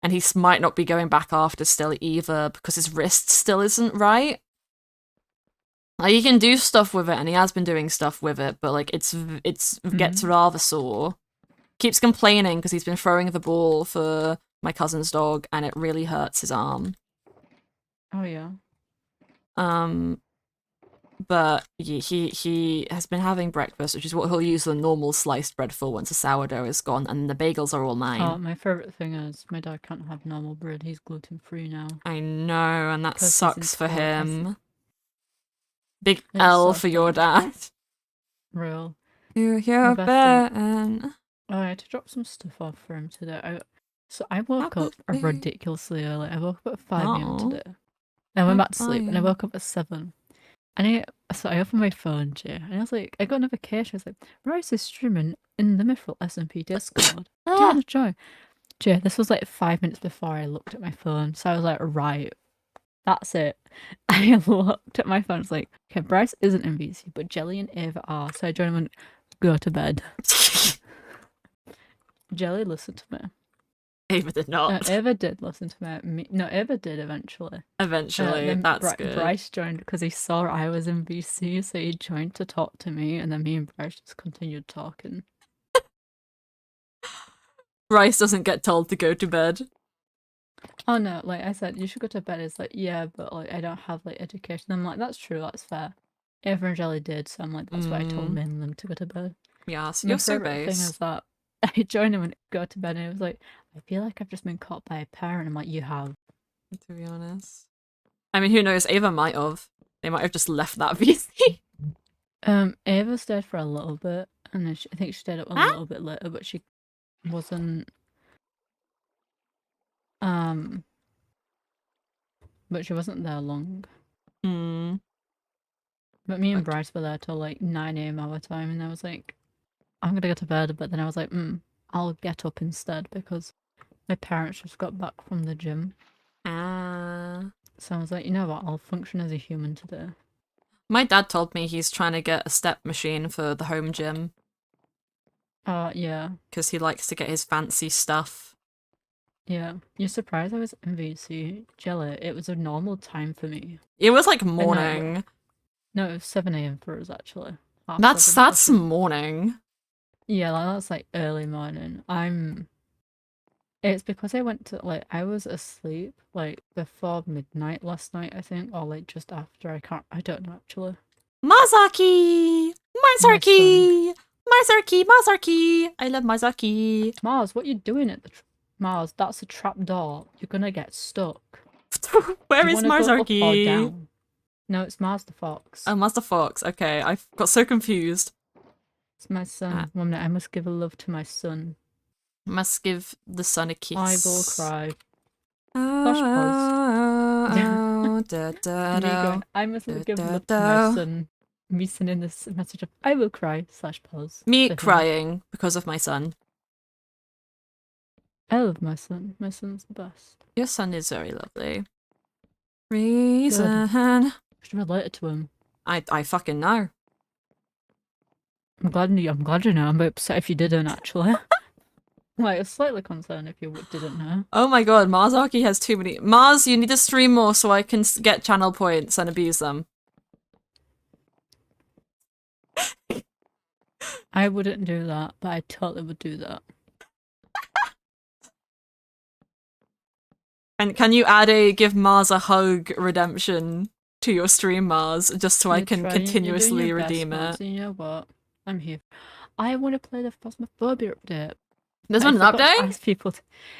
Speaker 1: and he might not be going back after still either because his wrist still isn't right. Like, he can do stuff with it, and he has been doing stuff with it, but like it's gets rather sore. Keeps complaining because he's been throwing the ball for my cousin's dog, and it really hurts his arm.
Speaker 2: Oh yeah.
Speaker 1: But he has been having breakfast, which is what he'll use the normal sliced bread for once the sourdough is gone, and the bagels are all mine.
Speaker 2: Oh, my favourite thing is my dad can't have normal bread. He's gluten-free now.
Speaker 1: I know, and that sucks for him. Big L for your dad.
Speaker 2: Real.
Speaker 1: You're bad.
Speaker 2: Oh, I had to drop some stuff off for him today. I woke up ridiculously early. I woke up at 5 a.m. today. I went back to sleep, and I woke up at 7. And I opened my phone, and I was like, I got a notification. I was like, Rice is streaming in the Mythrill SMP Discord. Do you want to join? Jay, this was like 5 minutes before I looked at my phone, so I was like, right, that's it. I looked at my phone, I was like, okay, Bryce isn't in VC, but Jelly and Ava are, so I joined him and go to bed. Jelly listened to me.
Speaker 1: Ava did not.
Speaker 2: Ava did listen to me. No, Ava did eventually.
Speaker 1: Eventually, that's good.
Speaker 2: Bryce joined because he saw I was in VC, so he joined to talk to me, and then me and Bryce just continued talking.
Speaker 1: Bryce doesn't get told to go to bed.
Speaker 2: Oh no, like I said, you should go to bed. It's like, yeah, but like I don't have like education. I'm like, that's true, that's fair. Ava and Jelly did, so I'm like, that's why I told me and them to go to bed.
Speaker 1: Yes,
Speaker 2: My
Speaker 1: you're so
Speaker 2: favorite thing
Speaker 1: base.
Speaker 2: is that I joined him and go to bed, and it was like, I feel like I've just been caught by a parent. I'm like, you have.
Speaker 1: To be honest, I mean, who knows? Ava might have. They might have just left that VC.
Speaker 2: Ava stayed for a little bit, and then I think she stayed up a little bit later, but she wasn't. But she wasn't there long. But me and Bryce were there till like 9 a.m. our time, and I was like, I'm gonna go to bed, but then I was like, I'll get up instead because my parents just got back from the gym. So I was like, you know what, I'll function as a human today.
Speaker 1: My dad told me he's trying to get a step machine for the home gym.
Speaker 2: Yeah.
Speaker 1: Because he likes to get his fancy stuff.
Speaker 2: Yeah. You're surprised I was in VC? Jelly, it was a normal time for me.
Speaker 1: It was like morning.
Speaker 2: No, it was 7 a.m. for us actually.
Speaker 1: That's morning.
Speaker 2: Yeah, like that's like early morning. It's because I went to like I was asleep like before midnight last night, I think, or like just after. I don't know actually.
Speaker 1: Mazaki! Mazaki! I love Mazaki.
Speaker 2: Mars, what are you doing at the Mars? That's a trap door. You're gonna get stuck.
Speaker 1: Where is Mazaki?
Speaker 2: No, it's Mars the Fox.
Speaker 1: Oh, Mars the Fox. Okay, I got so confused.
Speaker 2: It's my son. 1 minute, I must give a love to my son.
Speaker 1: Must give the sun a kiss.
Speaker 2: I will cry. I must give love to my son. Me sending this message of I will cry /pause.
Speaker 1: Me crying because of my son.
Speaker 2: I love my son. My son's the best.
Speaker 1: Your son is very lovely. Reason.
Speaker 2: Good. Should relate to him.
Speaker 1: I fucking know.
Speaker 2: I'm glad you know. I'm a bit upset if you didn't actually. Like, I'm slightly concerned if you didn't know.
Speaker 1: Oh my god, Marzaki has too many. Mars, you need to stream more so I can get channel points and abuse them.
Speaker 2: I wouldn't do that, but I totally would do that.
Speaker 1: And can you add a give Mars a hug redemption to your stream, Mars, just so I can continuously redeem it?
Speaker 2: You know what? I'm here. I want to play the Phasmophobia update.
Speaker 1: There's an update?
Speaker 2: Ask people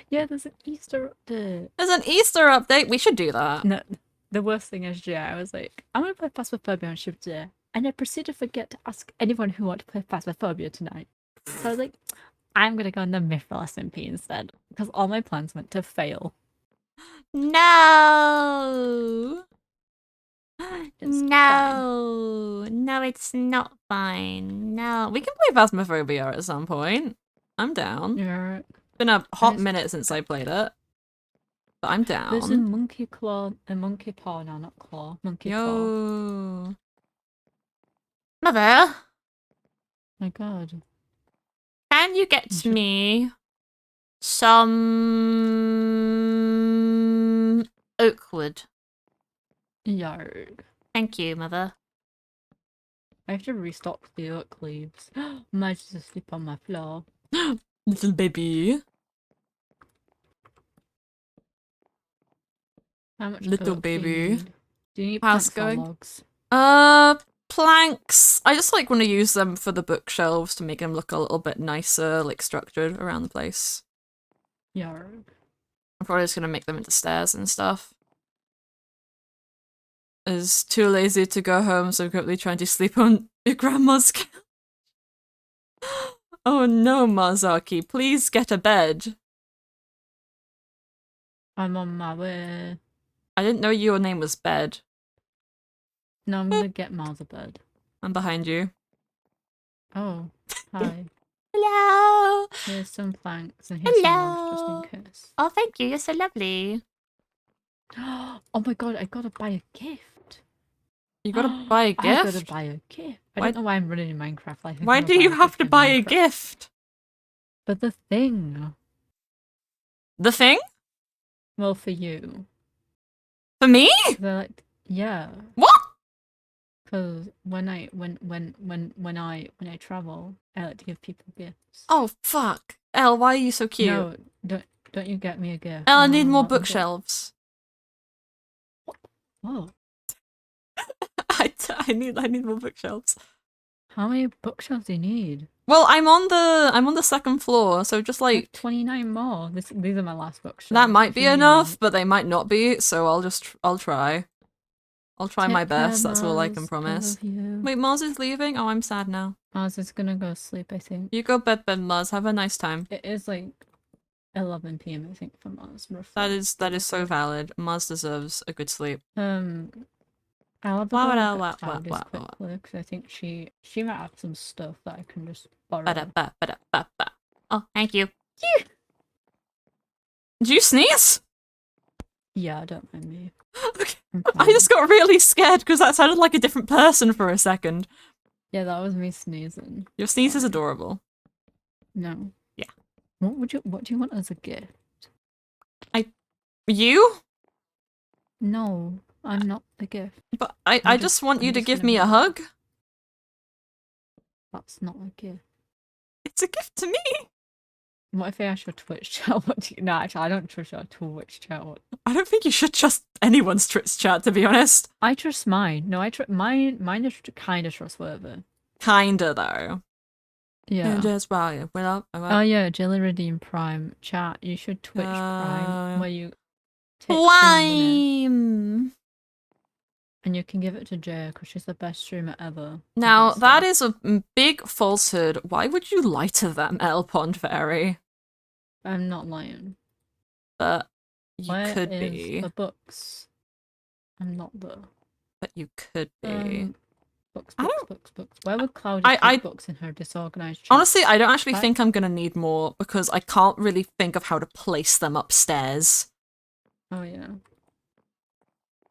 Speaker 2: yeah, there's an Easter update.
Speaker 1: There's an Easter update? We should do that.
Speaker 2: No, the worst thing is, I was like, I'm going to play Phasmophobia on shift today. And I proceeded to forget to ask anyone who wanted to play Phasmophobia tonight. So I was like, I'm going to go on the Mythrill SMP instead. Because all my plans went to fail.
Speaker 1: No! No, it's not fine. No, we can play Phasmophobia at some point. I'm down.
Speaker 2: Yeah.
Speaker 1: It's been a hot minute since I played it. But I'm down.
Speaker 2: There's a monkey paw now, not claw. Monkey paw.
Speaker 1: Mother!
Speaker 2: My god.
Speaker 1: Can you get me some oak wood?
Speaker 2: Yarg.
Speaker 1: Thank you, Mother.
Speaker 2: I have to restock the oak leaves. Mine's asleep on my floor.
Speaker 1: Little baby.
Speaker 2: How much
Speaker 1: little baby?
Speaker 2: Do you need planks or logs?
Speaker 1: Planks. I just like want to use them for the bookshelves to make them look a little bit nicer, like structured around the place.
Speaker 2: Yarg.
Speaker 1: I'm probably just gonna make them into stairs and stuff. Is too lazy to go home, so I'm currently trying to sleep on your grandma's couch. Oh no, Marzaki, please get a bed.
Speaker 2: I'm on my way.
Speaker 1: I didn't know your name was Bed.
Speaker 2: No, I'm gonna get Mars a bed.
Speaker 1: I'm behind you.
Speaker 2: Oh, hi.
Speaker 1: Hello.
Speaker 2: Here's some planks and here's some logs just in case.
Speaker 1: Oh, thank you. You're so lovely.
Speaker 2: Oh my god, I gotta buy a gift.
Speaker 1: You gotta buy a gift?
Speaker 2: I gotta buy a gift. I don't know why I'm running in Minecraft. Like,
Speaker 1: why do you have to buy a gift?
Speaker 2: But the thing.
Speaker 1: The thing?
Speaker 2: Well, for you.
Speaker 1: For me?
Speaker 2: They're like, yeah.
Speaker 1: What?
Speaker 2: Because when I travel, I like to give people gifts.
Speaker 1: Oh fuck, Elle, why are you so cute?
Speaker 2: No, don't you get me a gift?
Speaker 1: Elle, I need more bookshelves.
Speaker 2: Oh.
Speaker 1: I need more bookshelves.
Speaker 2: How many bookshelves do you need?
Speaker 1: Well, I'm on the second floor, so just like
Speaker 2: 29 more. These are my last bookshelves.
Speaker 1: That might be enough, but they might not be. So I'll try. I'll try my best. That's all I can promise. Wait, Mars is leaving? Oh, I'm sad now.
Speaker 2: Mars is gonna go sleep, I think.
Speaker 1: You go bed, Mars. Have a nice time.
Speaker 2: It is like 11 p.m. I think for Mars.
Speaker 1: That is so valid. Mars deserves a good sleep.
Speaker 2: I'll have a quickly because I think she might have some stuff that I can just borrow.
Speaker 1: Oh, thank you. Did you sneeze?
Speaker 2: Yeah, don't mind me.
Speaker 1: Okay. I just got really scared because that sounded like a different person for a second.
Speaker 2: Yeah, that was me sneezing.
Speaker 1: Your sneeze is adorable.
Speaker 2: No.
Speaker 1: Yeah.
Speaker 2: What do you want as a gift?
Speaker 1: You?
Speaker 2: No, I'm not the gift.
Speaker 1: But I just want you to give me a hug.
Speaker 2: That's not a gift.
Speaker 1: It's a gift to me.
Speaker 2: What if I ask your Twitch chat? No, actually, I don't trust your Twitch chat.
Speaker 1: I don't think you should trust anyone's Twitch chat, to be honest.
Speaker 2: I trust mine. No, mine is kind of trustworthy.
Speaker 1: Kinda, though.
Speaker 2: Yeah. Oh yeah, Jelly Redeem Prime chat. You should Twitch Prime, where you take
Speaker 1: Lime!
Speaker 2: And you can give it to Jay, because she's the best streamer ever.
Speaker 1: Now, that is a big falsehood. Why would you lie to them, El Pond Fairy?
Speaker 2: I'm not lying.
Speaker 1: But you
Speaker 2: Where
Speaker 1: could
Speaker 2: is
Speaker 1: be.
Speaker 2: the books? I'm not the.
Speaker 1: But you could be.
Speaker 2: Books. Where would Claudia keep books in her disorganized chat?
Speaker 1: Honestly, I don't actually think I'm gonna need more, because I can't really think of how to place them upstairs.
Speaker 2: Oh, yeah.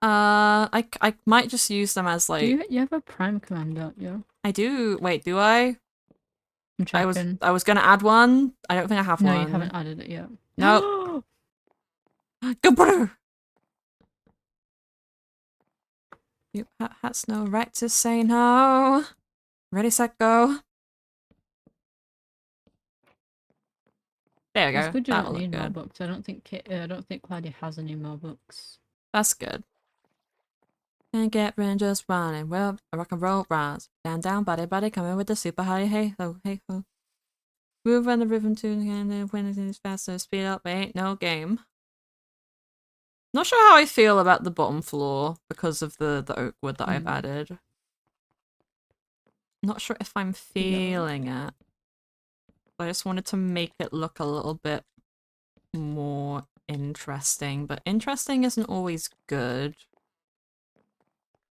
Speaker 1: I might just use them as like.
Speaker 2: You have a Prime command, don't you?
Speaker 1: I do. Wait, do I?
Speaker 2: I'm checking.
Speaker 1: I was gonna add one. I don't think I have one.
Speaker 2: No, you haven't added it yet.
Speaker 1: No. Go. You has no right to say no. Ready, set, go. There we go.
Speaker 2: It's good you don't need more books. I don't think Claudia has any more books.
Speaker 1: That's good. And get just running. Well, a rock and roll rise. Down, body, coming with the super high. Hey ho. Move on the rhythm tune and when it is faster, speed up. Ain't no game. Not sure how I feel about the bottom floor because of the oak wood that I've added. Not sure if I'm feeling it. I just wanted to make it look a little bit more interesting, but interesting isn't always good.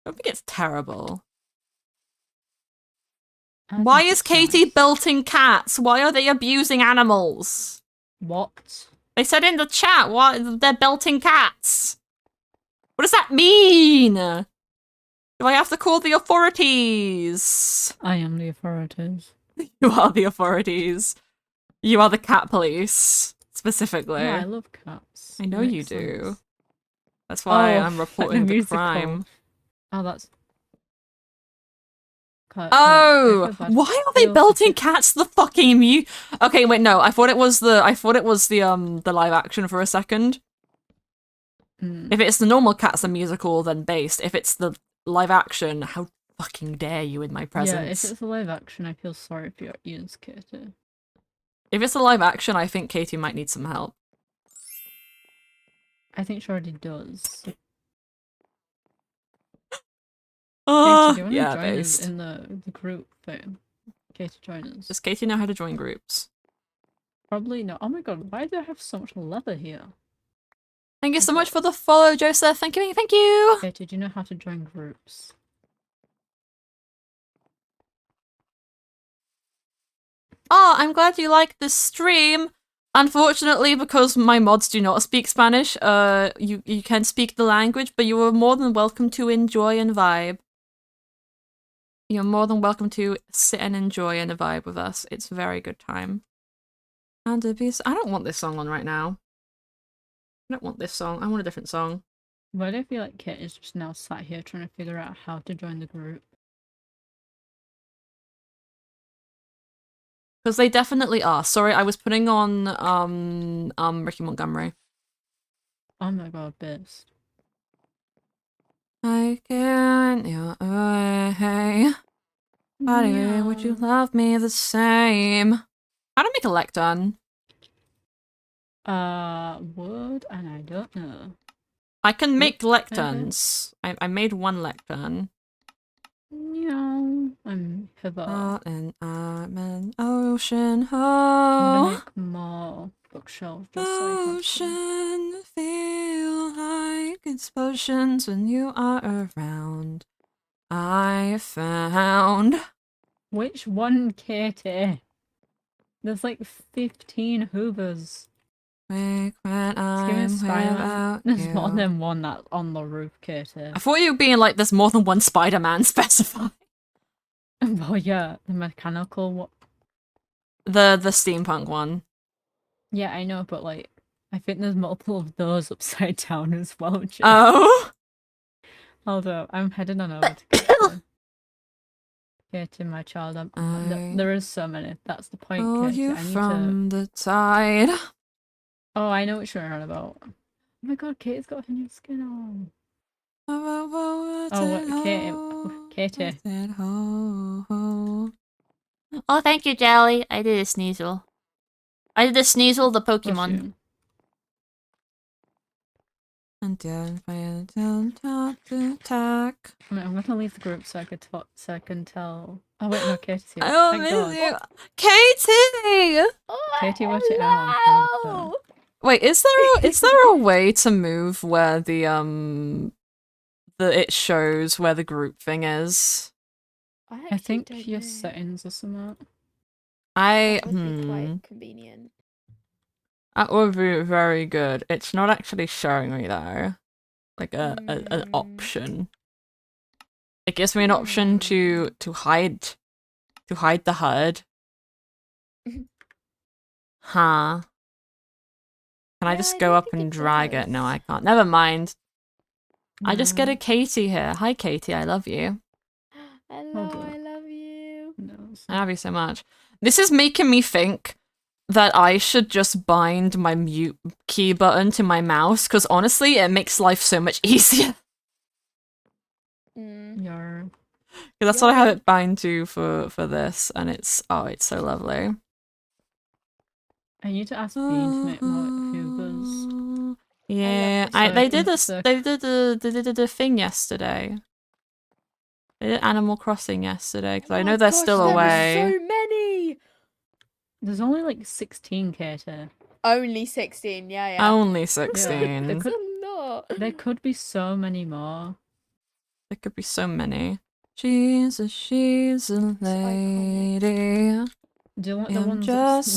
Speaker 1: I don't think it's terrible. Why is Katie belting cats? Why are they abusing animals?
Speaker 2: What?
Speaker 1: They said in the chat, why they're belting cats. What does that mean? Do I have to call the authorities?
Speaker 2: I am the authorities.
Speaker 1: You are the authorities. You are the cat police, specifically.
Speaker 2: Yeah, I love cats.
Speaker 1: I know you do. That's why I'm reporting the crime.
Speaker 2: Oh, that's...
Speaker 1: Oh, why are they belting cats? The fucking Okay, wait, no. I thought it was the live action for a second. If it's the normal Cats the musical, then based. If it's the live action, how fucking dare you in my presence?
Speaker 2: Yeah, if it's a live action, I feel sorry for your ears, Katie.
Speaker 1: If it's a live action, I think Katie might need some help.
Speaker 2: I think she already does.
Speaker 1: Oh,
Speaker 2: Katie, do you want to join us in the group thing? Katie, join us.
Speaker 1: Does Katie know how to join groups?
Speaker 2: Probably no. Oh my god, why do I have so much leather here?
Speaker 1: Thank you so much for the follow, Joseph. Thank you, thank you.
Speaker 2: Katie, do you know how to join groups?
Speaker 1: "Oh, I'm glad you like this stream. Unfortunately, because my mods do not speak Spanish, you can speak the language, but you are more than welcome to enjoy and vibe. You're more than welcome to sit and enjoy and vibe with us. It's a very good time." And a piece. I don't want this song on right now. I don't want this song. I want a different song.
Speaker 2: Why do I feel like Kit is just now sat here trying to figure out how to join the group?
Speaker 1: Because they definitely are. Sorry, I was putting on Ricky Montgomery.
Speaker 2: Oh my god, best.
Speaker 1: I can't your way. Why would you love me the same? How to make a lectern?
Speaker 2: Wood, and I don't know.
Speaker 1: I can make lecterns. I made one lectern.
Speaker 2: No, I'm Hiba.
Speaker 1: And I'm an ocean.
Speaker 2: I'm gonna make more bookshelves just
Speaker 1: ocean, feel like explosions when you are around. I found.
Speaker 2: Which one, Katie? There's like 15 Hoovers.
Speaker 1: Wake when I'm without
Speaker 2: There's
Speaker 1: you.
Speaker 2: more than one that's on the roof, Katie.
Speaker 1: I thought you were being like, there's more than one Spider-Man specified.
Speaker 2: Oh yeah, the mechanical one.
Speaker 1: The steampunk one.
Speaker 2: Yeah, I know, but like, I think there's multiple of those upside down as well. Jess.
Speaker 1: Oh.
Speaker 2: Hold up, I'm heading on over to Katie. Katie, my child, there is so many. That's the point, Katie.
Speaker 1: You
Speaker 2: I need
Speaker 1: from the tide.
Speaker 2: Oh, I know what you're on about. Oh my god, Katie's got her new skin on. Oh, Katie.
Speaker 1: Oh, thank you, Jelly. I did a Sneasel. I did a Sneasel, the Pokemon. And down, top to attack.
Speaker 2: I'm gonna leave the group so I could talk, so I can tell. Oh wait, no, Katie's here.
Speaker 1: I miss you, Katie.
Speaker 2: Katie, watch it out.
Speaker 1: Wait, is there a way to move where the it shows where the group thing is?
Speaker 2: I think your settings or something.
Speaker 3: That would be quite convenient.
Speaker 1: That would be very good. It's not actually showing me though. Like an option. It gives me an option to hide the HUD. Huh. Can I just go up and drag it? No, I can't. Never mind. I just get a Katie here. Hi, Katie. I love you.
Speaker 3: Hello, I love you.
Speaker 1: I love you so much. This is making me think that I should just bind my mute key button to my mouse, because honestly, it makes life so much easier. That's what I have it bind to for this, and it's so lovely.
Speaker 2: I need to ask Bean to make more Hoovers.
Speaker 1: Yeah, they did a thing yesterday. They did Animal Crossing yesterday, because I know they're still away.
Speaker 3: There were so many!
Speaker 2: There's only like 16, Katie.
Speaker 3: Only 16, yeah.
Speaker 1: Only 16.
Speaker 2: Yeah,
Speaker 3: That's a lot.
Speaker 2: There could be so many more.
Speaker 1: There could be so many. She's a lady.
Speaker 2: Do you want the ones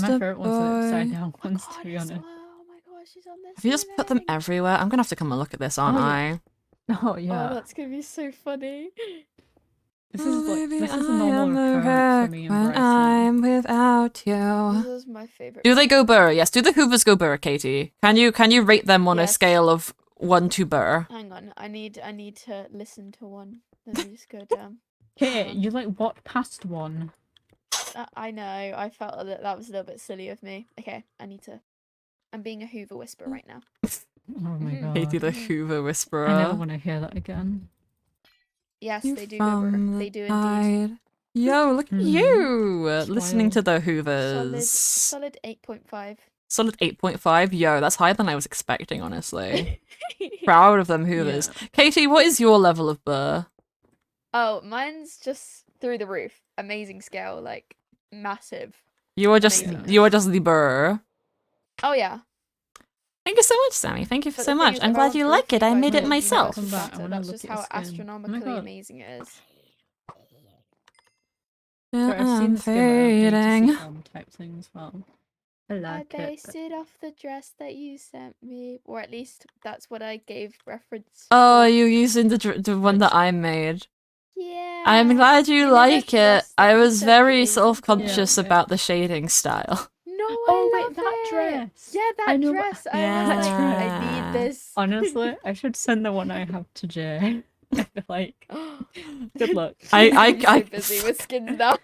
Speaker 2: my favorite ones are the upside down ones, to be honest.
Speaker 3: Oh my gosh, she's on this.
Speaker 1: Have you just put them everywhere? I'm gonna have to come and look at this, aren't I?
Speaker 2: Oh yeah.
Speaker 3: Oh, that's gonna be so funny.
Speaker 2: This is a normal occurrence for me and Bryson.
Speaker 1: I'm without you.
Speaker 3: This is my favorite.
Speaker 1: Do they go burr? Yes. Do the Hoovers go burr, Katie? Can you rate them on a scale of 1 to burr?
Speaker 3: Hang on, I need to listen to one. Let me just go down.
Speaker 2: Okay, you like what past one?
Speaker 3: I know. I felt that was a little bit silly of me. Okay, I'm being a Hoover whisperer right now.
Speaker 2: Oh my god.
Speaker 1: Katie the Hoover Whisperer.
Speaker 2: I never want to hear that again.
Speaker 3: Yes, they do Hoover. They do indeed.
Speaker 1: Yo, look at you! Listening to the Hoovers.
Speaker 3: Solid 8.5.
Speaker 1: Solid 8.5? Yo, that's higher than I was expecting, honestly. Proud of them Hoovers. Yeah. Katie, what is your level of burr?
Speaker 3: Oh, mine's just through the roof. Amazing scale, like massive.
Speaker 1: You are just the burr.
Speaker 3: Oh yeah.
Speaker 1: Thank you so much, Sammy. Thank you so much. I'm glad you like it. I made it myself.
Speaker 3: That's just how astronomically amazing it is.
Speaker 2: Sorry, I've seen the
Speaker 1: fading.
Speaker 2: type thing as well.
Speaker 3: I based it off the dress that you sent me, or at least that's what I gave reference.
Speaker 1: Oh, you using the one that I made.
Speaker 3: Yeah.
Speaker 1: I'm glad you like it. I was very
Speaker 3: self
Speaker 1: self-conscious about the shading style.
Speaker 3: No,
Speaker 2: oh
Speaker 3: I
Speaker 2: wait,
Speaker 3: love
Speaker 2: that
Speaker 3: it.
Speaker 2: dress.
Speaker 3: Yeah, that dress. I was like, I need this.
Speaker 2: Honestly, I should send the one I have to Jay. I feel like. Good luck.
Speaker 3: I'm so busy with skins now.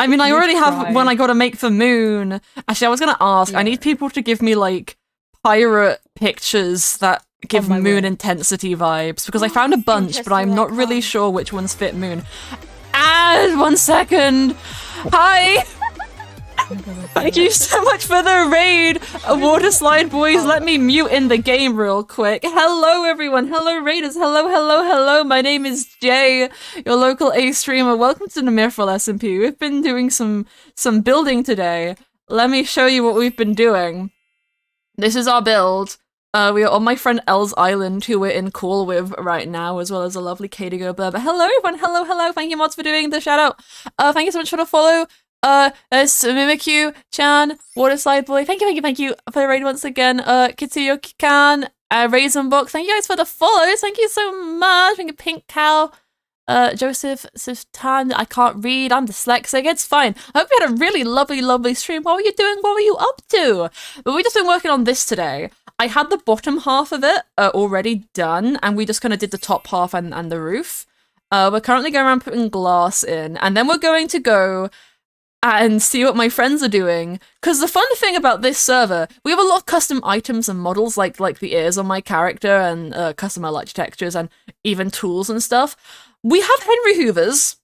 Speaker 1: I mean, I already have one I gotta make for Moon. Actually, I was gonna ask, I need people to give me, like, pirate pictures that give Moon intensity vibes, because I found a bunch, but I'm not really sure which ones fit Moon. And 1 second! Hi! Thank you so much for the raid! Water slide boys, let me mute in the game real quick. Hello everyone, hello raiders, hello. My name is Jay, your local A streamer. Welcome to the Mythrill SMP. We've been doing some building today. Let me show you what we've been doing. This is our build. We are on my friend Elle's island, who we're in call with right now, as well as a lovely Katie Gerber. But hello everyone, hello. Thank you mods for doing the shout out. Thank you so much for the follow. There's Mimikyu, Chan, Waterslide Boy, thank you for the raid once again. Kitsuyoki-kan, Raisinbox, thank you guys for the follows, thank you so much. Thank you, Pink Cow, Joseph Siftan, I can't read, I'm dyslexic, it's fine. I hope you had a really lovely stream. What were you doing? What were you up to? But we've just been working on this today. I had the bottom half of it already done, and we just kind of did the top half and the roof. We're currently going around putting glass in, and then we're going to go and see what my friends are doing. Because the fun thing about this server, we have a lot of custom items and models, like the ears on my character, and custom light textures, and even tools and stuff. We have Henry Hoovers,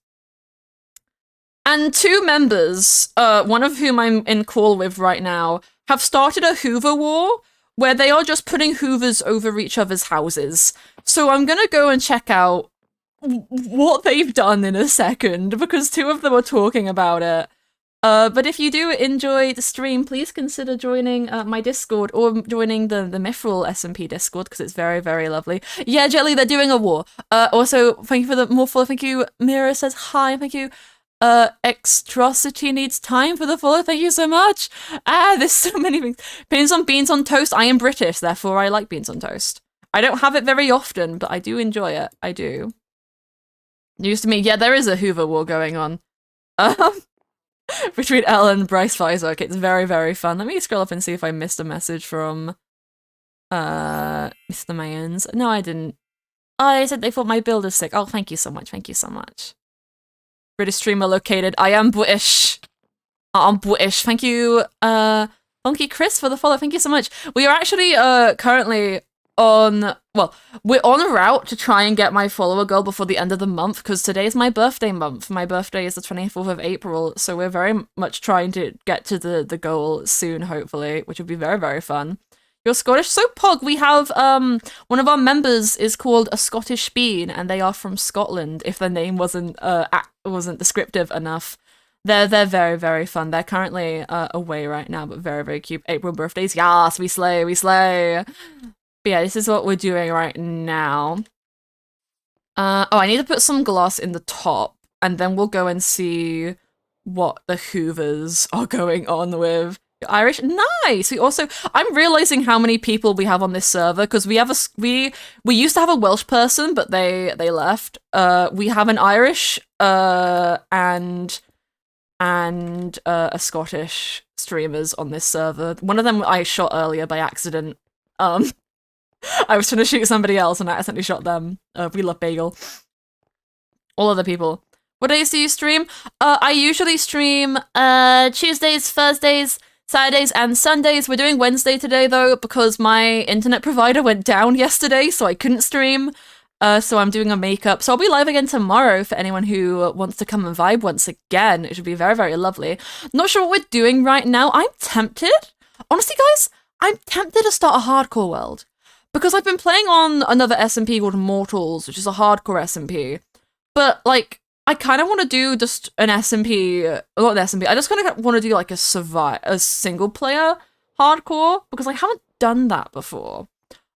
Speaker 1: and 2 members, one of whom I'm in call with right now, have started a Hoover war, where they are just putting Hoovers over each other's houses. So I'm gonna go and check out what they've done in a second, because 2 of them are talking about it. But if you do enjoy the stream, please consider joining my Discord, or joining the Mythrill SMP Discord, because it's very lovely. Yeah, Jelly, they're doing a war. Also, thank you for the more follow. Thank you. Mira says hi. Thank you. Extrosity needs time for the follow. Thank you so much. There's so many things. Beans on toast. I am British, therefore I like beans on toast. I don't have it very often, but I do enjoy it. I do. News to me. Yeah, there is a Hoover war going on. Between Elle and Bryce Fizok. It's very fun. Let me scroll up and see if I missed a message from Mr. Mayans. No, I didn't. I said they thought my build is sick. Oh, thank you so much. British streamer located. I am British. I'm British. Thank you, Funky Chris, for the follow. Thank you so much. We are actually currently on, well, we're on a route to try and get my follower goal before the end of the month, because today is my birthday month. My birthday is the 24th of April, so we're very much trying to get to the goal soon, hopefully, which would be very fun. You're Scottish? So Pog, we have, one of our members is called a Scottish Bean, and they are from Scotland, if their name wasn't descriptive enough. They're very fun. They're currently away right now, but very cute. April birthdays, yes, we slay. But yeah, this is what we're doing right now. Oh, I need to put some glass in the top, and then we'll go and see what the Hoovers are going on with. Irish, nice. We also, I'm realizing how many people we have on this server, because we have we used to have a Welsh person, but they left. We have an Irish and a Scottish streamers on this server. One of them I shot earlier by accident. I was trying to shoot somebody else and I accidentally shot them. We love Bagel. All other people. What days do you stream? I usually stream Tuesdays, Thursdays, Saturdays, and Sundays. We're doing Wednesday today, though, because my internet provider went down yesterday, so I couldn't stream. So I'm doing a makeup. So I'll be live again tomorrow for anyone who wants to come and vibe once again. It should be very lovely. Not sure what we're doing right now. I'm tempted. Honestly, guys, I'm tempted to start a hardcore world. Because I've been playing on another SMP called Mortals, which is a hardcore SMP. But, like, I kind of want to do just an SMP, not an SMP, I just kind of want to do like a single player hardcore, because I haven't done that before.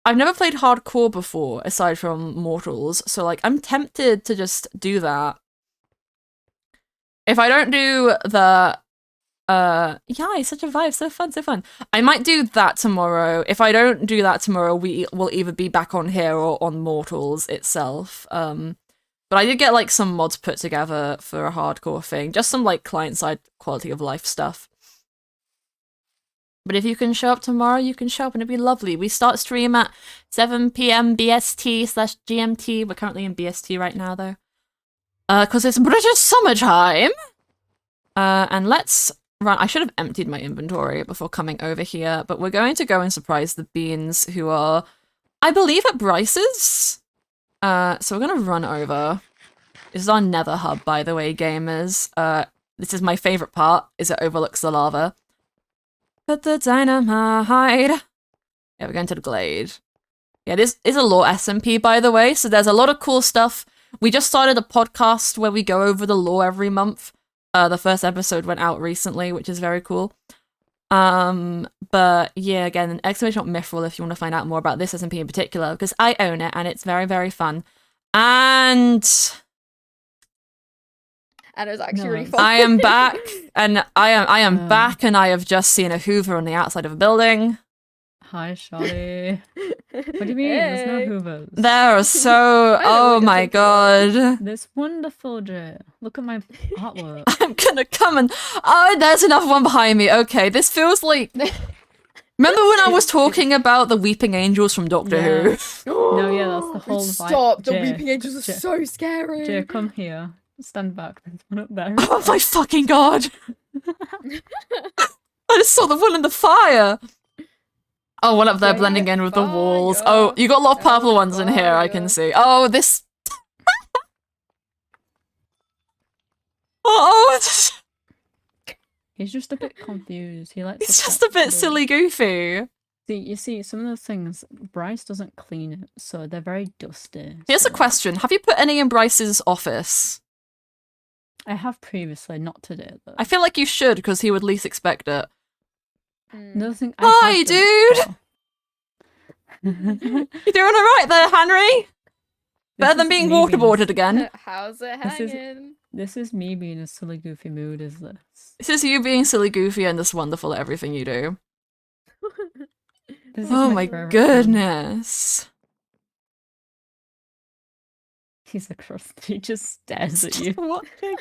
Speaker 1: I've never played hardcore before, aside from Mortals, so like I'm tempted to just do that. if I don't do the yeah, it's such a vibe, so fun. I might do that tomorrow. If I don't do that tomorrow, we will either be back on here or on Mortals itself. But I did get like some mods put together for a hardcore thing, just some like client-side quality of life stuff. But if you can show up tomorrow, you can show up and it'd be lovely. We start stream at 7 p.m. BST/GMT. We're currently in BST right now though. Because it's British summertime. And let's run. I should have emptied my inventory before coming over here, but we're going to go and surprise the beans who are, I believe, at Bryce's. So we're gonna run over. This is our nether hub, by the way, gamers. This is my favorite part, is it overlooks the lava. Put the dynamite. Yeah, we're going to the glade. Yeah, this is a lore SMP, by the way, so there's a lot of cool stuff. We just started a podcast where we go over the lore every month. The first episode went out recently, which is very cool. But yeah, again, exclamation mark Mythrill if you want to find out more about this SMP in particular, because I own it and it's very, very fun. And
Speaker 3: it was actually really fun.
Speaker 1: I am back, and I am back, and I have just seen a Hoover on the outside of a building.
Speaker 2: Hi, Shawty. What do you mean? There's no Hoovers.
Speaker 1: There are so. Oh my god.
Speaker 2: This wonderful, Jay. Look at my artwork.
Speaker 1: I'm gonna come and. Oh, there's another one behind me. Okay, this feels like. Remember when I was talking about the weeping angels from Doctor Who?
Speaker 2: No, yeah, that's the whole vibe.
Speaker 3: Stop! The
Speaker 2: Jay,
Speaker 3: weeping angels are so scary.
Speaker 2: Jay, come here. Stand back. There's one up there.
Speaker 1: Oh my fucking god! I just saw the one in the fire. Oh, one up there blending in with the walls. Oh, you got a lot of purple ones in here, I can see. Oh, this... oh,
Speaker 2: He's just a bit confused. He likes.
Speaker 1: It's just a bit silly goofy.
Speaker 2: You see, some of the things, Bryce doesn't clean it, so they're very dusty.
Speaker 1: Here's a question. Have you put any in Bryce's office?
Speaker 2: I have previously, not today, though.
Speaker 1: I feel like you should, because he would least expect it.
Speaker 2: Another thing
Speaker 1: Hi, dude! You doing alright there, Henry? Better than being waterboarded again.
Speaker 3: How's it hanging?
Speaker 2: This is me being in a silly, goofy mood, is this?
Speaker 1: This is you being silly, goofy, and just wonderful at everything you do.
Speaker 2: Oh
Speaker 1: my goodness.
Speaker 2: He's across. He just stares at you.
Speaker 1: Watching.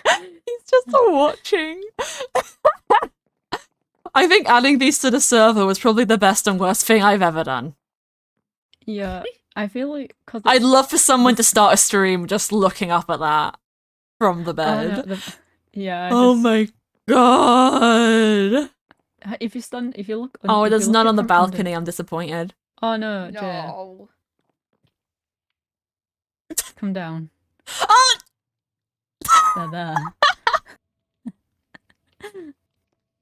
Speaker 1: He's just watching. I think adding these to the server was probably the best and worst thing I've ever done.
Speaker 2: Yeah, I feel like...
Speaker 1: I'd love for someone to start a stream just looking up at that from the bed.
Speaker 2: No, yeah.
Speaker 1: Oh my god.
Speaker 2: If you look...
Speaker 1: Oh, there's none on the balcony. I'm disappointed.
Speaker 2: Oh no, Jay.
Speaker 3: No.
Speaker 2: Come down.
Speaker 1: Oh!
Speaker 2: They're there.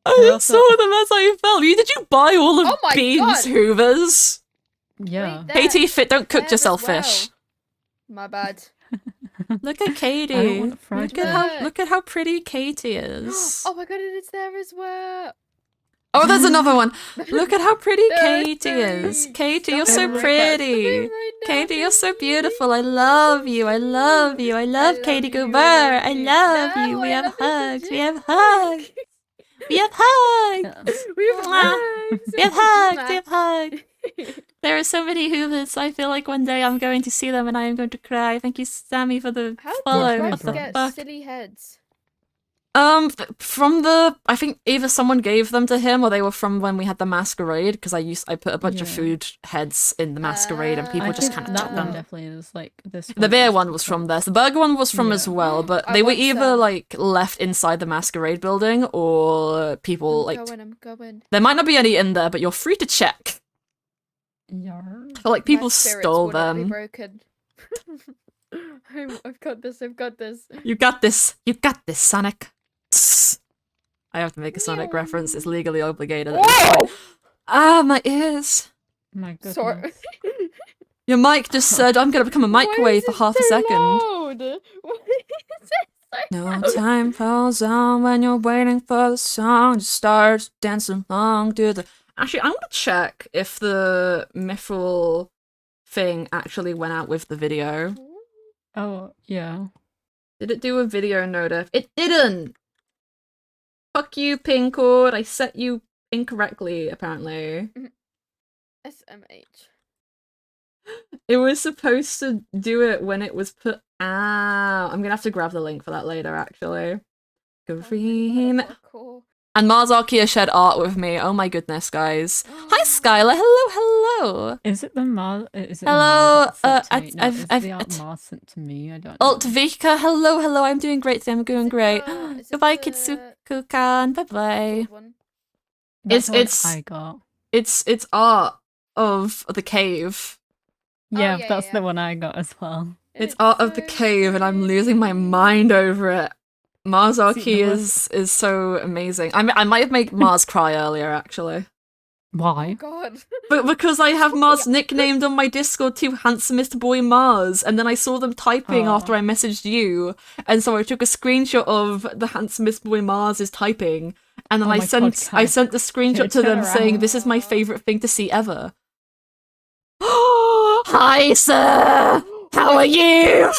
Speaker 1: I just saw them as I fell. Did you buy all of Bean's Hoovers?
Speaker 2: Yeah.
Speaker 1: Katie, don't cook yourself, fish.
Speaker 3: My bad.
Speaker 1: Look at Katie. Look at how pretty Katie is.
Speaker 3: Oh my god, it is there as well.
Speaker 1: Oh, there's another one. Look at how pretty Katie is. Katie, you're so pretty. Katie, you're so beautiful. I love you. I love you. I love Katie Goober. I love you. We have hugs. We have hugs. We have hugs.
Speaker 3: We have hugs.
Speaker 1: We have hugs. We have hugs. There are so many Hoovers. I feel like one day I'm going to see them and I am going to cry. Thank you, Sammy, for the follow.
Speaker 3: How
Speaker 1: What
Speaker 3: did
Speaker 1: the
Speaker 3: get
Speaker 1: fuck?
Speaker 3: silly heads?
Speaker 1: From the, I think either someone gave them to him or they were from when we had the masquerade, because I put a bunch of food heads in the masquerade and people just kind of took them.
Speaker 2: Definitely is like this.
Speaker 1: The beer one was from there. The burger one was from as well, but they were either like left inside the masquerade building or people
Speaker 3: I'm going.
Speaker 1: There might not be any in there, but you're free to check. But like people stole them.
Speaker 3: Broken. I've got this. I've got this.
Speaker 1: You got this. You got this, Sonic. I have to make a Sonic reference. It's legally obligated. Ah, my ears.
Speaker 2: My goodness.
Speaker 3: Sorry.
Speaker 1: Your mic just said, I'm going to become a microwave for half a second.
Speaker 3: Loud?
Speaker 1: No time falls on when you're waiting for the song to start dancing along to the... Actually, I'm going to check if the Mythrill thing actually went out with the video.
Speaker 2: Oh, yeah.
Speaker 1: Did it do a video notif? It didn't! Fuck you, pin cord. I set you incorrectly, apparently.
Speaker 3: SMH.
Speaker 1: It was supposed to do it when it was put out. I'm gonna have to grab the link for that later, actually. Green. And Mars Archaea shared art with me. Oh my goodness, guys. Hi, Skylar. Hello, hello.
Speaker 2: Is it the Mars? Is it
Speaker 1: Hello.
Speaker 2: The Mars is the art Mars sent to me? I don't know.
Speaker 1: Alt Vika. Hello, hello. I'm doing great today. I'm doing great. Goodbye, Kitsuku-kan. Bye-bye.
Speaker 2: It's I got.
Speaker 1: It's art of the cave.
Speaker 2: Yeah, that's the one I got as well.
Speaker 1: It's art of the cave, and I'm losing my mind over it. Mars Archaea is so amazing. I might have made Mars cry earlier, actually.
Speaker 2: Why?
Speaker 3: Oh, God.
Speaker 1: But because I have Mars nicknamed on my Discord to Handsomest Boy Mars, and then I saw them typing after I messaged you, and so I took a screenshot of the Handsomest Boy Mars is typing, and then I sent the screenshot to them saying, "This is my favorite thing to see ever." Hi, sir. How are you?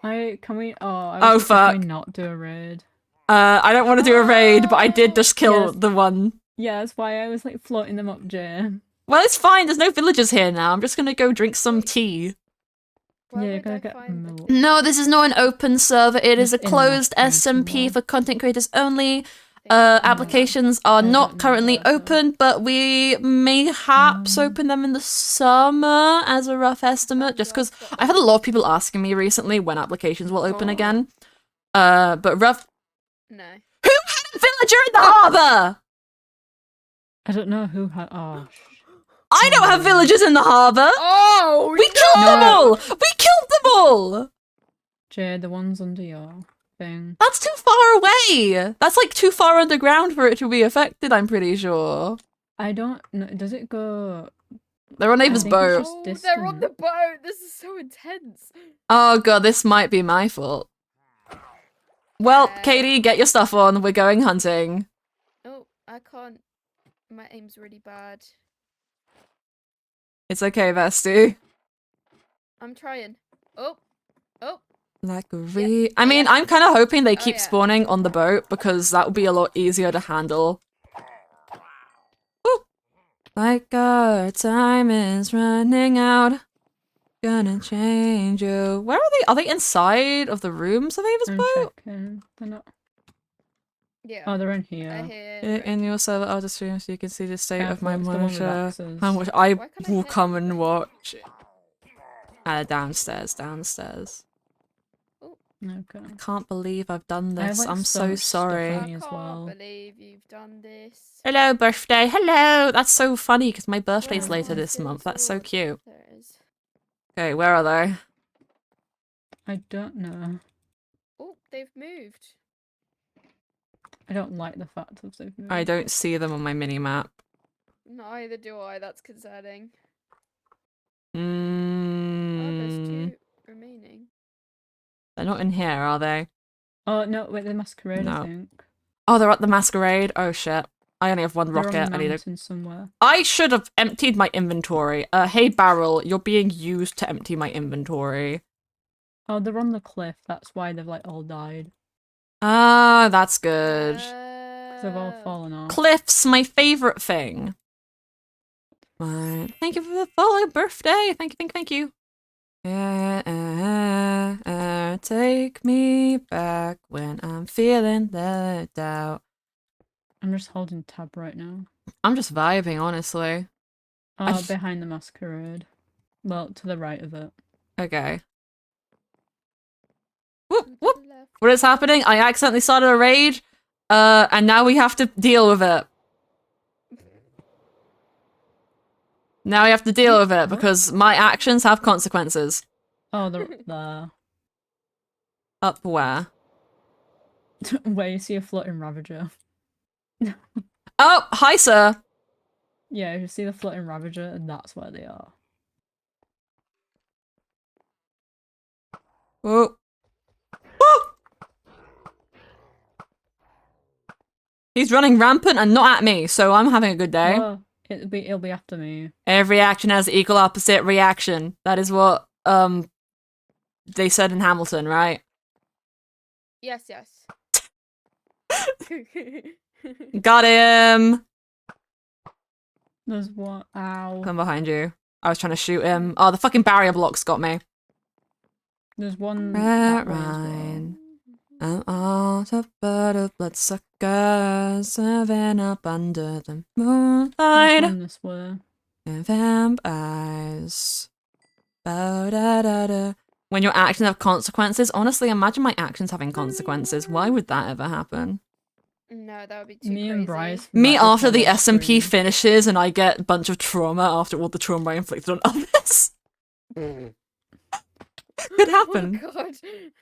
Speaker 1: Fuck.
Speaker 2: Can we not do a raid?
Speaker 1: I don't want to do a raid, but I did just kill the one.
Speaker 2: Yeah, that's why I was like floating them up, Jay.
Speaker 1: Well, it's fine. There's no villagers here now. I'm just gonna go drink some tea.
Speaker 2: Yeah, you're gonna get milk.
Speaker 1: No, this is not an open server. It is a closed SMP for content creators only. Applications are not currently open, but we mayhaps open them in the summer as a rough estimate, just because I've had a lot of people asking me recently when applications will open again. But rough...
Speaker 3: No.
Speaker 1: Who had a villager in the harbour?
Speaker 2: I don't know who had...
Speaker 1: I don't have villagers in the harbour!
Speaker 3: Oh,
Speaker 1: we killed them all! We killed them all!
Speaker 2: Jay, the ones under your thing.
Speaker 1: That's too far away! That's like too far underground for it to be affected, I'm pretty sure.
Speaker 2: I don't know. Does it go...
Speaker 1: They're on Ava's boat.
Speaker 3: Oh, they're on the boat! This is so intense!
Speaker 1: Oh god, this might be my fault. Well, Katie, get your stuff on. We're going hunting.
Speaker 3: Oh, I can't. My aim's really bad.
Speaker 1: It's okay, Vesti.
Speaker 3: I'm trying. Oh.
Speaker 1: Like I mean, I'm kind of hoping they keep spawning on the boat because that would be a lot easier to handle. Woo! Like our time is running out. Gonna change you. Where are they? Are they inside of the rooms of Ava's boat?
Speaker 2: Checking. They're not.
Speaker 3: Yeah.
Speaker 2: Oh, they're in here.
Speaker 1: In your server auto stream, so you can see the state of my monitor. How much I will come and watch. Downstairs.
Speaker 2: Okay.
Speaker 1: I can't believe I've done this. I'm so sorry.
Speaker 3: I can't believe you've done this.
Speaker 1: Hello, birthday. Hello. That's so funny because my birthday's later this month. That's so cute.
Speaker 3: There it is.
Speaker 1: Okay, where are they?
Speaker 2: I don't know.
Speaker 3: Oh, they've moved.
Speaker 2: I don't like the fact that they've moved.
Speaker 1: I don't see them on my mini-map.
Speaker 3: Neither do I. That's concerning.
Speaker 1: Oh,
Speaker 3: there's 2 remaining.
Speaker 1: They're not in here, are they?
Speaker 2: Oh, no, wait, the masquerade,
Speaker 1: No.
Speaker 2: I think.
Speaker 1: Oh, they're at the masquerade? Oh, shit. I only have one rocket.
Speaker 2: On the
Speaker 1: I need
Speaker 2: somewhere.
Speaker 1: I should have emptied my inventory. Hey, Barrel, you're being used to empty my inventory.
Speaker 2: Oh, they're on the cliff. That's why they've, like, all died.
Speaker 1: Ah, that's good.
Speaker 2: Because they've all fallen off.
Speaker 1: Cliffs, my favourite thing. Right. Thank you for the follow, birthday. Thank you. Take me back when I'm feeling the doubt.
Speaker 2: I'm just holding tab right now.
Speaker 1: I'm just vibing, honestly.
Speaker 2: Oh, behind the masquerade. Well, to the right of it.
Speaker 1: Okay. Whoop, whoop. What is happening? I accidentally started a raid, and now we have to deal with it. Now we have to deal with it because my actions have consequences.
Speaker 2: Oh, they're there.
Speaker 1: Up where?
Speaker 2: Where you see a floating Ravager.
Speaker 1: Oh, hi, sir.
Speaker 2: Yeah, you see the floating Ravager, and that's where they are.
Speaker 1: Whoa. Woo! He's running rampant and not at me, so I'm having a good day.
Speaker 2: Oh, it'll be after me.
Speaker 1: Every action has equal opposite reaction. That is what they said in Hamilton, right?
Speaker 3: Yes.
Speaker 1: Got him!
Speaker 2: There's one. Ow.
Speaker 1: Come behind you. I was trying to shoot him. Oh, the fucking barrier blocks got me.
Speaker 2: There's one
Speaker 1: Red
Speaker 2: that way as well.
Speaker 1: wine. I'm out of bloodsuckers, serving up under the
Speaker 2: There's
Speaker 1: moonlight.
Speaker 2: one this way.
Speaker 1: And vampires. Ba-da-da-da. When your actions have consequences, honestly, imagine my actions having consequences. Why would that ever happen?
Speaker 3: No, that would be too
Speaker 2: Me
Speaker 3: crazy.
Speaker 2: and Bryce.
Speaker 1: Me
Speaker 2: met
Speaker 1: after the
Speaker 2: before
Speaker 1: SMP
Speaker 2: stream.
Speaker 1: finishes and I get a bunch of trauma after all the trauma I inflicted on others. Could happen.
Speaker 3: Oh, God.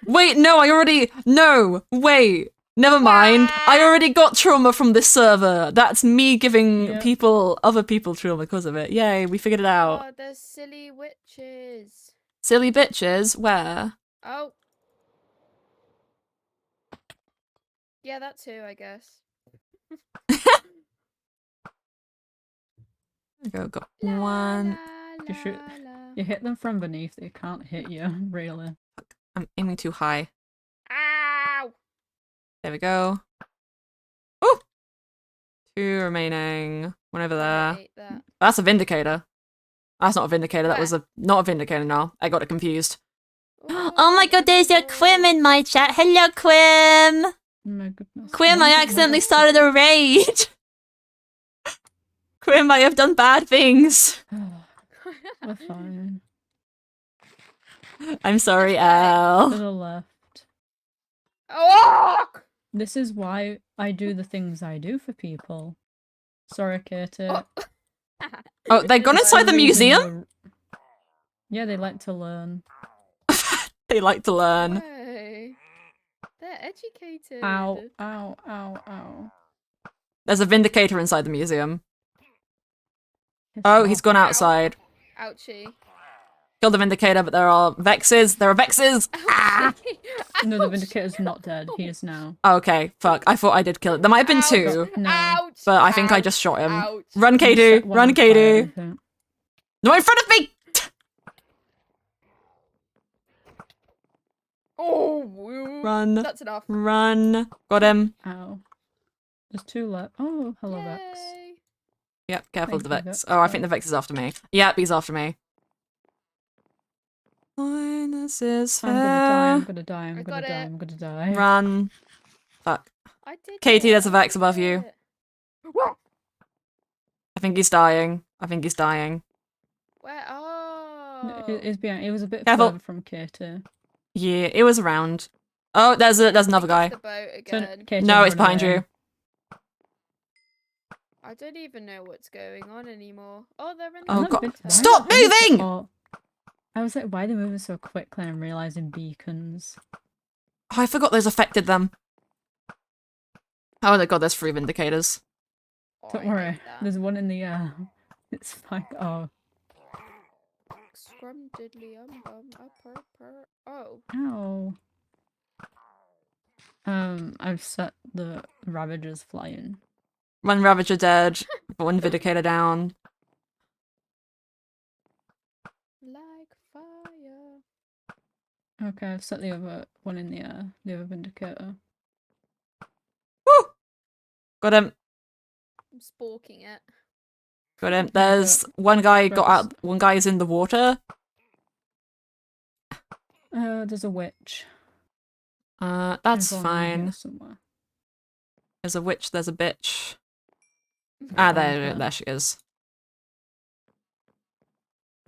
Speaker 1: Wait, no, wait. Never mind. I already got trauma from this server. That's me giving
Speaker 2: Yep.
Speaker 1: other people trauma because of it. Yay, we figured it out.
Speaker 3: Oh, there's silly witches.
Speaker 1: Silly bitches, where?
Speaker 3: Oh. Yeah, that too, I guess.
Speaker 1: Got
Speaker 3: La,
Speaker 1: one.
Speaker 3: la,
Speaker 2: You shoot-
Speaker 3: la, la.
Speaker 2: You hit them from beneath, they can't hit you, really.
Speaker 1: I'm aiming too high.
Speaker 3: Ow!
Speaker 1: There we go. Oh! 2 remaining. One over
Speaker 3: I
Speaker 1: there.
Speaker 3: hate that.
Speaker 1: That's a Vindicator. That's not a Vindicator. That
Speaker 3: Where?
Speaker 1: was not a Vindicator, no. I got it confused.
Speaker 4: Oh my god, there's a Quim in my chat. Hello, Quim!
Speaker 2: Oh my goodness.
Speaker 4: Quim, I
Speaker 2: Why-
Speaker 4: accidentally started a raid!
Speaker 1: Quim, I have done bad things.
Speaker 2: We're fine.
Speaker 1: I'm sorry,
Speaker 2: To
Speaker 1: Elle.
Speaker 2: the left.
Speaker 3: Oh!
Speaker 2: This is why I do the things I do for people. Sorry, Katie.
Speaker 1: Oh, they've gone inside the museum?
Speaker 2: Yeah, they like to learn.
Speaker 1: They like to learn.
Speaker 3: Hey. They're educated.
Speaker 2: Ow, ow, ow, ow.
Speaker 1: There's a Vindicator inside the museum.
Speaker 2: Piss
Speaker 1: Oh,
Speaker 2: off.
Speaker 1: he's gone outside.
Speaker 3: Ouchie.
Speaker 1: Killed the Vindicator, but there are Vexes. There are Vexes! Ah!
Speaker 2: No, the Vindicator's not dead. He is now.
Speaker 1: Okay, fuck. I thought I did kill it. There might have been
Speaker 3: Ouch.
Speaker 1: 2,
Speaker 2: No.
Speaker 3: Ouch!
Speaker 1: but I think I
Speaker 3: ouch,
Speaker 1: just shot him.
Speaker 3: Ouch.
Speaker 1: Run,
Speaker 2: You
Speaker 1: K2!
Speaker 2: set one
Speaker 1: Run,
Speaker 2: on fire, I
Speaker 1: K2!
Speaker 2: think.
Speaker 1: Not in front of me!
Speaker 3: Oh, woo.
Speaker 1: Run.
Speaker 3: That's enough.
Speaker 1: Run. Got him.
Speaker 2: Ow. There's 2 left. Oh, hello, Vex.
Speaker 3: Yay.
Speaker 1: Yep, careful of the
Speaker 2: Thank you,
Speaker 1: Vex.
Speaker 2: Vex.
Speaker 1: Oh, I think the Vex is after me. Yep, he's after me. This is
Speaker 2: I'm gonna die, I'm
Speaker 1: fair.
Speaker 2: gonna die, I'm
Speaker 3: I
Speaker 2: gonna
Speaker 3: got
Speaker 2: die,
Speaker 3: it.
Speaker 2: I'm gonna die.
Speaker 1: Run. Fuck.
Speaker 3: I did
Speaker 1: Katie,
Speaker 3: it,
Speaker 1: there's a
Speaker 3: I
Speaker 1: Vex
Speaker 3: did
Speaker 1: above you.
Speaker 3: it. Whoa.
Speaker 1: I think he's dying. I think he's dying.
Speaker 3: Where?
Speaker 2: No,
Speaker 3: Oh.
Speaker 2: It's behind. It was a bit
Speaker 1: Careful.
Speaker 2: further from Katie.
Speaker 1: Yeah, it was around. Oh, there's another guy.
Speaker 3: The boat
Speaker 2: Turn-
Speaker 3: again.
Speaker 2: Katie,
Speaker 1: No, it's
Speaker 2: run
Speaker 1: behind
Speaker 2: away.
Speaker 1: you.
Speaker 3: I don't even know what's going on anymore. Oh, they're in
Speaker 1: Oh,
Speaker 3: the
Speaker 1: God.
Speaker 3: water.
Speaker 1: Stop
Speaker 2: I need to-
Speaker 1: moving!
Speaker 2: oh, I was like, why are they moving so quickly? I'm realizing beacons.
Speaker 1: Oh, I forgot those affected them. Oh my god, there's 3 Vindicators.
Speaker 3: Oh,
Speaker 2: Don't
Speaker 3: I hate
Speaker 2: worry,
Speaker 3: that.
Speaker 2: there's one in the air. It's fine. Oh,
Speaker 3: Scrum diddly upper per. Oh.
Speaker 2: ow. I've set the Ravagers flying.
Speaker 1: 1 Ravager dead. 1 Vindicator down.
Speaker 3: Like fire.
Speaker 2: Okay, I've set the other one in the air. The other Vindicator.
Speaker 1: Woo! Got him.
Speaker 3: I'm sporking it.
Speaker 1: Got him. There's one guy got
Speaker 2: Gross.
Speaker 1: out. One guy is in the water.
Speaker 2: There's a witch.
Speaker 1: That's
Speaker 2: There's one in here
Speaker 1: fine.
Speaker 2: somewhere.
Speaker 1: There's a witch. There's a bitch.
Speaker 2: found
Speaker 1: There
Speaker 2: her.
Speaker 1: she is.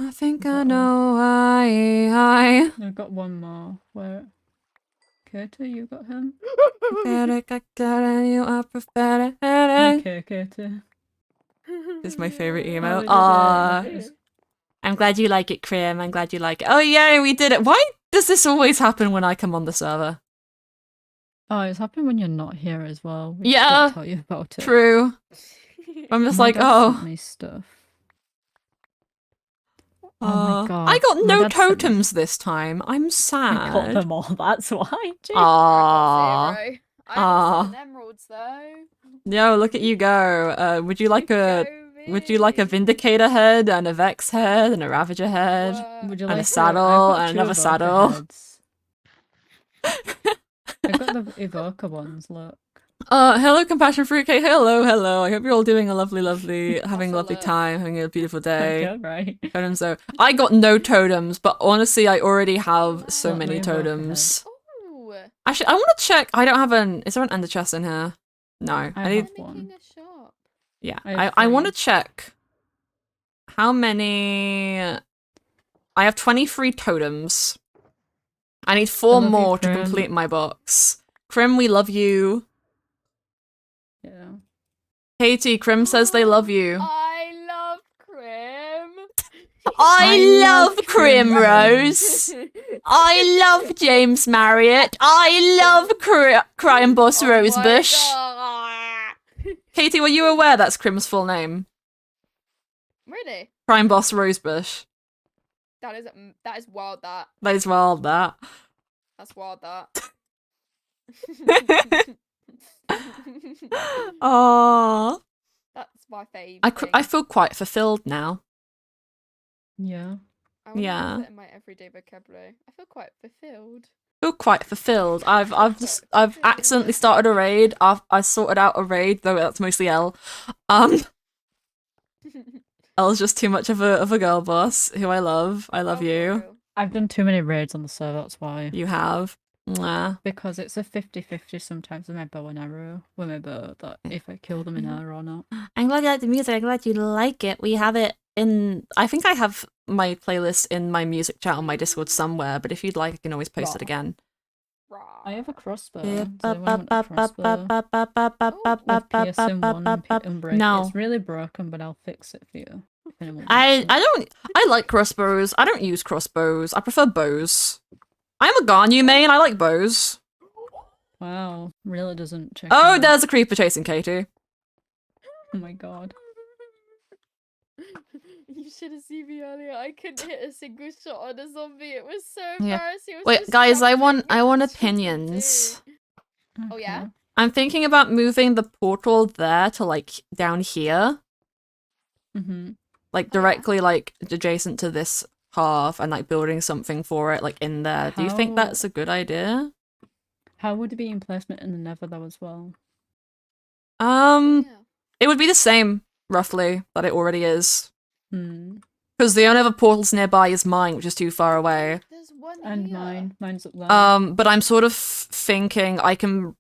Speaker 1: I think I
Speaker 2: Uh-oh.
Speaker 1: know why.
Speaker 2: I've got one more. Where? Katie, you got him?
Speaker 1: You are prophetic.
Speaker 2: Okay, Katie.
Speaker 1: This is my favorite
Speaker 2: Oh,
Speaker 1: email.
Speaker 2: we did it.
Speaker 1: Aw.
Speaker 2: It's-
Speaker 1: I'm glad you like it, Krim. I'm glad you like it. Oh, yeah, we did it. Why does this always happen when I come on the server?
Speaker 2: Oh, it's happened when you're not here as well. We just
Speaker 1: Yeah,
Speaker 2: don't tell you about it.
Speaker 1: True. I'm just
Speaker 2: My
Speaker 1: like,
Speaker 2: dad
Speaker 1: oh.
Speaker 2: sent me stuff. Oh my god.
Speaker 1: I got
Speaker 2: My
Speaker 1: no
Speaker 2: dad sent me-
Speaker 1: totems this time. I'm
Speaker 2: I
Speaker 1: sad.
Speaker 2: got them all, that's why. Gee.
Speaker 1: Aww.
Speaker 3: I got 0. I
Speaker 1: Aw.
Speaker 3: have 7 emeralds though.
Speaker 1: No, look at you go. Would you like a Vindicator head and a Vex head and a Ravager head?
Speaker 2: Would you
Speaker 1: and a
Speaker 2: like
Speaker 1: saddle,
Speaker 2: I've got
Speaker 1: and
Speaker 2: 2
Speaker 1: another
Speaker 2: evoker
Speaker 1: saddle.
Speaker 2: heads. I got the evoker ones, look.
Speaker 1: Hello, Compassion Fruitcake. Hello, hello. I hope you're all doing a lovely, having a lovely
Speaker 3: Hello.
Speaker 1: time, having a beautiful day.
Speaker 2: Yeah, right.
Speaker 1: Totems, though. I got no totems, but honestly, I already have so
Speaker 2: Let
Speaker 1: many
Speaker 2: me walk
Speaker 1: totems.
Speaker 3: Oh,
Speaker 1: Actually, I want to check. I don't have an. Is there an ender chest in here? No.
Speaker 2: I
Speaker 1: I need.
Speaker 2: have one.
Speaker 3: making a shop.
Speaker 1: Yeah.
Speaker 2: I have
Speaker 1: I want to
Speaker 2: three.
Speaker 1: check how many. I have 23 totems. I need 4
Speaker 2: love you,
Speaker 1: more to
Speaker 2: Crim.
Speaker 1: complete my box. Crim, we love you.
Speaker 2: Yeah.
Speaker 1: Katie, Crim says they love you.
Speaker 3: I love Crim.
Speaker 1: I love
Speaker 2: Primrose.
Speaker 1: Primrose. I love James Marriott. I love Crime Boss Rosebush.
Speaker 3: Oh
Speaker 1: Katie, were you aware that's Crim's full name?
Speaker 3: really?
Speaker 1: Crime Boss Rosebush.
Speaker 3: That is wild.
Speaker 1: That is wild, that.
Speaker 3: That's wild. That.
Speaker 1: Aww.
Speaker 3: That's my favourite.
Speaker 1: I feel quite fulfilled now.
Speaker 2: Yeah.
Speaker 3: I wanna
Speaker 1: yeah.
Speaker 3: use it in my everyday vocabulary. I feel quite fulfilled.
Speaker 1: Feel quite fulfilled. I've accidentally started a raid. I sorted out a raid, though that's mostly L. L's just too much of a girl boss who I love. I love
Speaker 3: Oh, for
Speaker 1: you.
Speaker 3: real.
Speaker 2: I've done too many raids on the server, that's why.
Speaker 1: You have. Mwah.
Speaker 2: Because it's a 50-50 sometimes with my bow and arrow. With my bow, that if I kill them in air or not.
Speaker 4: I'm glad you like the music. I'm glad you like it. We have it in.
Speaker 1: I think I have my playlist in my music chat on my Discord somewhere, but if you'd like, I can always post it
Speaker 2: Right.
Speaker 1: again.
Speaker 2: I have a crossbow.
Speaker 4: Yeah,
Speaker 2: Does anyone want a crossbow? With piercing 1 and break.
Speaker 1: No.
Speaker 2: It's really broken, but I'll fix it for you. if anyone
Speaker 1: I
Speaker 2: wants it.
Speaker 1: I like crossbows. I don't use crossbows. I prefer bows. I'm a Garnu main. I like bows.
Speaker 2: Wow, really doesn't check.
Speaker 1: Oh,
Speaker 2: out.
Speaker 1: there's a creeper chasing Katie.
Speaker 2: Oh my god.
Speaker 3: You should have seen me earlier. I couldn't hit a single shot on a zombie. It was so
Speaker 1: Yeah.
Speaker 3: embarrassing. It was
Speaker 1: Wait,
Speaker 3: just
Speaker 1: guys, I
Speaker 3: jumping
Speaker 1: want
Speaker 3: with the
Speaker 1: opinions.
Speaker 3: Oh, yeah?
Speaker 2: Okay.
Speaker 1: I'm thinking about moving the portal there to like down here,
Speaker 2: Mhm.
Speaker 1: like
Speaker 3: Oh, yeah?
Speaker 1: directly like adjacent to this path, and like building something for it like in there. Do you think
Speaker 2: How-
Speaker 1: that's a good idea?
Speaker 2: How would it be in placement in the Nether though as well?
Speaker 3: Yeah.
Speaker 1: It would be the same roughly that it already is,
Speaker 2: Hmm.
Speaker 1: because the only other portals nearby is mine, which is too far away.
Speaker 3: There's one
Speaker 2: And
Speaker 3: here.
Speaker 2: mine's up there.
Speaker 1: But I'm sort of thinking I can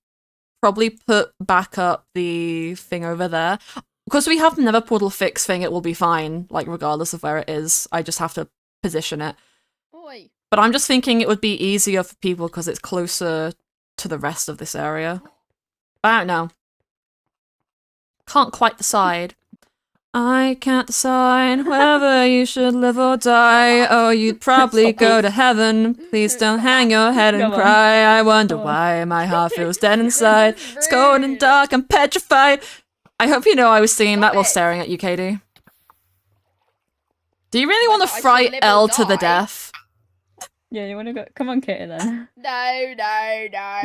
Speaker 1: probably put back up the thing over there. Because we have the Nether portal fix thing, it will be fine, like regardless of where it is. I just have to position it.
Speaker 3: Oi.
Speaker 1: But I'm just thinking it would be easier for people because it's closer to the rest of this area. I don't know. Can't quite decide. I can't decide whether you should live or die. Oh, you'd probably go to heaven. Please don't hang your head and
Speaker 2: Come on.
Speaker 1: cry. I wonder
Speaker 2: Come on.
Speaker 1: why my heart feels dead inside.
Speaker 3: This is
Speaker 1: It's cold and
Speaker 3: rude.
Speaker 1: dark. I'm petrified. I hope you know I was singing that
Speaker 3: Stop
Speaker 1: while
Speaker 3: it.
Speaker 1: staring at you, Katie. Do you really want
Speaker 3: Whether
Speaker 1: to
Speaker 3: I should
Speaker 1: fright
Speaker 3: live or
Speaker 1: Elle to the
Speaker 3: die?
Speaker 1: death?
Speaker 2: Yeah, you wanna go? Come on, Katie then.
Speaker 3: No.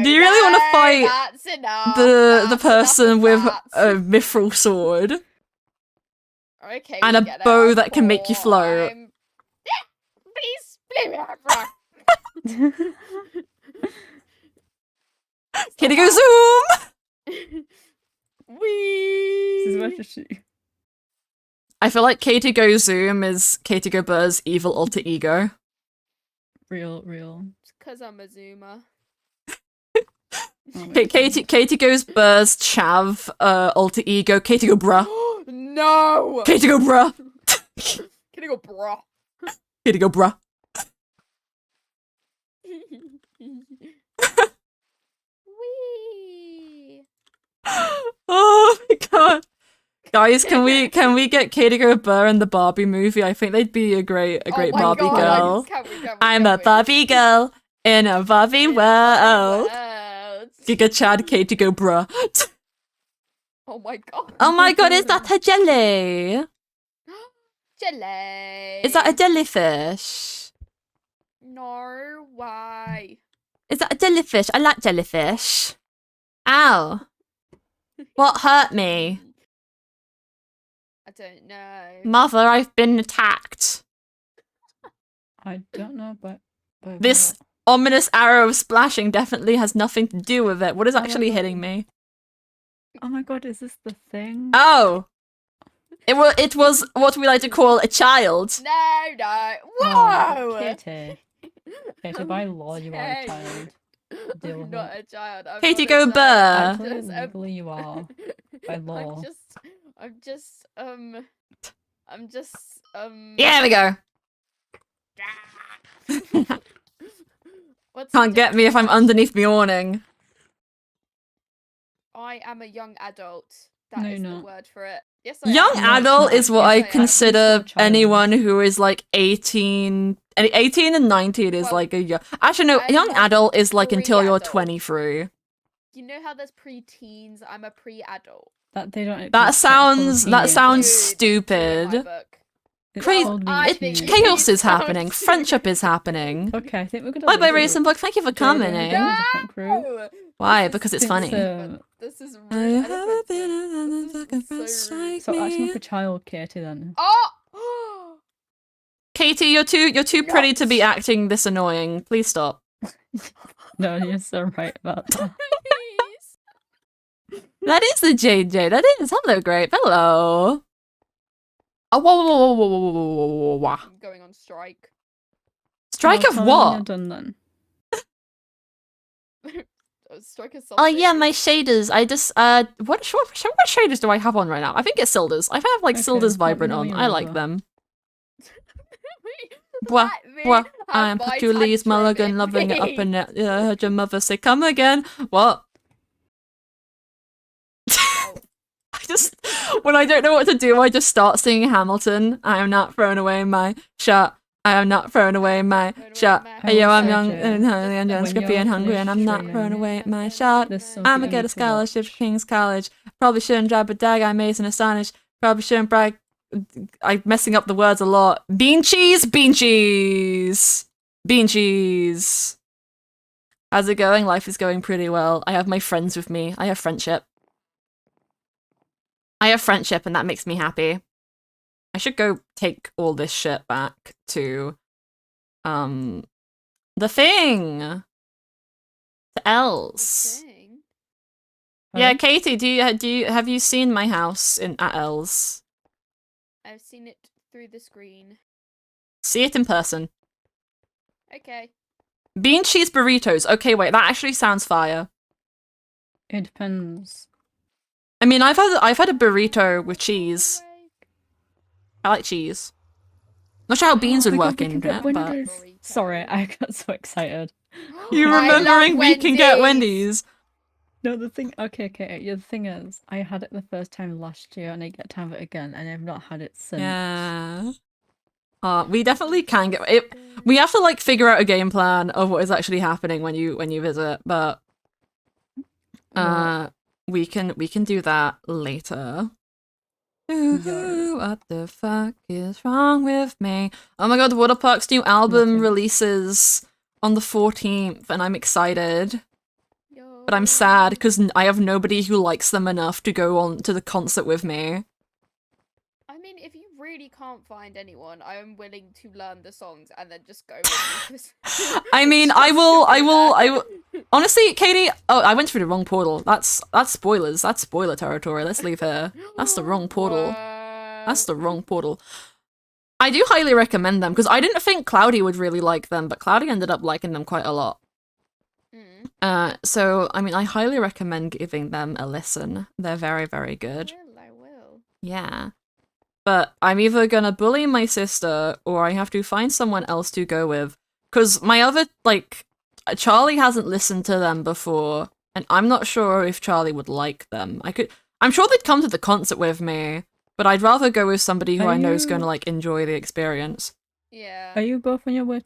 Speaker 1: Do you really want to
Speaker 3: no,
Speaker 1: fight
Speaker 3: That's enough.
Speaker 1: the
Speaker 3: That's
Speaker 1: person
Speaker 3: enough
Speaker 1: with
Speaker 3: of
Speaker 1: a
Speaker 3: that.
Speaker 1: mithril sword
Speaker 3: Okay,
Speaker 1: and
Speaker 3: we
Speaker 1: a
Speaker 3: get it.
Speaker 1: bow
Speaker 3: I'm
Speaker 1: that can make you
Speaker 3: poor,
Speaker 1: float?
Speaker 3: Please, please.
Speaker 1: Katie, go zoom!
Speaker 2: This is
Speaker 3: Wee.
Speaker 2: what you shoot.
Speaker 1: I feel like Katie Go Zoom is Katie Go Burr's evil alter ego.
Speaker 2: Real.
Speaker 3: It's because I'm a zoomer.
Speaker 2: Oh my
Speaker 1: Katie Goes Burr's chav alter ego. Katie Go Bruh.
Speaker 3: No.
Speaker 1: Katie Go Bruh.
Speaker 3: Can I go, bro?
Speaker 1: Katie Go Bruh.
Speaker 3: Wee.
Speaker 1: Oh my god. Guys, can we get Katie Go Burr in the Barbie movie? I think they'd be a great
Speaker 3: Oh
Speaker 1: Barbie
Speaker 3: my God,
Speaker 1: girl.
Speaker 3: can we?
Speaker 1: I'm a Barbie girl in a Barbie world. Giga Chad, Katie Go Bruh.
Speaker 3: Oh my God.
Speaker 4: Oh my god, is that a jelly?
Speaker 3: Jelly.
Speaker 4: Is that a jellyfish?
Speaker 3: No way.
Speaker 4: Is that a jellyfish? I like jellyfish. Ow. What hurt me?
Speaker 3: I don't know.
Speaker 4: Mother, I've been attacked.
Speaker 2: I don't know, but
Speaker 1: This ominous arrow of splashing definitely has nothing to do with it. What is actually hitting me?
Speaker 2: Oh my god, is this the thing?
Speaker 4: Oh! It was what we like to call a child.
Speaker 3: No.
Speaker 2: Oh,
Speaker 3: Whoa!
Speaker 2: Katie. Katie, by law, you are a
Speaker 3: 10.
Speaker 2: child. Deal
Speaker 3: I'm
Speaker 2: with
Speaker 3: not
Speaker 2: it.
Speaker 3: a child. I'm
Speaker 4: Katie,
Speaker 3: not
Speaker 4: go
Speaker 3: a child.
Speaker 4: burr.
Speaker 2: Actually,
Speaker 3: Just a-
Speaker 2: legally you are. By law.
Speaker 3: I'm just
Speaker 4: Yeah, we go.
Speaker 3: What's
Speaker 4: Can't get me if I'm underneath the awning.
Speaker 3: I am a young adult.
Speaker 2: No,
Speaker 3: That
Speaker 2: you're
Speaker 3: is the
Speaker 2: not.
Speaker 3: word for it. Yes, I
Speaker 4: Young
Speaker 3: am.
Speaker 2: No, it's
Speaker 4: adult
Speaker 2: not.
Speaker 4: is what
Speaker 3: Yes,
Speaker 4: I
Speaker 3: I am.
Speaker 4: consider
Speaker 2: You're still a child.
Speaker 4: anyone who is like 18. 18 and 19 is
Speaker 3: Well,
Speaker 4: like a young. Actually, no,
Speaker 3: I'm
Speaker 4: young
Speaker 3: like
Speaker 4: adult is like until you're
Speaker 3: pre-adult.
Speaker 4: 23.
Speaker 3: You know how there's pre-teens? I'm a pre-adult.
Speaker 2: That they don't.
Speaker 4: That
Speaker 2: exist, it's called
Speaker 4: sounds
Speaker 2: teenagers.
Speaker 3: Dude,
Speaker 4: stupid.
Speaker 3: in my book.
Speaker 2: It's
Speaker 4: Crazy-
Speaker 2: called being
Speaker 3: I
Speaker 2: a
Speaker 3: think
Speaker 2: teenager.
Speaker 4: Chaos is
Speaker 3: sounds
Speaker 4: happening.
Speaker 3: stupid.
Speaker 4: Friendship is happening.
Speaker 2: Okay, I think we're gonna.
Speaker 4: Bye bye,
Speaker 2: leave it.
Speaker 4: Racing Book. Thank you for coming.
Speaker 2: Jada,
Speaker 4: Eh?
Speaker 2: we're doing a different crew.
Speaker 3: No!
Speaker 4: Why?
Speaker 3: This is
Speaker 4: Because it's
Speaker 2: Since,
Speaker 4: funny.
Speaker 3: stupid. This is
Speaker 4: I
Speaker 3: rude.
Speaker 4: have
Speaker 3: Elephant.
Speaker 4: been a
Speaker 3: This
Speaker 4: fucking
Speaker 3: is
Speaker 4: friend
Speaker 3: so rude.
Speaker 4: like
Speaker 2: So acting
Speaker 4: me.
Speaker 2: like a child, Katie. Then.
Speaker 3: Oh!
Speaker 4: Katie, you're too pretty to be
Speaker 3: Nuts.
Speaker 4: acting this annoying. Please stop.
Speaker 2: No, you're so right about that.
Speaker 3: Please.
Speaker 4: That is the JJ. That is. Hello, Grape. Hello. Oh, whoa.
Speaker 3: I'm going on strike.
Speaker 4: Strike
Speaker 2: I'll
Speaker 4: of
Speaker 2: tell you when you're
Speaker 4: what?
Speaker 2: done then.
Speaker 3: Strike of
Speaker 4: Oh
Speaker 3: something.
Speaker 4: yeah, my shaders. I just what shaders do I have on right now? I think it's Silda's. I have like
Speaker 2: Okay,
Speaker 4: Silda's
Speaker 2: let me
Speaker 4: Vibrant
Speaker 2: know
Speaker 4: on.
Speaker 2: when
Speaker 4: I
Speaker 2: you're
Speaker 4: like
Speaker 2: over.
Speaker 4: them.
Speaker 3: Let me have
Speaker 4: I'm
Speaker 3: my
Speaker 4: Patchoul's Mulligan,
Speaker 3: tantrum
Speaker 4: loving it up
Speaker 3: in
Speaker 4: in it. Heard your mother say, "Come again." What?
Speaker 3: Oh.
Speaker 4: I just when I don't know what to do, I just start singing Hamilton. I am not throwing away my shot. I am not throwing away my
Speaker 3: Throwing away
Speaker 4: shot.
Speaker 3: my
Speaker 4: Hey, yo, I'm
Speaker 2: shot.
Speaker 4: young
Speaker 2: Just
Speaker 4: and hungry and
Speaker 2: when
Speaker 4: scrappy
Speaker 2: you're
Speaker 4: and hungry, and I'm not
Speaker 2: finished
Speaker 4: throwing
Speaker 2: training,
Speaker 4: away my shot.
Speaker 2: there's something
Speaker 4: I'ma
Speaker 2: you
Speaker 4: get a
Speaker 2: need to
Speaker 4: scholarship to
Speaker 2: watch.
Speaker 4: King's College. Probably shouldn't drop a dag. I'm amazed and astonished. Probably shouldn't brag. I'm messing up the words a lot. Bean cheese, bean cheese, bean cheese. How's it going? Life is going pretty well. I have my friends with me. I have friendship. And that makes me happy. I should go take all this shit back to, the thing. To Els.
Speaker 3: Thing.
Speaker 4: Yeah,
Speaker 2: Pardon?
Speaker 4: Katie, have you seen my house at Els?
Speaker 3: I've seen it through the screen.
Speaker 4: See it in person.
Speaker 3: Okay.
Speaker 4: Bean cheese burritos. Okay, wait, that actually sounds fire.
Speaker 2: It depends.
Speaker 4: I mean, I've had a burrito with cheese. I like cheese. Not sure how beans would
Speaker 2: Oh my
Speaker 4: work
Speaker 2: God, we
Speaker 4: in
Speaker 2: can get
Speaker 4: it, but
Speaker 2: Wendy's. Sorry, I got so excited.
Speaker 4: you
Speaker 3: I love
Speaker 4: remembering we can get Wendy's.
Speaker 2: No, the thing. Okay. Yeah, the thing is, I had it the first time last year, and I get to have it again, and I've not had it since.
Speaker 4: Yeah. We definitely can get it. We have to like figure out a game plan of what is actually happening when you visit, but we can do that later. Ooh, what the fuck is wrong with me? Oh my god, Waterpark's new album
Speaker 2: Nothing.
Speaker 4: releases on the 14th, and I'm excited.
Speaker 3: Yo.
Speaker 4: But I'm sad because I have nobody who likes them enough to go on to the concert with me.
Speaker 3: I mean, if you really can't find anyone, I am willing to learn the songs and then just go with you.
Speaker 4: I mean, I will. Honestly, Katie, oh, I went through the wrong portal. That's spoilers. That's spoiler territory. Let's leave here. That's the wrong portal. That's the wrong portal. I do highly recommend them because I didn't think Cloudy would really like them, but Cloudy ended up liking them quite a lot. So I mean, I highly recommend giving them a listen. They're very, very good.
Speaker 3: I will.
Speaker 4: Yeah. But I'm either gonna bully my sister or I have to find someone else to go with. Because my other, like, Charlie hasn't listened to them before, and I'm not sure if Charlie would like them. I'm sure they'd come to the concert with me, but I'd rather go with somebody who I know is gonna, like, enjoy the experience.
Speaker 3: Yeah.
Speaker 2: Are you both on your way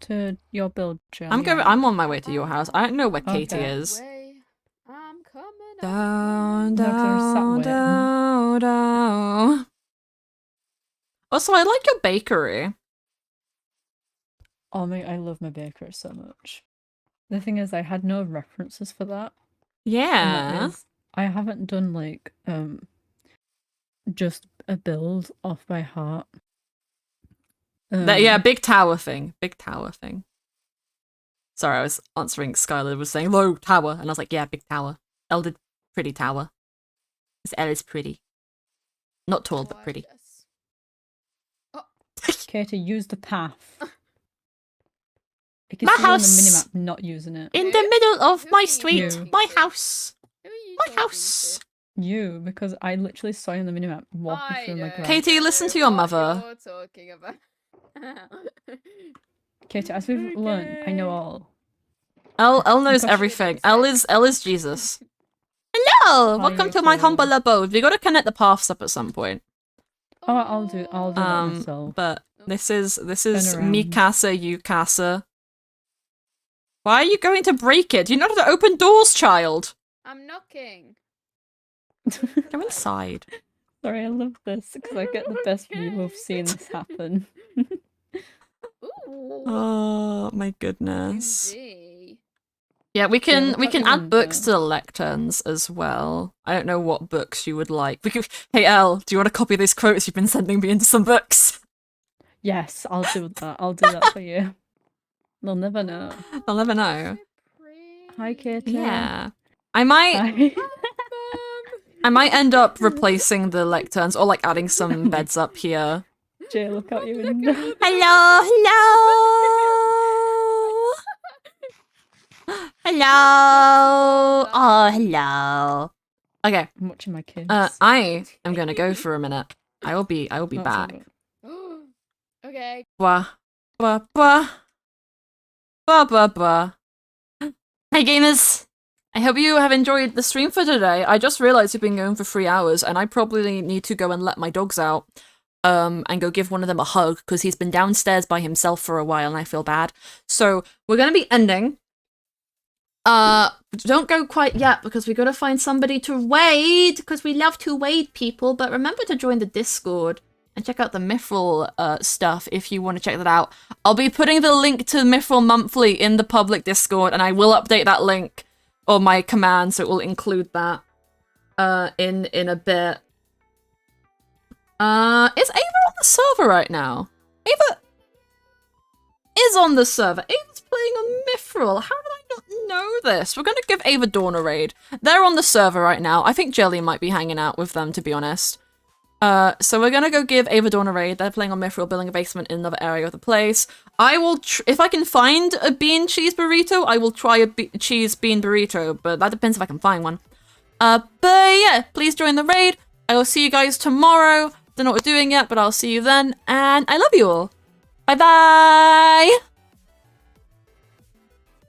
Speaker 2: to your build, Jill?
Speaker 4: I'm on my way to your house. I don't know where Katie
Speaker 2: Okay.
Speaker 4: is.
Speaker 3: I'm coming up.
Speaker 4: Down,
Speaker 2: No, 'cause I was sat
Speaker 4: down,
Speaker 2: waiting.
Speaker 4: down, down. Also, I like your bakery.
Speaker 2: Oh my, I love my bakery so much. The thing is, I had no references for that. And that
Speaker 4: Yeah.
Speaker 2: is, I haven't done like just a build off by heart.
Speaker 4: Yeah, big tower thing. Big tower thing. Sorry, I was answering Skylar was saying low tower, and I was like, yeah, big tower. Elder pretty tower. Because Elle is pretty. Not tall, but pretty.
Speaker 2: Katie, use the path. I can
Speaker 4: My
Speaker 2: see you on the
Speaker 4: house!
Speaker 2: minimap not using it.
Speaker 4: In the middle of
Speaker 3: Who
Speaker 4: my
Speaker 3: are you
Speaker 4: street,
Speaker 2: talking
Speaker 4: my
Speaker 3: to?
Speaker 4: house.
Speaker 3: Who are you
Speaker 4: My
Speaker 3: talking
Speaker 4: house.
Speaker 2: You, because I literally saw you on the minimap walking
Speaker 3: I
Speaker 2: through my
Speaker 3: don't
Speaker 2: grass.
Speaker 4: Katie, listen to your
Speaker 3: know
Speaker 4: mother.
Speaker 3: what you're talking about.
Speaker 2: Katie, as we've learned, I know all.
Speaker 4: Elle knows
Speaker 2: Gosh.
Speaker 4: everything. Elle is Jesus. Hello!
Speaker 2: Hi,
Speaker 4: Welcome to my
Speaker 2: Yoko.
Speaker 4: humble abode. We gotta connect the paths up at some point.
Speaker 2: Oh, I'll do that myself.
Speaker 4: But this is
Speaker 2: around.
Speaker 4: Mikasa Yukasa. Why are you going to break it? You know how to open doors, child.
Speaker 3: I'm knocking.
Speaker 4: Go inside.
Speaker 2: Sorry, I love this because I get the best view of seeing this happen.
Speaker 3: Ooh.
Speaker 4: Oh my goodness.
Speaker 3: Indeed.
Speaker 4: Yeah, we can
Speaker 2: look out the
Speaker 4: add books to
Speaker 2: window.
Speaker 4: the lecterns as well. I don't know what books you would like. Hey Elle, do you want to copy these quotes you've been sending me into some books?
Speaker 2: Yes, I'll do that. I'll do that for you. They'll never know.
Speaker 4: I'll never know.
Speaker 3: So pretty.
Speaker 2: Hi, Katie.
Speaker 4: Yeah. I might
Speaker 2: Hi.
Speaker 4: end up replacing the lecterns or like adding some beds up here.
Speaker 2: Jay, look out your window.
Speaker 4: Hello, hello. Oh, hello. Okay.
Speaker 2: I'm watching my kids.
Speaker 4: I am gonna go for a minute. I will be
Speaker 2: That's all
Speaker 4: back.
Speaker 2: right.
Speaker 3: Okay.
Speaker 4: Blah, blah, blah. Blah, blah, blah. Hey gamers! I hope you have enjoyed the stream for today. I just realized we've been going for 3 hours and I probably need to go and let my dogs out. And go give one of them a hug because he's been downstairs by himself for a while and I feel bad. So we're gonna be ending. Don't go quite yet because we gotta find somebody to raid because we love to raid people. But remember to join the Discord and check out the Mythrill stuff if you want to check that out. I'll be putting the link to Mythrill Monthly in the public Discord and I will update that link or my command so it will include that in a bit. Is Ava on the server right now? Ava is on the server. Ava's playing on Mythrill. How did I not know this? We're gonna give Ava Dawn a raid. They're on the server right now. I think Jelly might be hanging out with them, to be honest. So we're gonna go give Ava Dawn a raid. They're playing on Mythrill, building a basement in another area of the place. I will, if I can find a bean cheese burrito, I will try a cheese bean burrito, but that depends if I can find one. But yeah, please join the raid. I will see you guys tomorrow. Don't know what we're doing yet, but I'll see you then, and I love you all. Bye-bye!